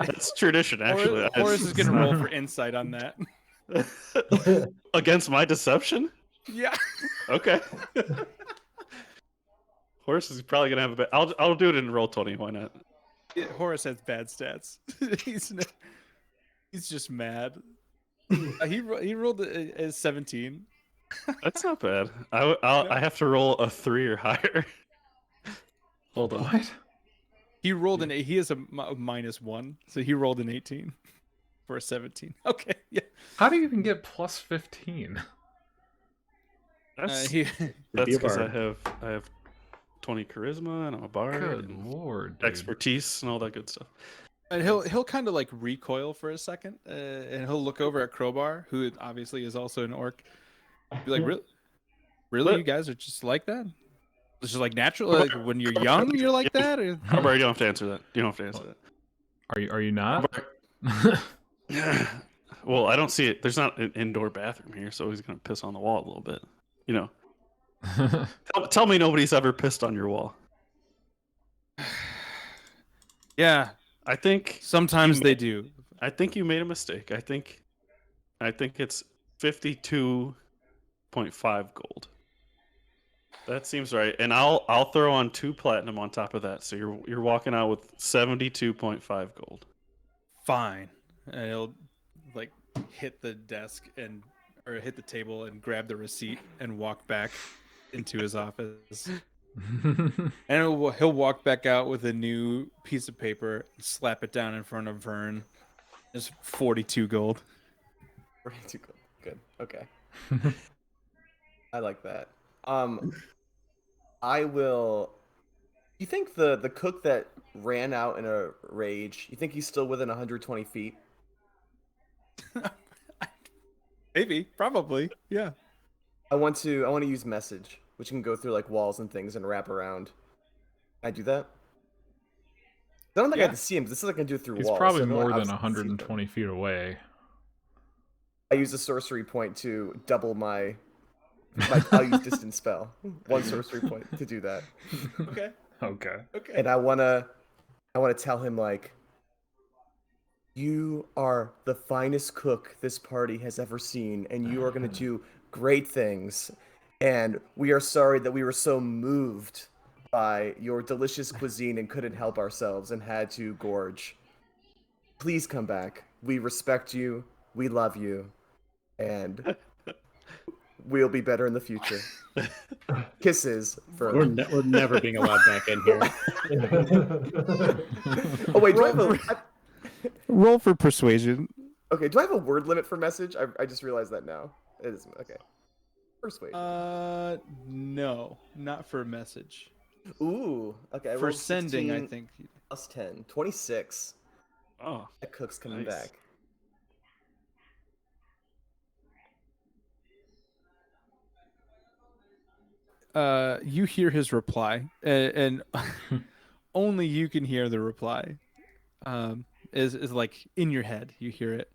B: That's tradition, actually.
A: Horace is going to roll for insight on that.
B: Against my deception?
A: Yeah.
B: Okay. Horace is probably gonna have a bit. I'll do it in roll 20. Why not?
A: Horace has bad stats. He's just mad. He rolled a 17.
B: That's not bad. I have to roll a 3 or higher. Hold on.
G: What?
A: He rolled he has a -1, so he rolled an 18 for a 17. Okay, yeah.
G: How do you even get plus 15?
B: That's
D: Be a
B: because
D: bard.
B: I have 20 charisma and I'm a bard.
G: Good
B: and
G: lord, dude.
B: expertise and all that good stuff.
A: And he'll kind of like recoil for a second, and he'll look over at Crowbar, who obviously is also an orc. Be like, really,
B: What?
A: you guys are just like that? It's just like natural. Like when you're young, you're like that. Or...
B: Crowbar, you don't have to answer that. You don't have to answer that.
G: Are you not?
B: Well, I don't see it. There's not an indoor bathroom here, so he's gonna piss on the wall a little bit. You know. Tell me nobody's ever pissed on your wall.
A: Yeah,
B: I think
A: sometimes they do.
B: I think you made a mistake. I think it's 52.5 gold. That seems right. And I'll throw on 2 platinum on top of that. So you're walking out with 72.5 gold.
A: Fine, and he'll like hit the desk or hit the table and grab the receipt and walk back into his office. And he'll walk back out with a new piece of paper, slap it down in front of Vern. It's 42 gold.
E: 42 gold. Good. Okay. I like that. I will. You think the cook that ran out in a rage? You think he's still within 120 feet?
A: Maybe, probably, yeah.
E: I want to use message, which can go through like walls and things and wrap around. Can I do that? I don't think I have to see him. This is like I can do it through
G: He's
E: walls.
G: probably
E: so I don't
G: more than
E: obviously see them.
G: 120 feet away.
E: I use a sorcery point to double my I'll use distance spell. 1 sorcery point to do that.
A: Okay.
G: Okay.
A: Okay.
E: And I wanna tell him like, you are the finest cook this party has ever seen, and you are gonna do great things. And we are sorry that we were so moved by your delicious cuisine and couldn't help ourselves and had to gorge. Please come back. We respect you. We love you. And we'll be better in the future. Kisses for.
D: We're never being allowed back in here.
E: Oh wait, do I have a?
A: Roll for persuasion.
E: Okay, do I have a word limit for message? I just realized that now. It is okay. Persuasion.
A: No, not for message.
E: Ooh, okay. I
A: For
E: rolled
A: sending, I
E: 16
A: think.
E: plus 10, 26.
B: Oh,
E: That cook's coming
B: Nice.
E: back.
A: You hear his reply, and only you can hear the reply. Is like in your head, you hear it,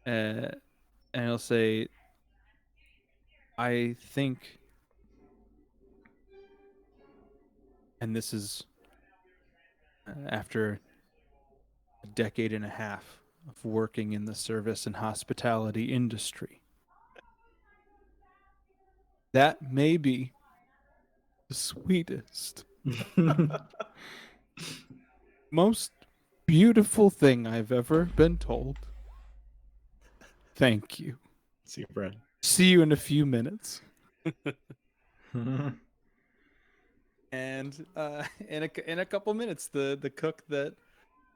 A: and he'll say, "I think," and this is after a decade and a half of working in the service and hospitality industry. That may be the sweetest, most beautiful thing I've ever been told. Thank you.
D: See you, Brad.
A: See you in a few minutes. And in a couple minutes, the cook that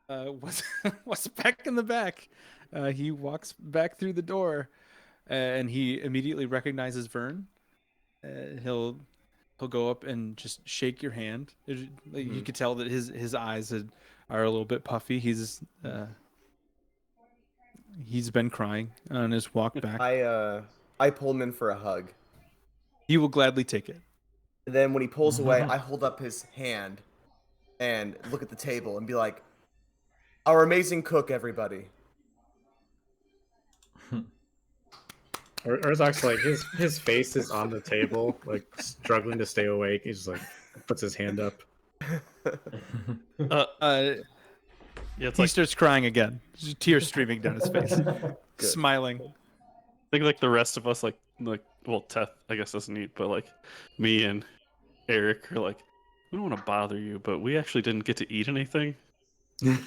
A: was was back in the back, he walks back through the door, and he immediately recognizes Vern. He'll go up and just shake your hand. You could tell that his eyes are a little bit puffy. He's been crying on his walk back.
E: I pull him in for a hug.
A: He will gladly take it.
E: And then when he pulls away, I hold up his hand and look at the table and be like, "Our amazing cook, everybody."
D: Urzak's like his face is on the table, like struggling to stay awake. He's just like puts his hand up.
B: Yeah, it's
A: He
B: like
A: starts crying again, just tears streaming down his face, smiling.
B: I think like the rest of us, like well, Teth, I guess doesn't eat, but like me and Eric are like, we don't want to bother you, but we actually didn't get to eat anything. I'm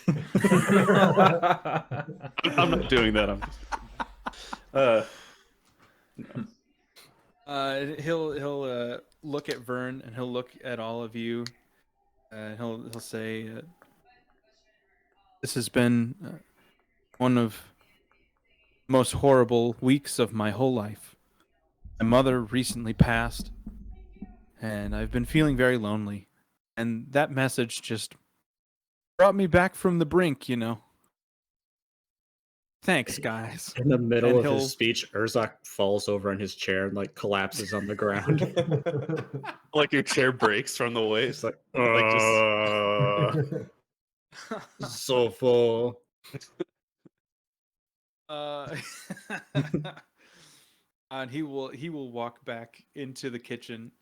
B: not doing that.
A: He'll look at Vern and he'll look at all of you, and he'll say, "This has been one of the most horrible weeks of my whole life. My mother recently passed, and I've been feeling very lonely. And that message just brought me back from the brink, you know. Thanks, guys."
D: In the middle
A: And
D: of
A: he'll-
D: his speech, Urzak falls over in his chair and like collapses on the ground.
B: Like your chair breaks from the weight.
D: It's like, so full.
A: And he will walk back into the kitchen,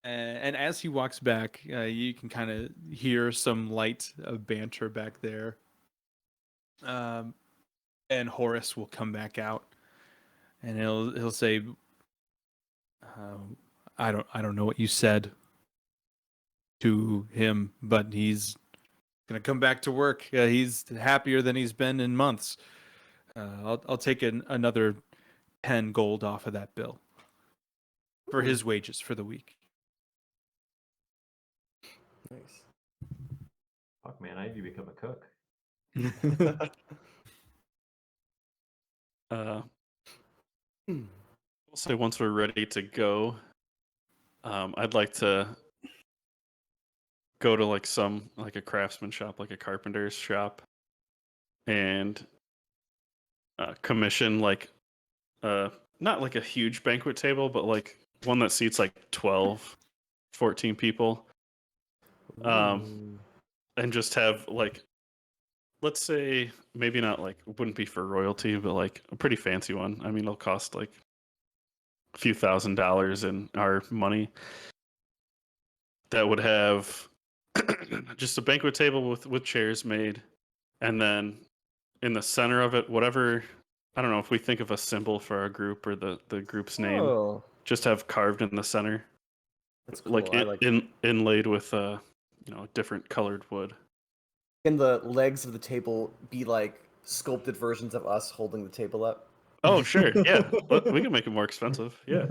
A: and as he walks back, you can kind of hear some light banter back there. And Horace will come back out, and he'll say, I don't know what you said to him, but he's gonna come back to work. He's happier than he's been in months. I'll take another 10 gold off of that bill for his wages for the week.
E: Nice.
C: Fuck, man, I need to become a cook.
B: We'll say once we're ready to go, I'd like to go to like a craftsman shop, like a carpenter's shop, and commission like not like a huge banquet table, but like one that seats like 12, 14 people. And just have like, let's say maybe not like, wouldn't be for royalty, but like a pretty fancy one. I mean, it'll cost like a few $1,000s in our money. That would have just a banquet table with chairs made, and then in the center of it, whatever, I don't know if we think of a symbol for our group or the group's name,
E: Oh,
B: just have carved in the center,
E: that's cool.
B: like
E: I like
B: inlaid with different colored wood.
E: Can the legs of the table be like sculpted versions of us holding the table up?
B: Oh sure, yeah, we can make it more expensive, yeah.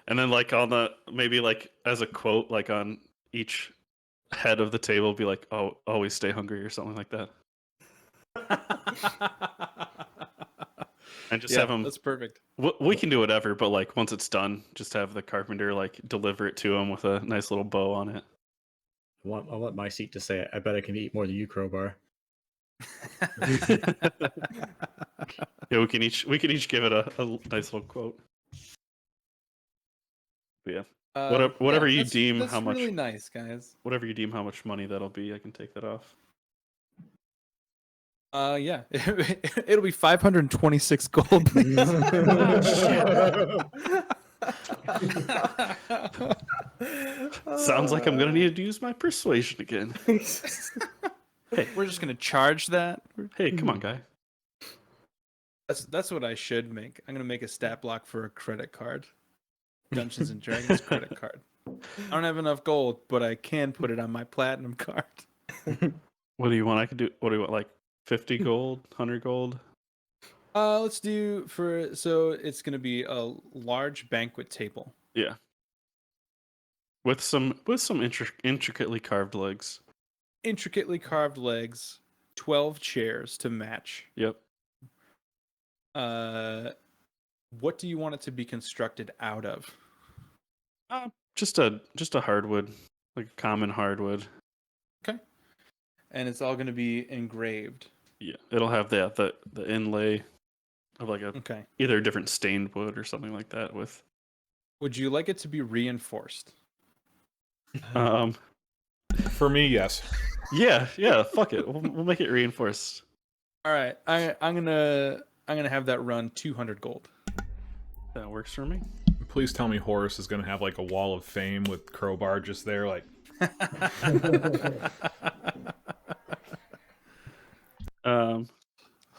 B: And then like on the maybe like as a quote, like on each head of the table, be like, "Oh, always stay hungry" or something like that. And just have them.
A: That's perfect.
B: We can do whatever, but like once it's done, just have the carpenter like deliver it to him with a nice little bow on it.
D: I want my seat to say, I bet I can eat more than you, Crowbar.
B: Yeah, we can each give it a nice little quote. But yeah, whatever you deem
A: that's
B: how much.
A: really nice, guys.
B: Whatever you deem how much money that'll be, I can take that off.
A: Yeah, it'll be 526 gold. Please.
B: Sounds like I'm gonna need to use my persuasion again.
A: Hey, we're just gonna charge that.
B: Hey, come on, guy.
A: That's what I should make. I'm gonna make a stat block for a credit card, Dungeons and Dragons credit card. I don't have enough gold, but I can put it on my platinum card.
B: What do you want? I could do. What do you want? Like 50 gold, 100 gold.
A: Let's do so it's gonna be a large banquet table.
B: Yeah. with some intricately carved legs.
A: Intricately carved legs, 12 chairs to match.
B: Yep.
A: What do you want it to be constructed out of?
B: Just a hardwood, like a common hardwood.
A: Okay. And it's all going to be engraved.
B: Yeah, it'll have the inlay of like a
A: Okay.
B: either a different stained wood or something like that with.
A: Would you like it to be reinforced?
G: For me, yes.
B: Yeah, fuck it. We'll make it reinforced.
A: All right. I'm gonna have that run 200 gold.
B: That works for me.
G: Please tell me Horus is going to have like a wall of fame with Crowbar just there, like.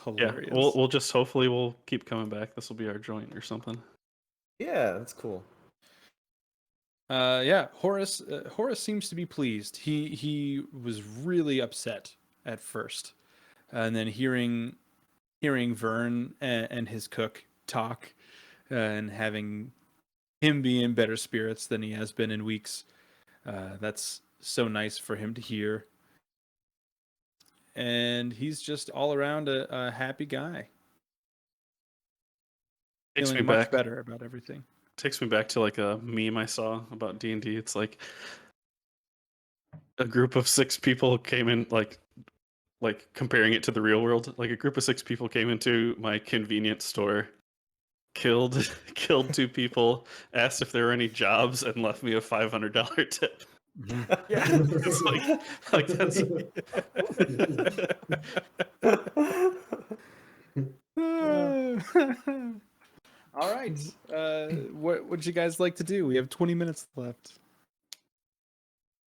A: Hilarious.
B: Yeah, we'll just hopefully we'll keep coming back. This will be our joint or something.
E: Yeah, that's cool.
A: Yeah, Horace seems to be pleased. He was really upset at first, and then hearing Vern and his cook talk, and having him be in better spirits than he has been in weeks. That's so nice for him to hear. And he's just all around a happy guy.
B: Takes
A: Feeling
B: me
A: much
B: back.
A: better about everything.
B: Takes me back to like a meme I saw about D&D. It's like a group of 6 people came in, like comparing it to the real world. Like a group of 6 people came into my convenience store, killed 2 people, asked if there were any jobs, and left me a $500 tip.
A: Yeah.
B: It's like that's
A: All right. What would you guys like to do? We have 20 minutes left.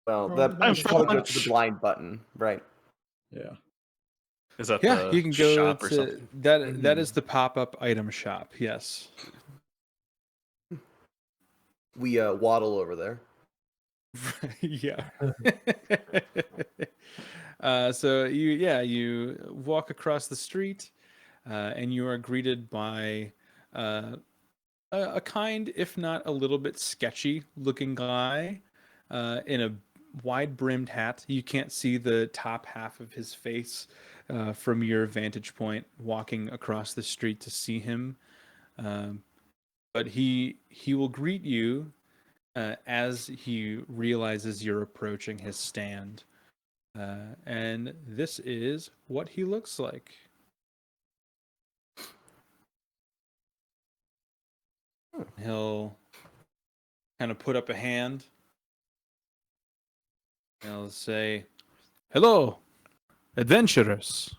E: Well,
B: I'm
E: you should probably go to
B: lunch.
E: the blind button, right?
D: Yeah.
B: is that
A: Yeah,
B: the
A: you can go
B: shop or
A: to
B: something?
A: that is the pop-up item shop. Yes.
E: We waddle over there.
A: Yeah. So you walk across the street, and you are greeted by a kind, if not a little bit sketchy looking guy, in a wide-brimmed hat. You can't see the top half of his face from your vantage point walking across the street to see him. But he will greet you as he realizes you're approaching his stand. And this is what he looks like. He'll kind of put up a hand. He'll say, "Hello, adventurers.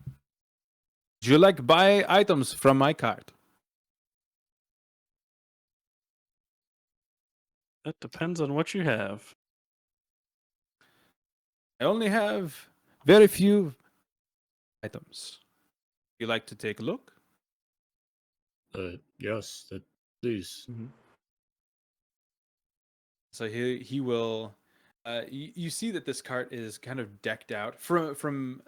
A: Would you like to buy items from my cart?"
B: That depends on what you have.
A: I only have very few items. You like to take a look?
H: Yes, please.
A: So he will. You see that this cart is kind of decked out from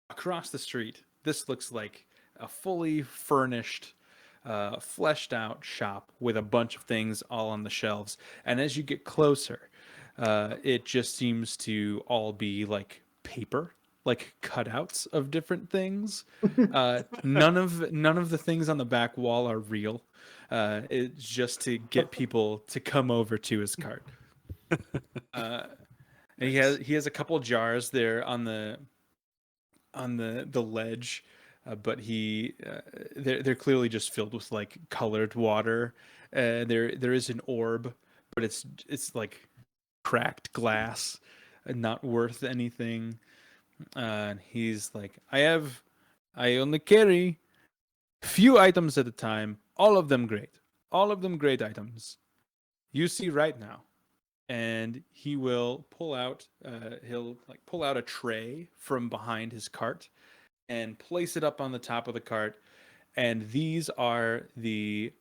A: across the street. This looks like a fully furnished, fleshed out shop with a bunch of things all on the shelves. And as you get closer, it just seems to all be like paper, like cutouts of different things. None of the things on the back wall are real. It's just to get people to come over to his cart. And he has a couple jars there on the ledge, but they're clearly just filled with like colored water. There is an orb, but it's like cracked glass, and not worth anything. And he's like, I only carry few items at a time, all of them great items. You see right now. And he will pull out a tray from behind his cart and place it up on the top of the cart. And these are the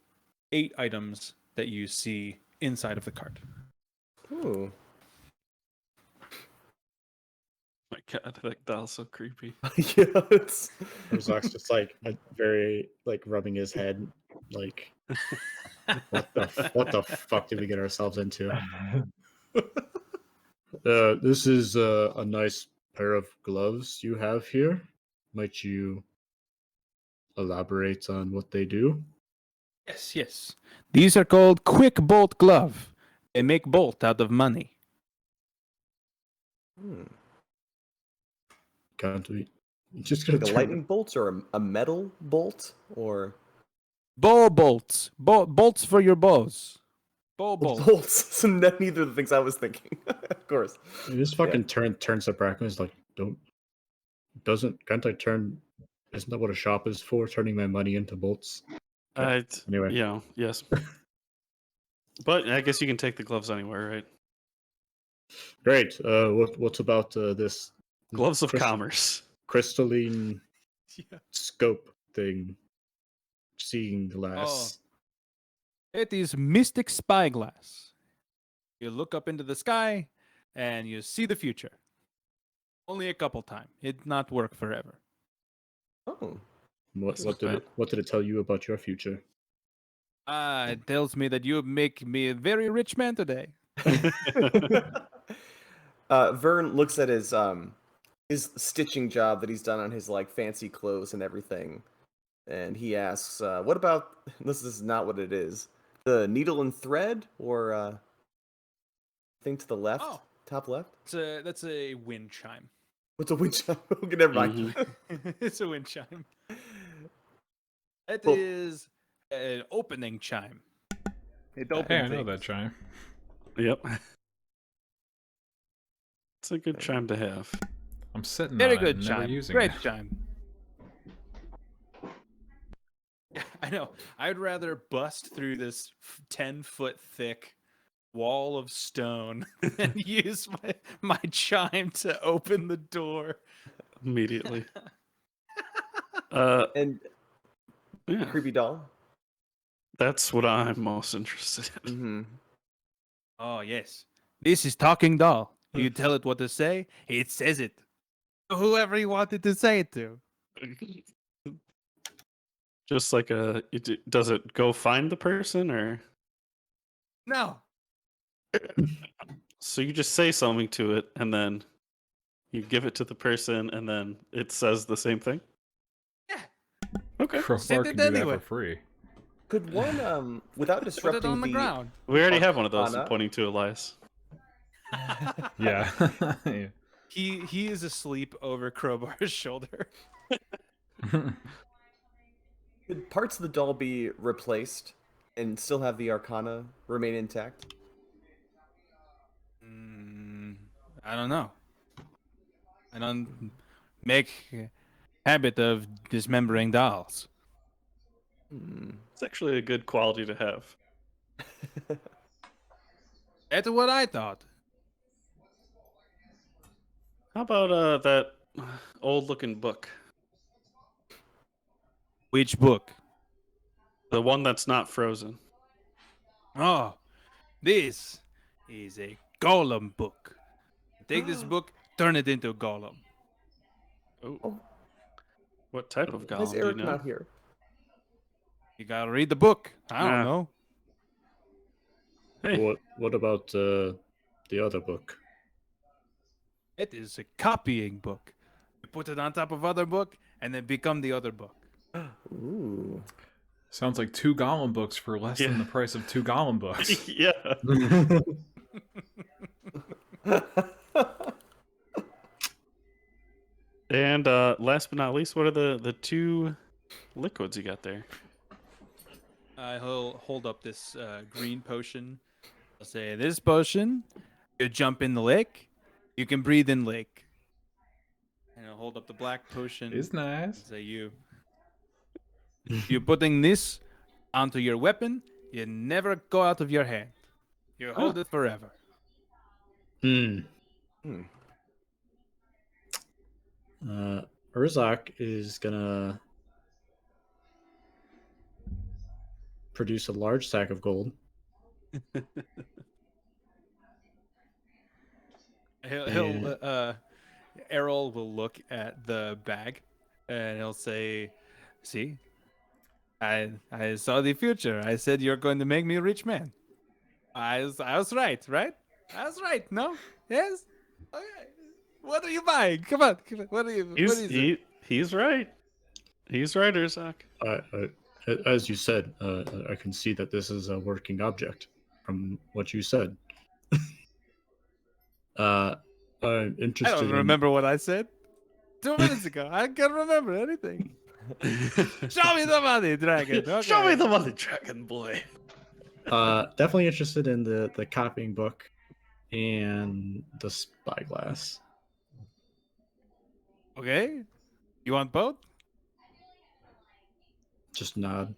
A: 8 items that you see inside of the cart.
E: Ooh.
B: My God, that doll's so creepy.
E: Yeah, it's...
D: Ozark's just like very like rubbing his head, like What the fuck did we get ourselves into? This is a nice pair of gloves you have here. Might you elaborate on what they do?
A: Yes, yes. These are called Quick Bolt Glove. They make bolt out of money.
E: Hmm.
D: Can't we? Just gonna
E: Like a
D: turn
E: lightning bolt or a metal bolt or
A: Bow bolts. Bolts for your bows. Bow bolts.
E: bolts. So neither of the things I was thinking. Of course.
D: He just fucking turns to Bracken. Is like, can't I turn? Isn't that what a shop is for? Turning my money into bolts. Anyway.
B: Yes. But I guess you can take the gloves anywhere, right?
D: Great. What's about this
B: Gloves of
D: crystal-
B: commerce.
D: crystalline
A: Yeah.
D: scope thing? Seeing glass.
A: It is Mystic Spyglass. You look up into the sky and you see the future. Only a couple times. It not work forever.
E: Oh.
D: What did it tell you about your future?
A: It tells me that you make me a very rich man today.
E: Vern looks at his stitching job that he's done on his like fancy clothes and everything, and he asks, "What about this? Is not what it is. The needle and thread, or thing to the left,
A: Oh.
E: top left.
A: That's a wind chime.
E: What's a wind chime? Okay, never mind.
A: It's a wind chime. It
E: Well-
A: is an opening chime. It
G: Hey,
A: opens
G: I know that chime.
B: Yep. It's a good chime to have.
G: I'm sitting
A: Very
G: on it
A: good
G: and never
A: chime.
G: using
A: Great
G: it.
A: chime. I know. I'd rather bust through this 10-foot thick wall of stone than use my chime to open the door.
B: Immediately.
E: And
B: Yeah,
E: creepy doll.
B: that's what I'm most interested in.
E: Mm-hmm.
A: Oh, yes. This is Talking Doll. You tell it what to say, it says it. Whoever you wanted to say it to.
B: Just like does it go find the person, or
A: No.
B: so you just say something to it and then you give it to the person and then it says the same thing?
A: Yeah.
B: Okay.
G: Crowbar
A: Send
G: can
A: it
G: do that
A: anyway.
G: for free.
E: Could one without
A: Put
E: disrupting
A: it on the ground.
B: We already have one of those
E: Arcana?
B: pointing to Elias.
G: Yeah. Yeah.
A: He is asleep over Crowbar's shoulder.
E: Could parts of the doll be replaced and still have the arcana remain intact?
A: I don't know. I don't make habit of dismembering dolls.
B: It's actually a good quality to have.
A: That's what I thought.
B: How about that old looking book?
A: Which book?
B: The one that's not frozen.
A: Oh, this is a golem book. Take this book, turn it into a golem.
B: Oh. What type of
E: Why is
B: golem do you
E: Eric
B: know?
E: not here?
A: You gotta read the book. I don't
B: Ah.
A: know.
B: Hey,
D: What about the other book?
A: It is a copying book. You put it on top of other book, and then become the other book.
E: Ooh.
G: Sounds like 2 Gollum books for less than
B: Yeah.
G: the price of 2 Gollum books.
B: yeah. And last but not least, what are the two liquids you got there?
A: He'll hold up this green potion. I'll say, this potion, you jump in the lake, you can breathe in lake. And I'll hold up the black potion.
G: It's nice.
A: And say, you're putting this onto your weapon, you never go out of your hand. You hold it forever.
D: Urzak is gonna produce a large sack of gold.
A: Errol will look at the bag and he'll say, see, I saw the future. I said you're going to make me a rich man. I was right, right? I was right. No? Yes? Okay. What are you buying? Come on. What are you? What
B: He's
A: is it?
B: he's right. He's right, Urzak.
H: As you said, I can see that this is a working object from what you said. I'm
A: I
H: interested
A: don't
H: in.
A: remember what I said 2 minutes ago. I can't remember anything. Show me the money, dragon. Okay.
B: Show me the money, dragon boy.
H: Definitely interested in the copying book and the spyglass.
A: Okay. You want both?
H: Just nod.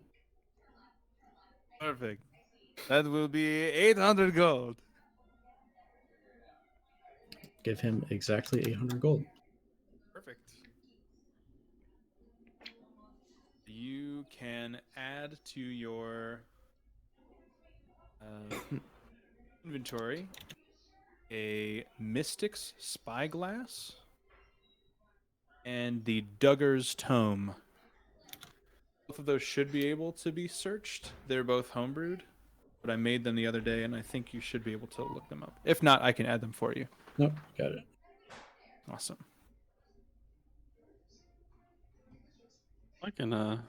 A: Perfect. That will be 800 gold.
H: Give him exactly 800 gold.
A: Perfect. You can add to your inventory a Mystic's Spyglass and the Duggar's Tome. Both of those should be able to be searched. They're both homebrewed, but I made them the other day, and I think you should be able to look them up. If not, I can add them for you.
H: Nope, got it.
A: Awesome.
B: I can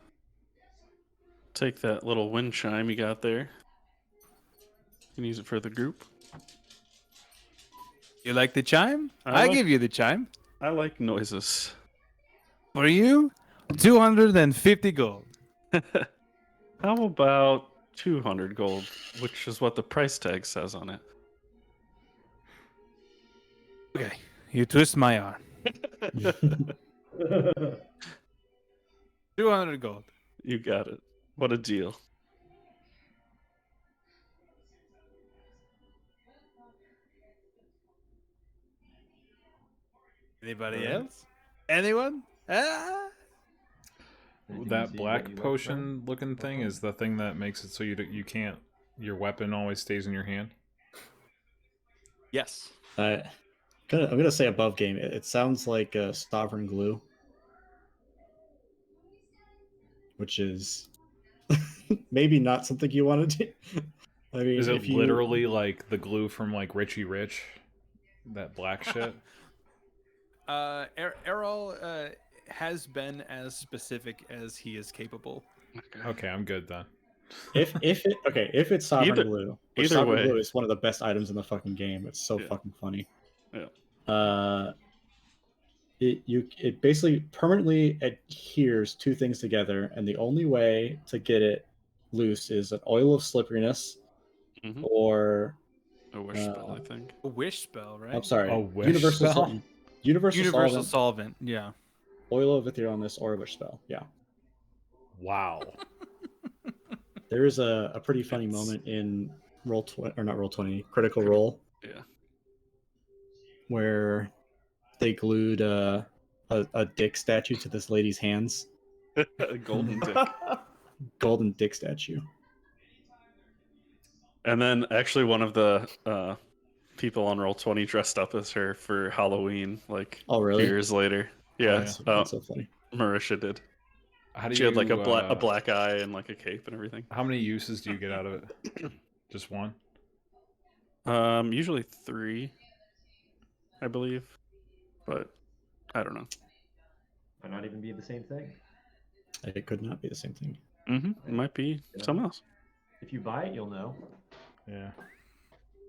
B: take that little wind chime you got there. You can use it for the group.
A: You like the chime?
B: I
A: I
B: like-
A: give you the chime.
B: I like noises.
A: For you, 250 gold.
B: How about 200 gold, which is what the price tag says on it?
A: Okay, you twist my arm. 200 gold.
B: You got it. What a deal.
A: Anybody
C: Alright.
A: else? Anyone? Ah?
C: Did you
G: That
C: see what
G: black
C: you looked
G: potion
C: for?
G: looking thing is the thing that makes it so you can't. Your weapon always stays in your hand.
A: Yes.
D: I'm gonna say above game. It sounds like sovereign glue, which is maybe not something you want to do. I mean,
G: Is it
D: if you
G: literally like the glue from like Richie Rich? That black shit?
A: Errol has been as specific as he is capable.
G: Okay, I'm good then.
D: if it's sovereign
B: Either-
D: glue, which
B: either
D: sovereign
B: way.
D: glue is one of the best items in the fucking game. It's so
B: Yeah.
D: fucking funny.
B: Yeah.
D: It basically permanently adheres two things together, and the only way to get it loose is an oil of slipperiness
B: Mhm.
D: or
B: A wish spell, I think.
A: A wish spell, right?
D: I'm sorry,
G: A wish
D: universal
G: spell?
D: universal
A: Universal
D: solvent,
A: solvent. Yeah.
D: oil of etherealness, or a wish spell. Yeah,
G: Wow.
D: there is a pretty funny
B: It's-
D: moment in roll 20 or not roll 20, critical
B: Crit-
D: role,
B: Yeah.
D: where they glued a dick statue to this lady's hands.
B: A golden dick.
D: Golden dick statue.
B: And then actually one of the people on Roll20 dressed up as her for Halloween, like
D: Oh, really?
B: years later. Yeah,
D: That's so funny.
B: Marisha did.
G: How do
B: She had like a
G: you,
B: black eye and like a cape and everything.
G: How many uses do you get out of it? Just one?
B: Usually 3, I believe, but I don't know.
C: Might not even be the same thing.
D: It could not be the same thing.
B: It might be something else.
C: If you buy it, you'll know.
G: Yeah.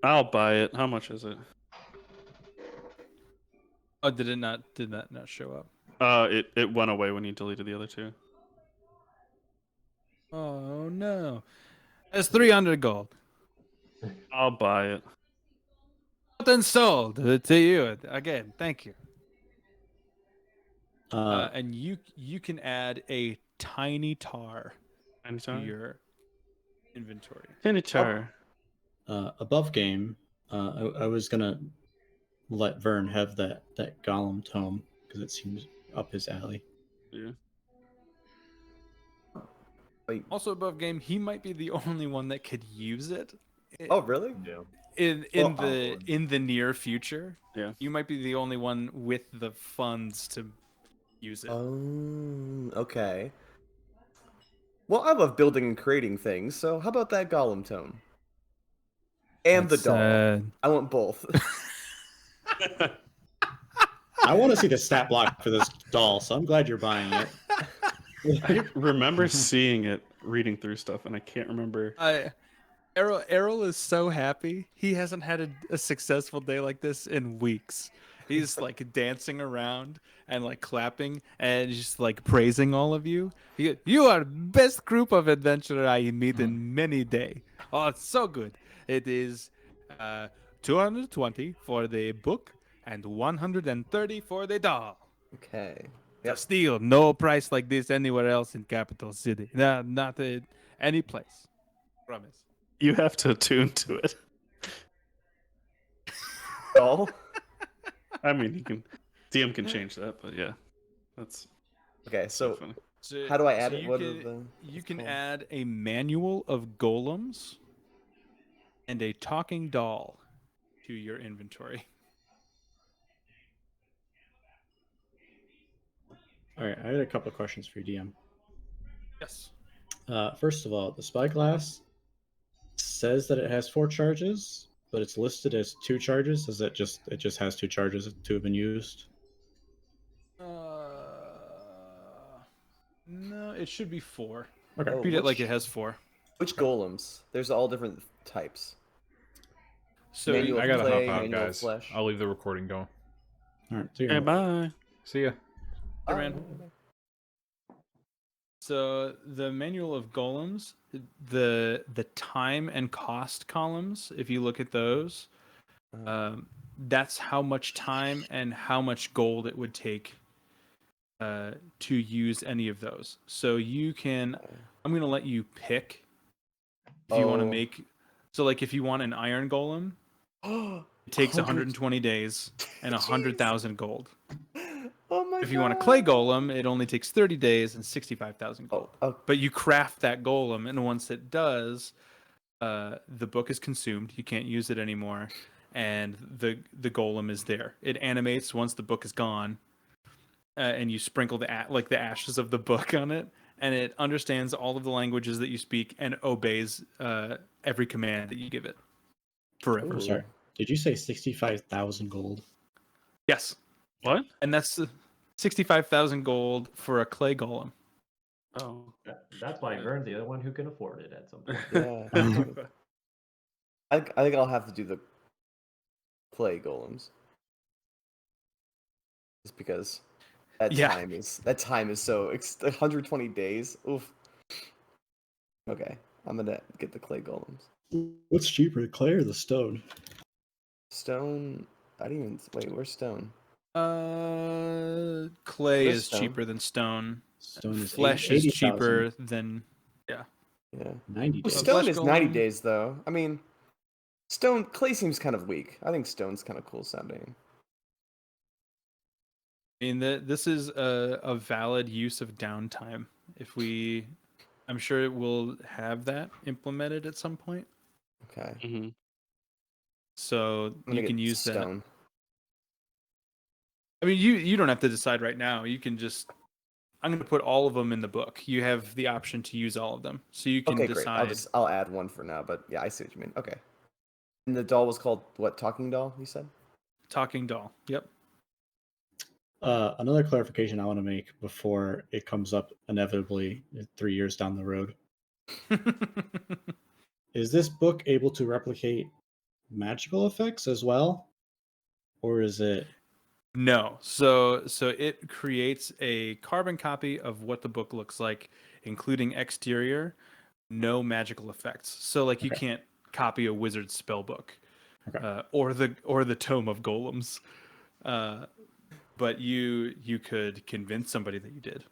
B: I'll buy it. How much is it?
A: Oh, did that not show up?
B: It went away when you deleted the other 2.
A: Oh no. That's 300 gold.
B: I'll buy it.
A: Then sold to you again. Thank you.
D: Uh,
A: And you can add a tiny tar to
B: Anytime.
A: your inventory.
B: Anytime.
D: above game, I was gonna let Vern have that golem tome because it seems up his alley.
B: Yeah.
A: Also above game, he might be the only one that could use it.
E: Oh, really?
C: Yeah.
A: In the near future.
B: Yeah.
A: You might be the only one with the funds to use it.
E: Oh, okay. Well, I love building and creating things, so how about that golem tome? And
A: That's,
E: the doll. I want both.
D: I want to see the stat block for this doll, so I'm glad you're buying it.
B: I remember seeing it, reading through stuff, and I can't remember.
A: Errol is so happy. He hasn't had a successful day like this in weeks. He's like dancing around and like clapping and just like praising all of you. You are best group of adventurer I meet in many day. Oh, it's so good. It is 220 for the book and 130 for the doll.
E: Okay.
A: The
E: Yep.
A: steal, no price like this anywhere else in Capital City. No, not in any place. Promise.
B: You have to attune to it.
E: Doll?
B: I mean, DM can change that, but yeah, that's
E: Okay,
B: so
E: so
B: funny.
A: So,
E: how do I add
A: so
E: it?
A: you
E: What
A: can,
E: are the?
A: you
E: what's
A: can
E: called?
A: add a manual of golems and a talking doll to your inventory.
D: All right, I had a couple of questions for you, DM.
A: Yes.
D: First of all, the spyglass says that it has 4 charges, but it's listed as 2 charges. Is it just has 2 charges to have been used?
A: No, it should be 4.
D: Okay.
E: Oh,
A: Treat it like it
E: which-
A: has 4.
E: Which golems? There's all different types.
A: So
E: Manual
G: I
E: of
G: gotta hop
E: clay,
G: out,
E: manual of
G: guys.
E: flesh.
G: I'll leave the recording going.
D: All right. So
B: Hey, bye.
G: See ya.
A: Hey, man. So the manual of golems, the time and cost columns, if you look at those, that's how much time and how much gold it would take to use any of those. So you can, I'm going to let you pick if you want to
E: Oh.
A: make, so like if you want an iron golem, it takes 120 days and 100,000 gold.
E: Oh my
A: If you want a clay golem, it only takes 30 days and 65,000 gold.
E: Oh,
A: But you craft that golem, and once it does, the book is consumed. You can't use it anymore, and the golem is there. It animates once the book is gone, and you sprinkle the ashes of the book on it, and it understands all of the languages that you speak and obeys every command that you give it forever.
E: Ooh.
D: Sorry. Did you say 65,000 gold?
A: Yes,
B: What?
A: and that's 65,000 gold for a clay golem.
B: Oh.
C: That's why Vern's the other one who can afford it at some point.
E: Yeah. I think I'll have to do the clay golems. Just because that
A: Yeah.
E: time is so 120 days. Oof. Okay, I'm gonna get the clay golems.
D: What's cheaper, the clay or the stone?
E: Stone. I didn't even wait. Where's stone?
A: Clay
E: Where's
A: is
E: stone?
A: cheaper than stone.
D: Stone is
A: Flesh
D: 80,000.
A: is cheaper than
E: Yeah.
D: 90
E: Well,
D: days.
E: stone
A: flesh
E: is 90
A: golem-
E: days though. I mean, stone clay seems kind of weak. I think stone's kind of cool sounding.
A: I mean, this is a valid use of downtime. I'm sure it will have that implemented at some point.
E: Okay.
B: Mm-hmm.
A: So
E: I'm gonna
A: you
E: get
A: can use that.
E: stone.
A: I mean, you don't have to decide right now. You can just. I'm going to put all of them in the book. You have the option to use all of them, so you can
E: Okay,
A: decide.
E: great. I'll add one for now, but yeah, I see what you mean. Okay. And the doll was called what? Talking doll? You said?
A: Talking doll. Yep.
D: Another clarification I want to make before it comes up inevitably 3 years down the road. Is this book able to replicate magical effects as well? Or is it
A: No. So it creates a carbon copy of what the book looks like, including exterior, no magical effects. So like you
D: Okay.
A: can't copy a wizard's spell book,
D: Okay.
A: or the tome of golems, but you could convince somebody that you did.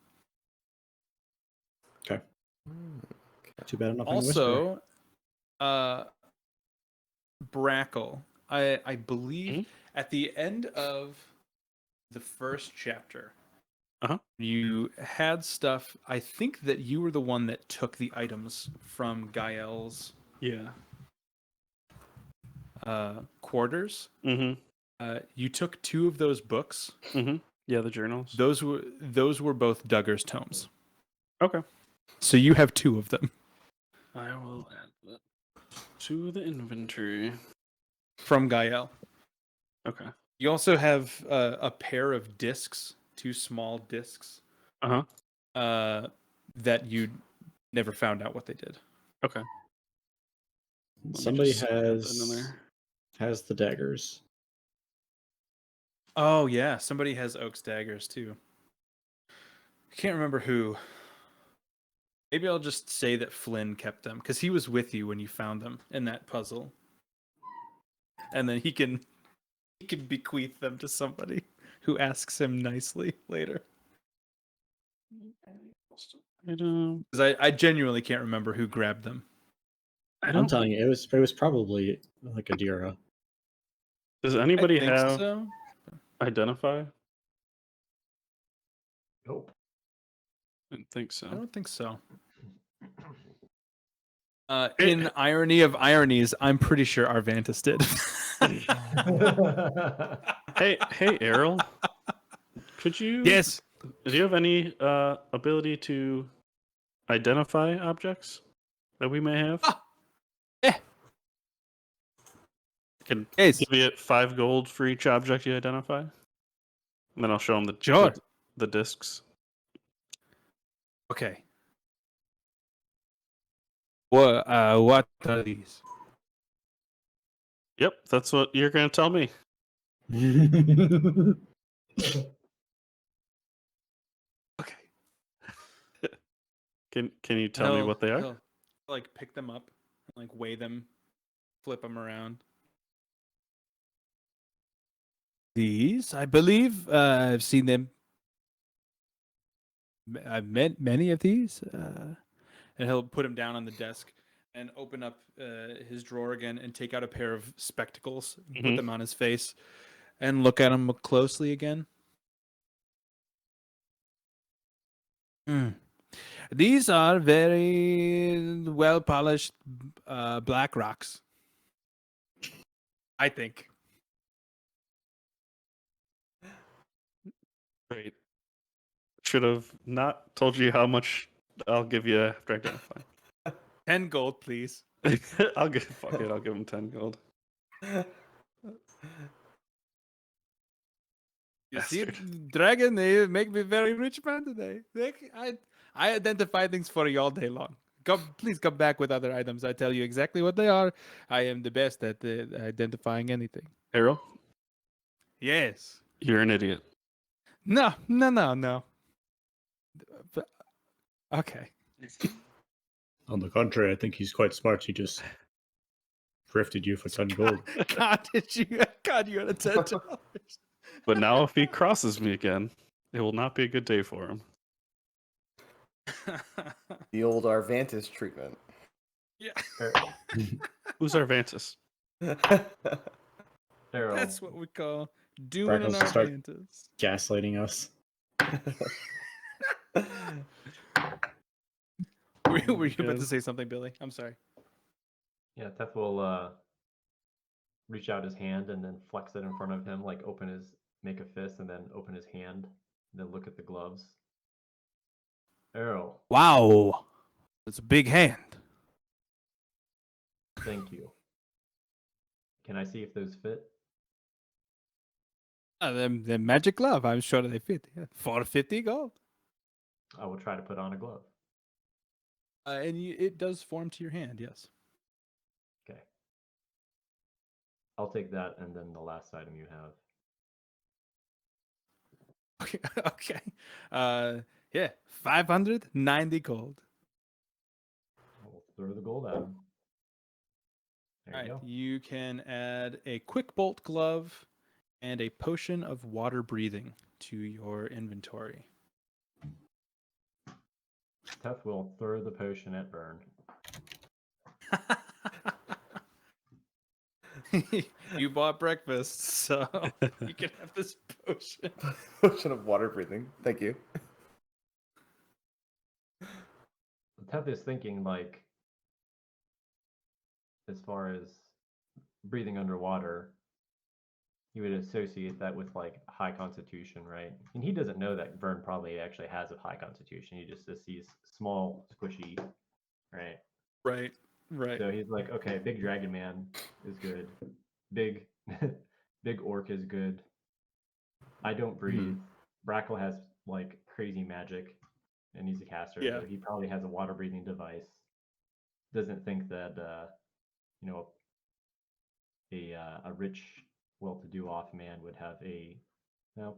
D: okay? Too bad I'm not playing a whisper.
A: Also, Brackle. I believe at the end of the first chapter, you had stuff. I think that you were the one that took the items from Gael's quarters.
B: Mm-hmm.
A: You took 2 of those books.
B: Mm-hmm. Yeah, the journals.
A: Those were both Duggar's tomes.
B: Okay.
A: So you have 2 of them
B: I will add that to the inventory.
A: from Gael.
B: Okay.
A: You also have a pair of discs, 2 small discs,
B: Uh-huh.
A: that you never found out what they did.
B: Okay. Let me
D: Somebody
B: just add that in there.
D: has the daggers.
A: Oh yeah, somebody has Oak's daggers too. I can't remember who. Maybe I'll just say that Flynn kept them because he was with you when you found them in that puzzle, and then he can bequeath them to somebody who asks him nicely later.
B: Item.
A: Because I genuinely can't remember who grabbed them.
B: I
D: I'm
B: don't.
D: telling you, it was probably like Adira.
B: Does
A: I
B: anybody
A: think
B: have
A: so.
B: identify?
C: Nope.
B: I didn't think so.
A: I don't think so. In irony of ironies, I'm pretty sure Arvantis did.
B: Hey, Errol. Could you?
A: Yes.
B: Do you have any ability to identify objects that we may have?
A: Yeah.
B: I can
A: Yes.
B: give you 5 gold for each object you identify, and then I'll show them
A: Sure.
B: the discs.
A: Okay. What are these?
B: Yep, that's what you're gonna tell me.
A: Okay.
B: Can you tell me what they are?
A: He'll, like pick them up, like weigh them, flip them around. These, I believe, I've seen them. I've met many of these, and he'll put them down on the desk and open up his drawer again and take out a pair of spectacles, put
B: Mhm.
A: them on his face, and look at them closely again. These are very well polished black rocks. I think.
B: Great. Should have not told you how much I'll give you after identifying.
A: 10 gold, please.
B: I'll give him 10 gold.
A: You see,
B: Bastard.
A: dragon, they make me very rich man today. I identify things for you all day long. Please come back with other items. I tell you exactly what they are. I am the best at identifying anything.
B: Errol,
A: Yes.
B: you're an idiot.
A: No. But, okay.
H: On the contrary, I think he's quite smart. He just thrifted you for 10 gold.
A: God, you had a $10.
B: But now if he crosses me again, it will not be a good day for him.
E: The old Arvantis treatment.
A: Yeah.
B: Who's Arvantis?
C: Errol,
A: That's what we call doing an
D: Brackles will start-
A: Arvantis.
D: Gaslighting us.
A: Were you about to
B: Good.
A: say something, Billy? I'm sorry.
C: yeah, Teth will reach out his hand and then flex it in front of him, like make a fist and then open his hand, and then look at the gloves. Errol,
A: Wow. That's a big hand.
C: thank you. Can I see if those fit?
A: The magic glove. I'm sure they fit. Yeah. 450 gold.
C: I will try to put on a glove.
A: And it does form to your hand, yes.
C: Okay. I'll take that and then the last item you have.
A: Okay. Okay. Yeah. 590 gold.
C: I'll throw the gold at him. There
A: All
C: you
A: right.
C: go.
A: You can add a quick bolt glove and a potion of water breathing to your inventory.
C: Teth will throw the potion at Burn.
A: You bought breakfast, so you can have this potion.
E: Potion of water breathing. Thank you.
C: Teth is thinking like, as far as breathing underwater, he would associate that with like high constitution, right? And he doesn't know that Vern probably actually has a high constitution. He just sees small, squishy, right?
A: Right. Right.
C: So he's like, okay, big dragon man is good. Big big orc is good. I don't breathe. Brackle has like crazy magic and he's a caster,
A: Yeah.
C: so he probably has a water breathing device. Doesn't think that you know, a rich, well-to-do off man would have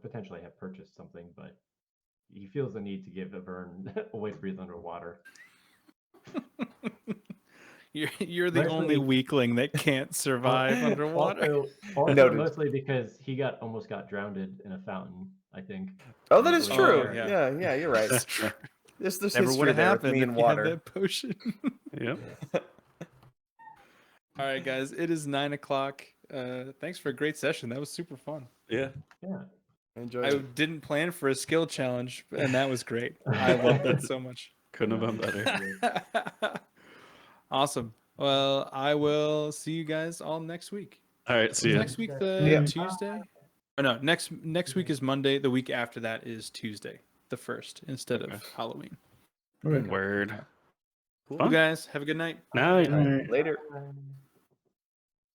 C: potentially have purchased something, but he feels the need to give a Vern a way to breathe underwater.
A: You're the only
C: Actually-
A: weakling that can't survive underwater.
C: Also
E: Noted.
C: mostly because he almost got drowned in a fountain, I think.
E: Oh, that is
C: Oh,
E: true.
A: yeah.
E: Yeah, you're right.
H: That's true.
E: There's
A: Never
E: history
A: would have
E: there with
A: happened
E: me
A: if
E: and
A: you had
E: water.
A: that potion.
B: Yep.
A: All right, guys. It is 9:00. Thanks for a great session. That was super fun.
B: Yeah.
C: Yeah.
E: Enjoy
A: I
E: it.
A: didn't plan for a skill challenge, and that was great. I love that so much.
B: Couldn't have been better.
A: Awesome. Well, I will see you guys all next week.
B: All right. See ya.
A: Next week, the
E: Yeah.
A: Tuesday? Or no, next week is Monday. The week after that is Tuesday, the 1st, instead of
B: Okay.
A: Halloween.
H: Okay.
B: Word.
A: Cool,
B: Fun.
A: guys. Have a good night.
B: Night.
H: All right.
E: Later.
C: Bye.